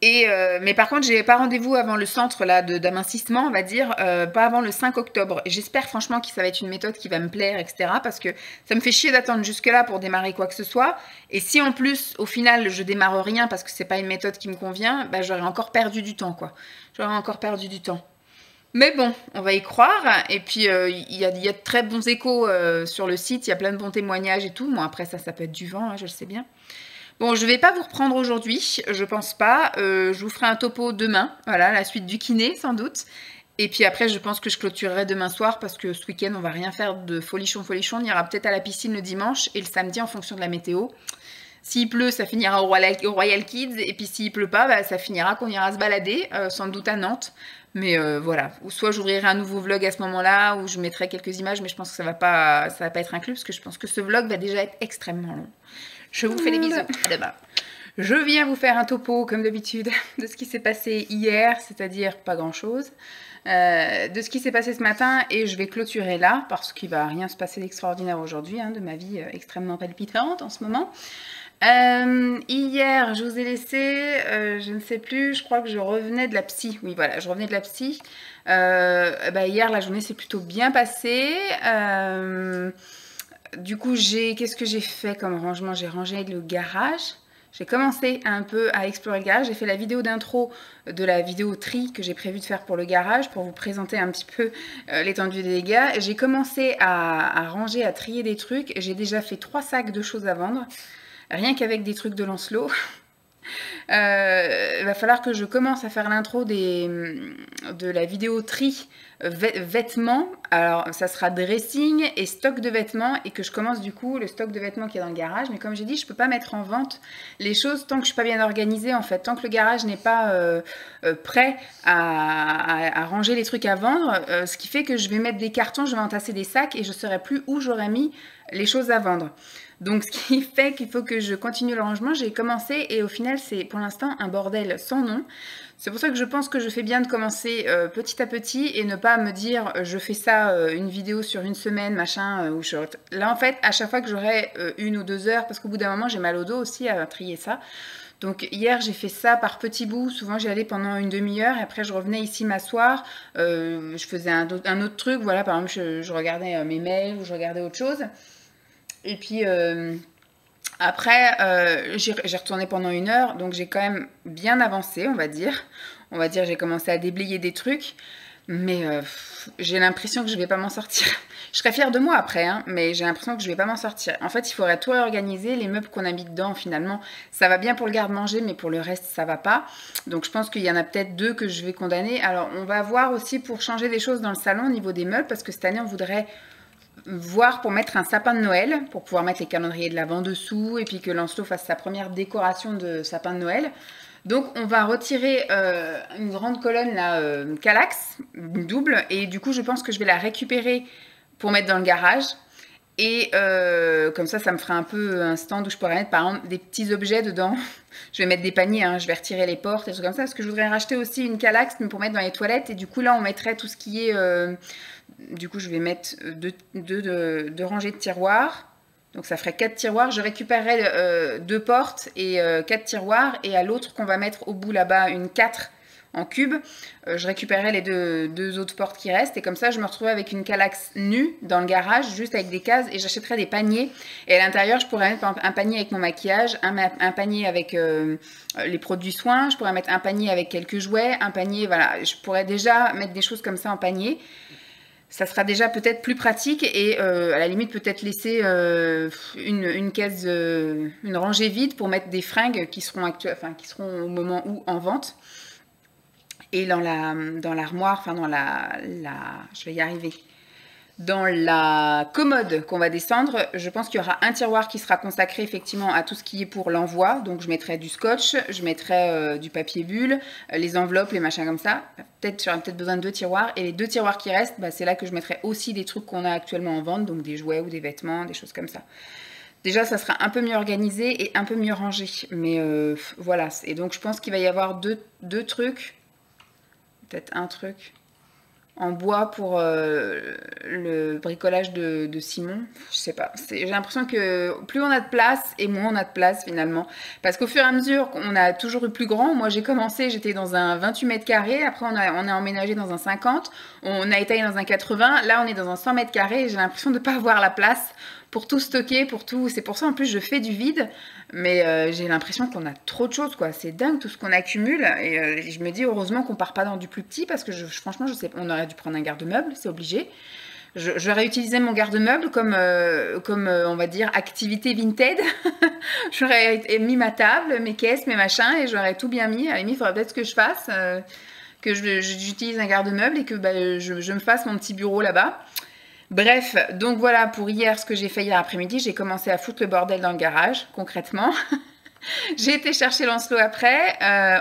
Mais par contre, j'ai pas rendez-vous avant le centre là d'amincissement, on va dire, pas avant le 5 octobre. J'espère franchement que ça va être une méthode qui va me plaire, etc. Parce que ça me fait chier d'attendre jusque-là pour démarrer quoi que ce soit. Et si en plus, au final, je démarre rien parce que c'est pas une méthode qui me convient, j'aurais encore perdu du temps, quoi. J'aurais encore perdu du temps. Mais bon, on va y croire. Et puis, il y a de très bons échos sur le site. Il y a plein de bons témoignages et tout. Bon, après, ça peut être du vent, hein, je le sais bien. Bon, je vais pas vous reprendre aujourd'hui, je pense pas. Je vous ferai un topo demain. Voilà, la suite du kiné, sans doute. Et puis après, je pense que je clôturerai demain soir parce que ce week-end, on va rien faire de folichon. On ira peut-être à la piscine le dimanche et le samedi en fonction de la météo. S'il pleut, ça finira au Royal Kids. Et puis s'il pleut pas, ça finira qu'on ira se balader, sans doute à Nantes. Mais voilà, ou soit j'ouvrirai un nouveau vlog à ce moment-là, ou je mettrai quelques images, mais je pense que ça va pas être inclus, parce que je pense que ce vlog va déjà être extrêmement long. Je vous fais des bisous, à demain. Je viens vous faire un topo, comme d'habitude, de ce qui s'est passé hier, c'est-à-dire pas grand-chose, de ce qui s'est passé ce matin, et je vais clôturer là, parce qu'il va rien se passer d'extraordinaire aujourd'hui, hein, de ma vie extrêmement palpitante en ce moment. Hier, je vous ai laissé, je ne sais plus, je crois que je revenais de la psy. Oui, voilà, je revenais de la psy. Hier, la journée s'est plutôt bien passée. Du coup, qu'est-ce que j'ai fait comme rangement? J'ai rangé le garage. J'ai commencé un peu à explorer le garage. J'ai fait la vidéo d'intro de la vidéo tri que j'ai prévu de faire pour le garage pour vous présenter un petit peu l'étendue des dégâts. J'ai commencé à ranger, à trier des trucs. J'ai déjà fait 3 sacs de choses à vendre. Rien qu'avec des trucs de Lancelot. Il va falloir que je commence à faire l'intro de la vidéo tri vêtements. Alors, ça sera dressing et stock de vêtements et que je commence du coup le stock de vêtements qui est dans le garage. Mais comme j'ai dit, je peux pas mettre en vente les choses tant que je suis pas bien organisée en fait. Tant que le garage n'est pas prêt à ranger les trucs à vendre. Ce qui fait que je vais mettre des cartons, je vais entasser des sacs et je ne saurai plus où j'aurais mis les choses à vendre. Donc, ce qui fait qu'il faut que je continue le rangement. J'ai commencé et au final, c'est pour l'instant un bordel sans nom. C'est pour ça que je pense que je fais bien de commencer petit à petit et ne pas me dire je fais ça une vidéo sur une semaine, machin. Là, en fait, à chaque fois que j'aurai 1 ou 2 heures, parce qu'au bout d'un moment, j'ai mal au dos aussi à trier ça. Donc hier, j'ai fait ça par petits bouts. Souvent, j'y allais pendant une demi-heure et après, je revenais ici m'asseoir. Je faisais un autre truc. Voilà, par exemple, je regardais mes mails ou je regardais autre chose. Et puis après, j'ai retourné pendant 1 heure, donc j'ai quand même bien avancé, on va dire. On va dire j'ai commencé à déblayer des trucs, mais j'ai l'impression que je vais pas m'en sortir. Je serais fière de moi après, hein, mais j'ai l'impression que je vais pas m'en sortir. En fait, il faudrait tout réorganiser, les meubles qu'on a mis dedans, finalement, ça va bien pour le garde-manger, mais pour le reste, ça va pas. Donc je pense qu'il y en a peut-être 2 que je vais condamner. Alors on va voir aussi pour changer des choses dans le salon au niveau des meubles, parce que cette année, on voudrait voir pour mettre un sapin de Noël, pour pouvoir mettre les calendriers de l'Avent dessous, et puis que Lancelot fasse sa première décoration de sapin de Noël. Donc on va retirer une grande colonne là, Kallax, une double, et du coup je pense que je vais la récupérer pour mettre dans le garage. Et comme ça me fera un peu un stand où je pourrais mettre par exemple des petits objets dedans. Je vais mettre des paniers, hein, je vais retirer les portes et des trucs comme ça, parce que je voudrais racheter aussi une Kallax mais pour mettre dans les toilettes. Et du coup là on mettrait tout ce qui est... du coup je vais mettre deux rangées de tiroirs. Donc ça ferait 4 tiroirs. Je récupérerai 2 portes et 4 tiroirs. Et à l'autre qu'on va mettre au bout là-bas, une 4 en cube, je récupérerai les deux autres portes qui restent. Et comme ça, je me retrouverai avec une Kallax nue dans le garage, juste avec des cases. Et j'achèterai des paniers. Et à l'intérieur, je pourrais mettre un panier avec mon maquillage, un panier avec les produits soins. Je pourrais mettre un panier avec quelques jouets, un panier, voilà. Je pourrais déjà mettre des choses comme ça en panier. Ça sera déjà peut-être plus pratique et à la limite peut-être laisser une caisse, une rangée vide pour mettre des fringues qui seront au moment où en vente. Et dans l'armoire, enfin je vais y arriver. Dans la commode qu'on va descendre, je pense qu'il y aura un tiroir qui sera consacré effectivement à tout ce qui est pour l'envoi. Donc je mettrai du scotch, je mettrai du papier bulle, les enveloppes, les machins comme ça. J'aurai peut-être besoin de 2 tiroirs. Et les 2 tiroirs qui restent, bah, c'est là que je mettrai aussi des trucs qu'on a actuellement en vente. Donc des jouets ou des vêtements, des choses comme ça. Déjà, ça sera un peu mieux organisé et un peu mieux rangé. Mais voilà. Et donc je pense qu'il va y avoir deux trucs. Peut-être un truc en bois pour le bricolage de Simon. Je sais pas. J'ai l'impression que plus on a de place et moins on a de place finalement. Parce qu'au fur et à mesure, on a toujours eu plus grand. Moi, j'ai commencé, j'étais dans un 28 mètres carrés. Après, on a emménagé dans un 50. On a étalé dans un 80. Là, on est dans un 100 mètres carrés. Et j'ai l'impression de ne pas avoir la place pour tout stocker, pour tout. C'est pour ça, en plus, je fais du vide. Mais j'ai l'impression qu'on a trop de choses, quoi. C'est dingue tout ce qu'on accumule. Et je me dis, heureusement qu'on part pas dans du plus petit parce que franchement, je sais pas, on aurait dû prendre un garde-meuble, c'est obligé. J'aurais utilisé mon garde-meuble comme on va dire, activité Vinted. J'aurais mis ma table, mes caisses, mes machins et j'aurais tout bien mis. À la limite, il faudrait peut-être que je fasse, que j'utilise un garde-meuble et que je me fasse mon petit bureau là-bas. Bref, donc voilà pour hier ce que j'ai fait hier après-midi. J'ai commencé à foutre le bordel dans le garage, concrètement. J'ai été chercher Lancelot après,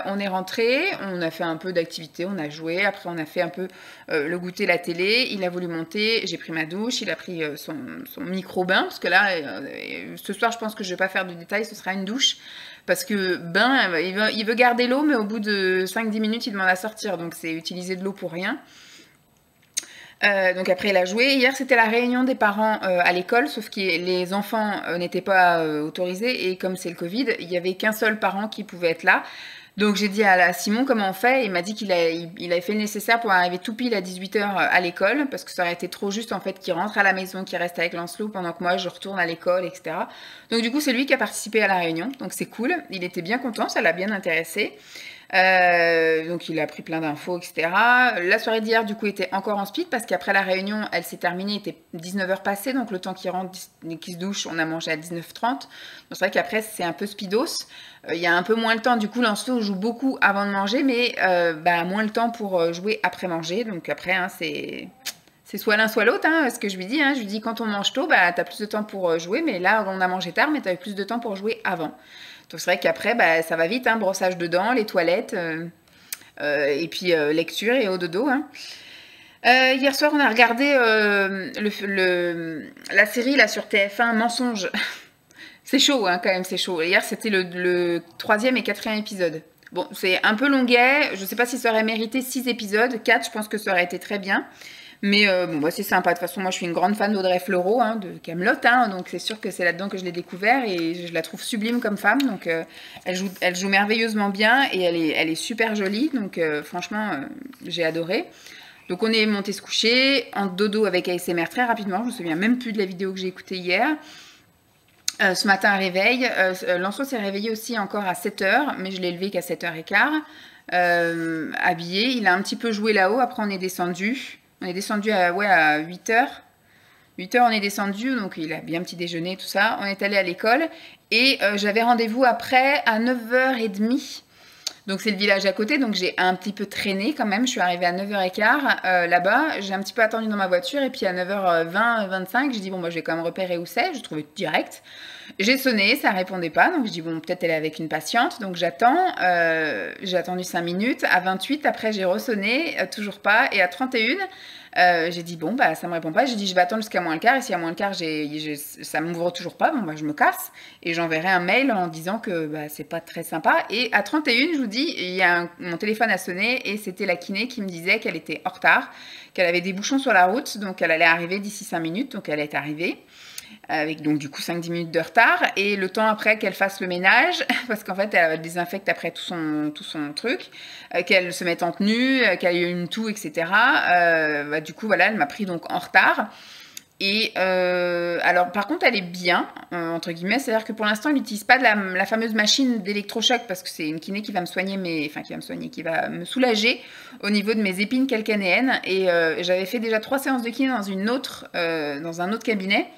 on est rentré, on a fait un peu d'activité, on a joué, après on a fait un peu le goûter, la télé, il a voulu monter, j'ai pris ma douche, il a pris son micro-bain, parce que là, ce soir je pense que je ne vais pas faire de détails, ce sera une douche, parce que bain, il veut garder l'eau, mais au bout de 5-10 minutes, il demande à sortir, donc c'est utiliser de l'eau pour rien. Donc après il a joué. Hier c'était la réunion des parents à l'école, sauf que les enfants n'étaient pas autorisés et comme c'est le Covid, il n'y avait qu'un seul parent qui pouvait être là. Donc j'ai dit à Simon comment on fait. Il m'a dit qu'il avait fait le nécessaire pour arriver tout pile à 18h à l'école parce que ça aurait été trop juste en fait qu'il rentre à la maison, qu'il reste avec Lancelot pendant que moi je retourne à l'école, etc. Donc du coup c'est lui qui a participé à la réunion, donc c'est cool. Il était bien content, ça l'a bien intéressé. Donc il a pris plein d'infos, etc. La soirée d'hier, du coup, était encore en speed parce qu'après la réunion, elle s'est terminée, il était 19h passé, donc le temps qu'il rentre, qu'il se douche, on a mangé à 19h30. Donc c'est vrai qu'après, c'est un peu speedos. Il y a un peu moins le temps, du coup, Lancelot joue beaucoup avant de manger, mais moins le temps pour jouer après manger. Donc après, hein, c'est soit l'un soit l'autre, hein, ce que je lui dis. Hein. Je lui dis, quand on mange tôt, t'as plus de temps pour jouer, mais là, on a mangé tard, mais t'avais plus de temps pour jouer avant. Donc c'est vrai qu'après, ça va vite, hein, brossage de dents, les toilettes, et puis lecture et au dodo. Hein. Hier soir, on a regardé la série là sur TF1, Mensonge. C'est chaud, hein, quand même, c'est chaud. Hier, c'était le 3e et 4e épisode. Bon, c'est un peu longuet. Je sais pas si ça aurait mérité 6 épisodes. 4, je pense que ça aurait été très bien. Mais bon, bah, c'est sympa. De toute façon, moi, je suis une grande fan d'Audrey Fleurot, hein, de Kaamelott. Hein, donc, c'est sûr que c'est là-dedans que je l'ai découvert. Et je la trouve sublime comme femme. Donc, elle joue merveilleusement bien. Et elle est super jolie. Donc, franchement, j'ai adoré. Donc, on est monté se coucher en dodo avec ASMR très rapidement. Je me souviens même plus de la vidéo que j'ai écoutée hier. Ce matin, réveil. Lançon s'est réveillé aussi encore à 7h, mais je l'ai levé qu'à 7h15. Habillé. Il a un petit peu joué là-haut. Après, on est descendu. On est descendu à 8h. 8h, on est descendu. Donc, il a bien petit déjeuner, tout ça. On est allé à l'école. Et j'avais rendez-vous après à 9h30. Donc, c'est le village à côté. Donc, j'ai un petit peu traîné quand même. Je suis arrivée à 9h15 là-bas. J'ai un petit peu attendu dans ma voiture. Et puis, à 9h20, 25, j'ai dit, bon, moi, je vais quand même repérer où c'est. Je trouvais direct. J'ai sonné, ça répondait pas, donc je dis bon, peut-être elle est avec une patiente, donc j'attends, j'ai attendu 5 minutes, à 28, après j'ai ressonné, toujours pas, et à 31, j'ai dit bon, bah ça me répond pas, j'ai dit je vais attendre jusqu'à moins le quart, et si à moins le quart ça m'ouvre toujours pas, bon bah je me casse, et j'enverrai un mail en disant que bah, c'est pas très sympa, et à 31, je vous dis, mon téléphone a sonné, et c'était la kiné qui me disait qu'elle était en retard, qu'elle avait des bouchons sur la route, donc elle allait arriver d'ici 5 minutes, donc elle est arrivée. Avec donc du coup 5-10 minutes de retard, et le temps après qu'elle fasse le ménage, parce qu'en fait elle désinfecte après tout son truc, qu'elle se mette en tenue, qu'elle ait une toux, etc. Bah, du coup voilà, elle m'a pris donc en retard. Et alors par contre elle est bien, entre guillemets, c'est-à-dire que pour l'instant elle n'utilise pas la fameuse machine d'électrochoc, parce que c'est une kiné qui va me soigner, qui va me soulager au niveau de mes épines calcanéennes, et j'avais fait déjà 3 séances de kiné dans un autre cabinet.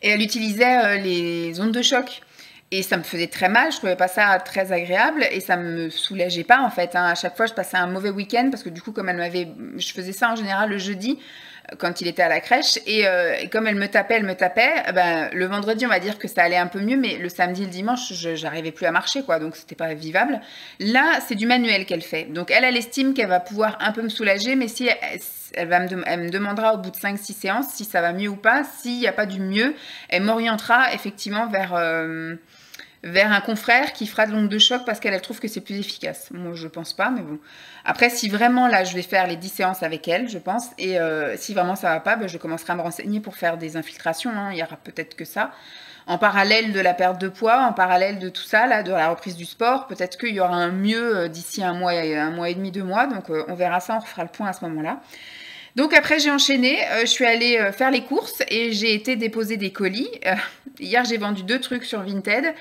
Et elle utilisait les ondes de choc. Et ça me faisait très mal, je trouvais pas ça très agréable et ça me soulageait pas en fait. Hein. À chaque fois, je passais un mauvais week-end parce que du coup, je faisais ça en général le jeudi quand il était à la crèche et comme elle me tapait, ben, le vendredi, on va dire que ça allait un peu mieux, mais le samedi et le dimanche, j'arrivais plus à marcher quoi, donc c'était pas vivable. Là, c'est du manuel qu'elle fait. Donc elle estime qu'elle va pouvoir un peu me soulager, mais si elle me demandera au bout de 5-6 séances si ça va mieux ou pas. S'il n'y a pas du mieux, elle m'orientera effectivement vers un confrère qui fera de l'onde de choc parce qu'elle trouve que c'est plus efficace. Moi, je pense pas, mais bon. Après, si vraiment, là, je vais faire les 10 séances avec elle, je pense, et si vraiment ça va pas, ben, je commencerai à me renseigner pour faire des infiltrations, hein. Il y aura peut-être que ça. En parallèle de la perte de poids, en parallèle de tout ça, là, de la reprise du sport, peut-être qu'il y aura un mieux d'ici un mois et demi, 2 mois, donc on verra ça, on refera le point à ce moment-là. Donc après j'ai enchaîné, je suis allée faire les courses et j'ai été déposer des colis. Hier j'ai vendu 2 trucs sur Vinted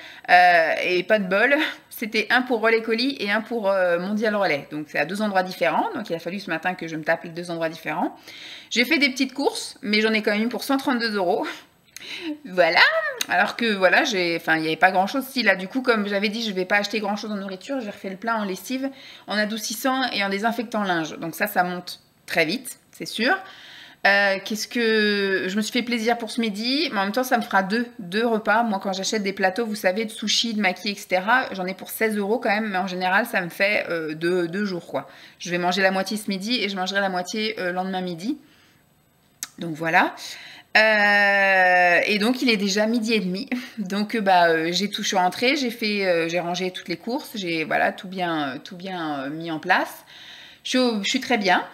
et pas de bol, c'était un pour Relais Colis et un pour Mondial Relais. Donc c'est à 2 endroits différents, donc il a fallu ce matin que je me tape les 2 endroits différents. J'ai fait des petites courses, mais j'en ai quand même eu pour 132 €. Voilà, alors que voilà, il n'y avait pas grand chose. Si là, du coup, comme j'avais dit, je ne vais pas acheter grand chose en nourriture, j'ai refait le plein en lessive, en adoucissant et en désinfectant linge. Donc ça monte très vite, c'est sûr. Qu'est-ce que je me suis fait plaisir pour ce midi, mais en même temps ça me fera deux repas. Moi quand j'achète des plateaux, vous savez, de sushi, de maki, etc., j'en ai pour 16 € quand même, mais en général ça me fait 2 jours quoi. Je vais manger la moitié ce midi et je mangerai la moitié lendemain midi. Donc voilà. Et donc il est déjà 12h30. Donc je suis rentrée, j'ai rangé toutes les courses, j'ai voilà tout bien mis en place. Je suis très bien.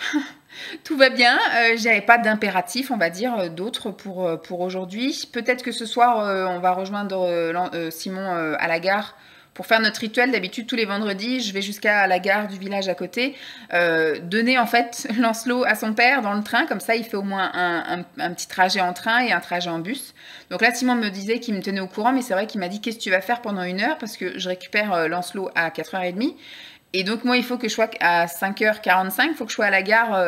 Tout va bien, j'avais pas d'impératif, on va dire, d'autres pour aujourd'hui. Peut-être que ce soir, on va rejoindre Simon à la gare pour faire notre rituel. D'habitude, tous les vendredis, je vais jusqu'à la gare du village à côté, donner en fait Lancelot à son père dans le train, comme ça il fait au moins un petit trajet en train et un trajet en bus. Donc là, Simon me disait qu'il me tenait au courant, mais c'est vrai qu'il m'a dit qu'est-ce que tu vas faire pendant 1 heure, parce que je récupère Lancelot à 4h30. Et donc, moi, il faut que je sois à 5h45, il faut que je sois à la gare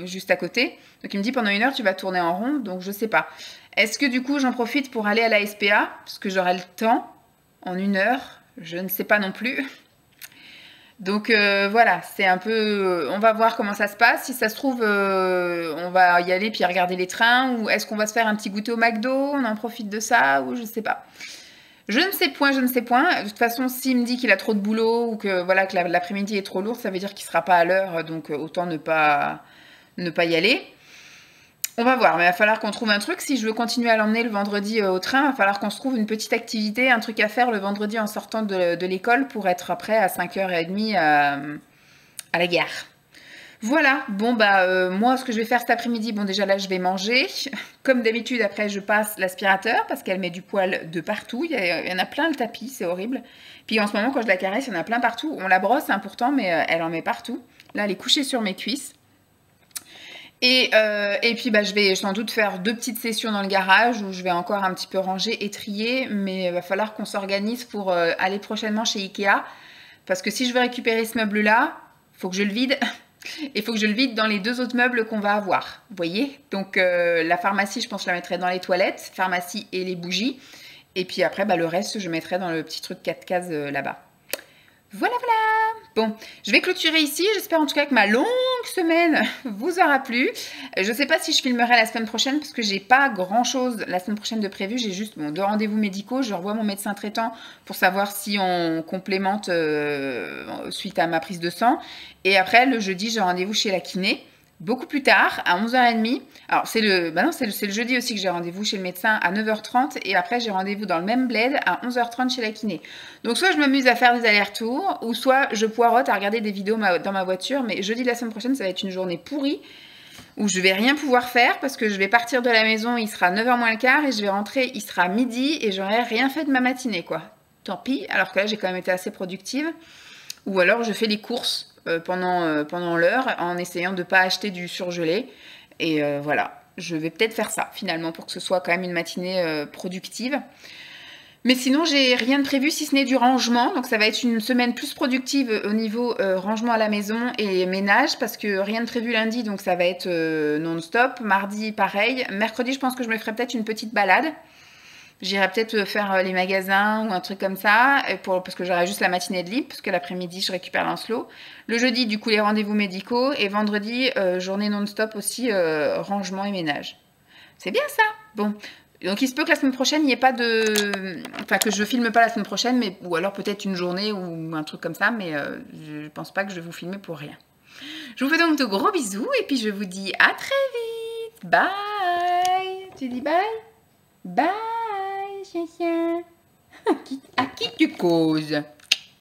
juste à côté. Donc, il me dit, pendant 1 heure, tu vas tourner en rond, donc je sais pas. Est-ce que du coup, j'en profite pour aller à la SPA, parce que j'aurai le temps en 1 heure? Je ne sais pas non plus. Donc, voilà, c'est un peu... on va voir comment ça se passe. Si ça se trouve, on va y aller puis regarder les trains, ou est-ce qu'on va se faire un petit goûter au McDo? On en profite de ça, ou je sais pas. Je ne sais point. De toute façon, s'il me dit qu'il a trop de boulot ou que voilà que l'après-midi est trop lourd, ça veut dire qu'il ne sera pas à l'heure. Donc autant ne pas ne pas y aller. On va voir, mais il va falloir qu'on trouve un truc. Si je veux continuer à l'emmener le vendredi au train, il va falloir qu'on se trouve une petite activité, un truc à faire le vendredi en sortant de l'école pour être prêt à 5h30 à la gare. Voilà, bon bah moi ce que je vais faire cet après-midi, bon déjà là je vais manger. Comme d'habitude après je passe l'aspirateur parce qu'elle met du poil de partout. Il y en a plein le tapis, c'est horrible. Puis en ce moment quand je la caresse, il y en a plein partout. On la brosse hein, pourtant, mais elle en met partout. Là elle est couchée sur mes cuisses. Et puis bah, je vais sans doute faire 2 petites sessions dans le garage où je vais encore un petit peu ranger et trier, mais il va falloir qu'on s'organise pour aller prochainement chez Ikea. Parce que si je veux récupérer ce meuble-là, il faut que je le vide. Et il faut que je le vide dans les 2 autres meubles qu'on va avoir. Vous voyez? Donc la pharmacie, je pense que je la mettrai dans les toilettes. Pharmacie et les bougies. Et puis après, bah, le reste, je mettrai dans le petit truc 4 cases là-bas. Voilà, voilà. Bon, je vais clôturer ici. J'espère en tout cas que ma longue semaine vous aura plu. Je ne sais pas si je filmerai la semaine prochaine parce que j'ai pas grand-chose la semaine prochaine de prévu. J'ai juste 2 rendez-vous médicaux. Je revois mon médecin traitant pour savoir si on complémente suite à ma prise de sang. Et après, le jeudi, j'ai rendez-vous chez la kiné. Beaucoup plus tard, à 11h30. Alors, c'est le jeudi aussi que j'ai rendez-vous chez le médecin à 9h30. Et après, j'ai rendez-vous dans le même bled à 11h30 chez la kiné. Donc, soit je m'amuse à faire des allers-retours, ou soit je poireaute à regarder des vidéos dans ma voiture. Mais jeudi de la semaine prochaine, ça va être une journée pourrie où je vais rien pouvoir faire parce que je vais partir de la maison, il sera 9h moins le quart, et je vais rentrer, il sera midi, et j'aurai rien fait de ma matinée, quoi. Tant pis, alors que là, j'ai quand même été assez productive. Ou alors, je fais les courses pendant l'heure en essayant de ne pas acheter du surgelé. Et voilà, je vais peut-être faire ça finalement pour que ce soit quand même une matinée productive. Mais sinon, j'ai rien de prévu si ce n'est du rangement. Donc ça va être une semaine plus productive au niveau rangement à la maison et ménage parce que rien de prévu lundi, donc ça va être non-stop. Mardi, pareil. Mercredi, je pense que je me ferai peut-être une petite balade. J'irai peut-être faire les magasins ou un truc comme ça, parce que j'aurai juste la matinée de libre, parce que l'après-midi, je récupère Lancelot. Le jeudi, du coup, les rendez-vous médicaux. Et vendredi, journée non-stop aussi, rangement et ménage. C'est bien ça. Bon. Donc, il se peut que la semaine prochaine, il n'y ait pas de... Enfin, que je filme pas la semaine prochaine, mais... ou alors peut-être une journée ou un truc comme ça, mais je pense pas que je vais vous filmer pour rien. Je vous fais donc de gros bisous, et puis je vous dis à très vite. Bye. Tu dis bye? Bye. Chien. À qui tu causes?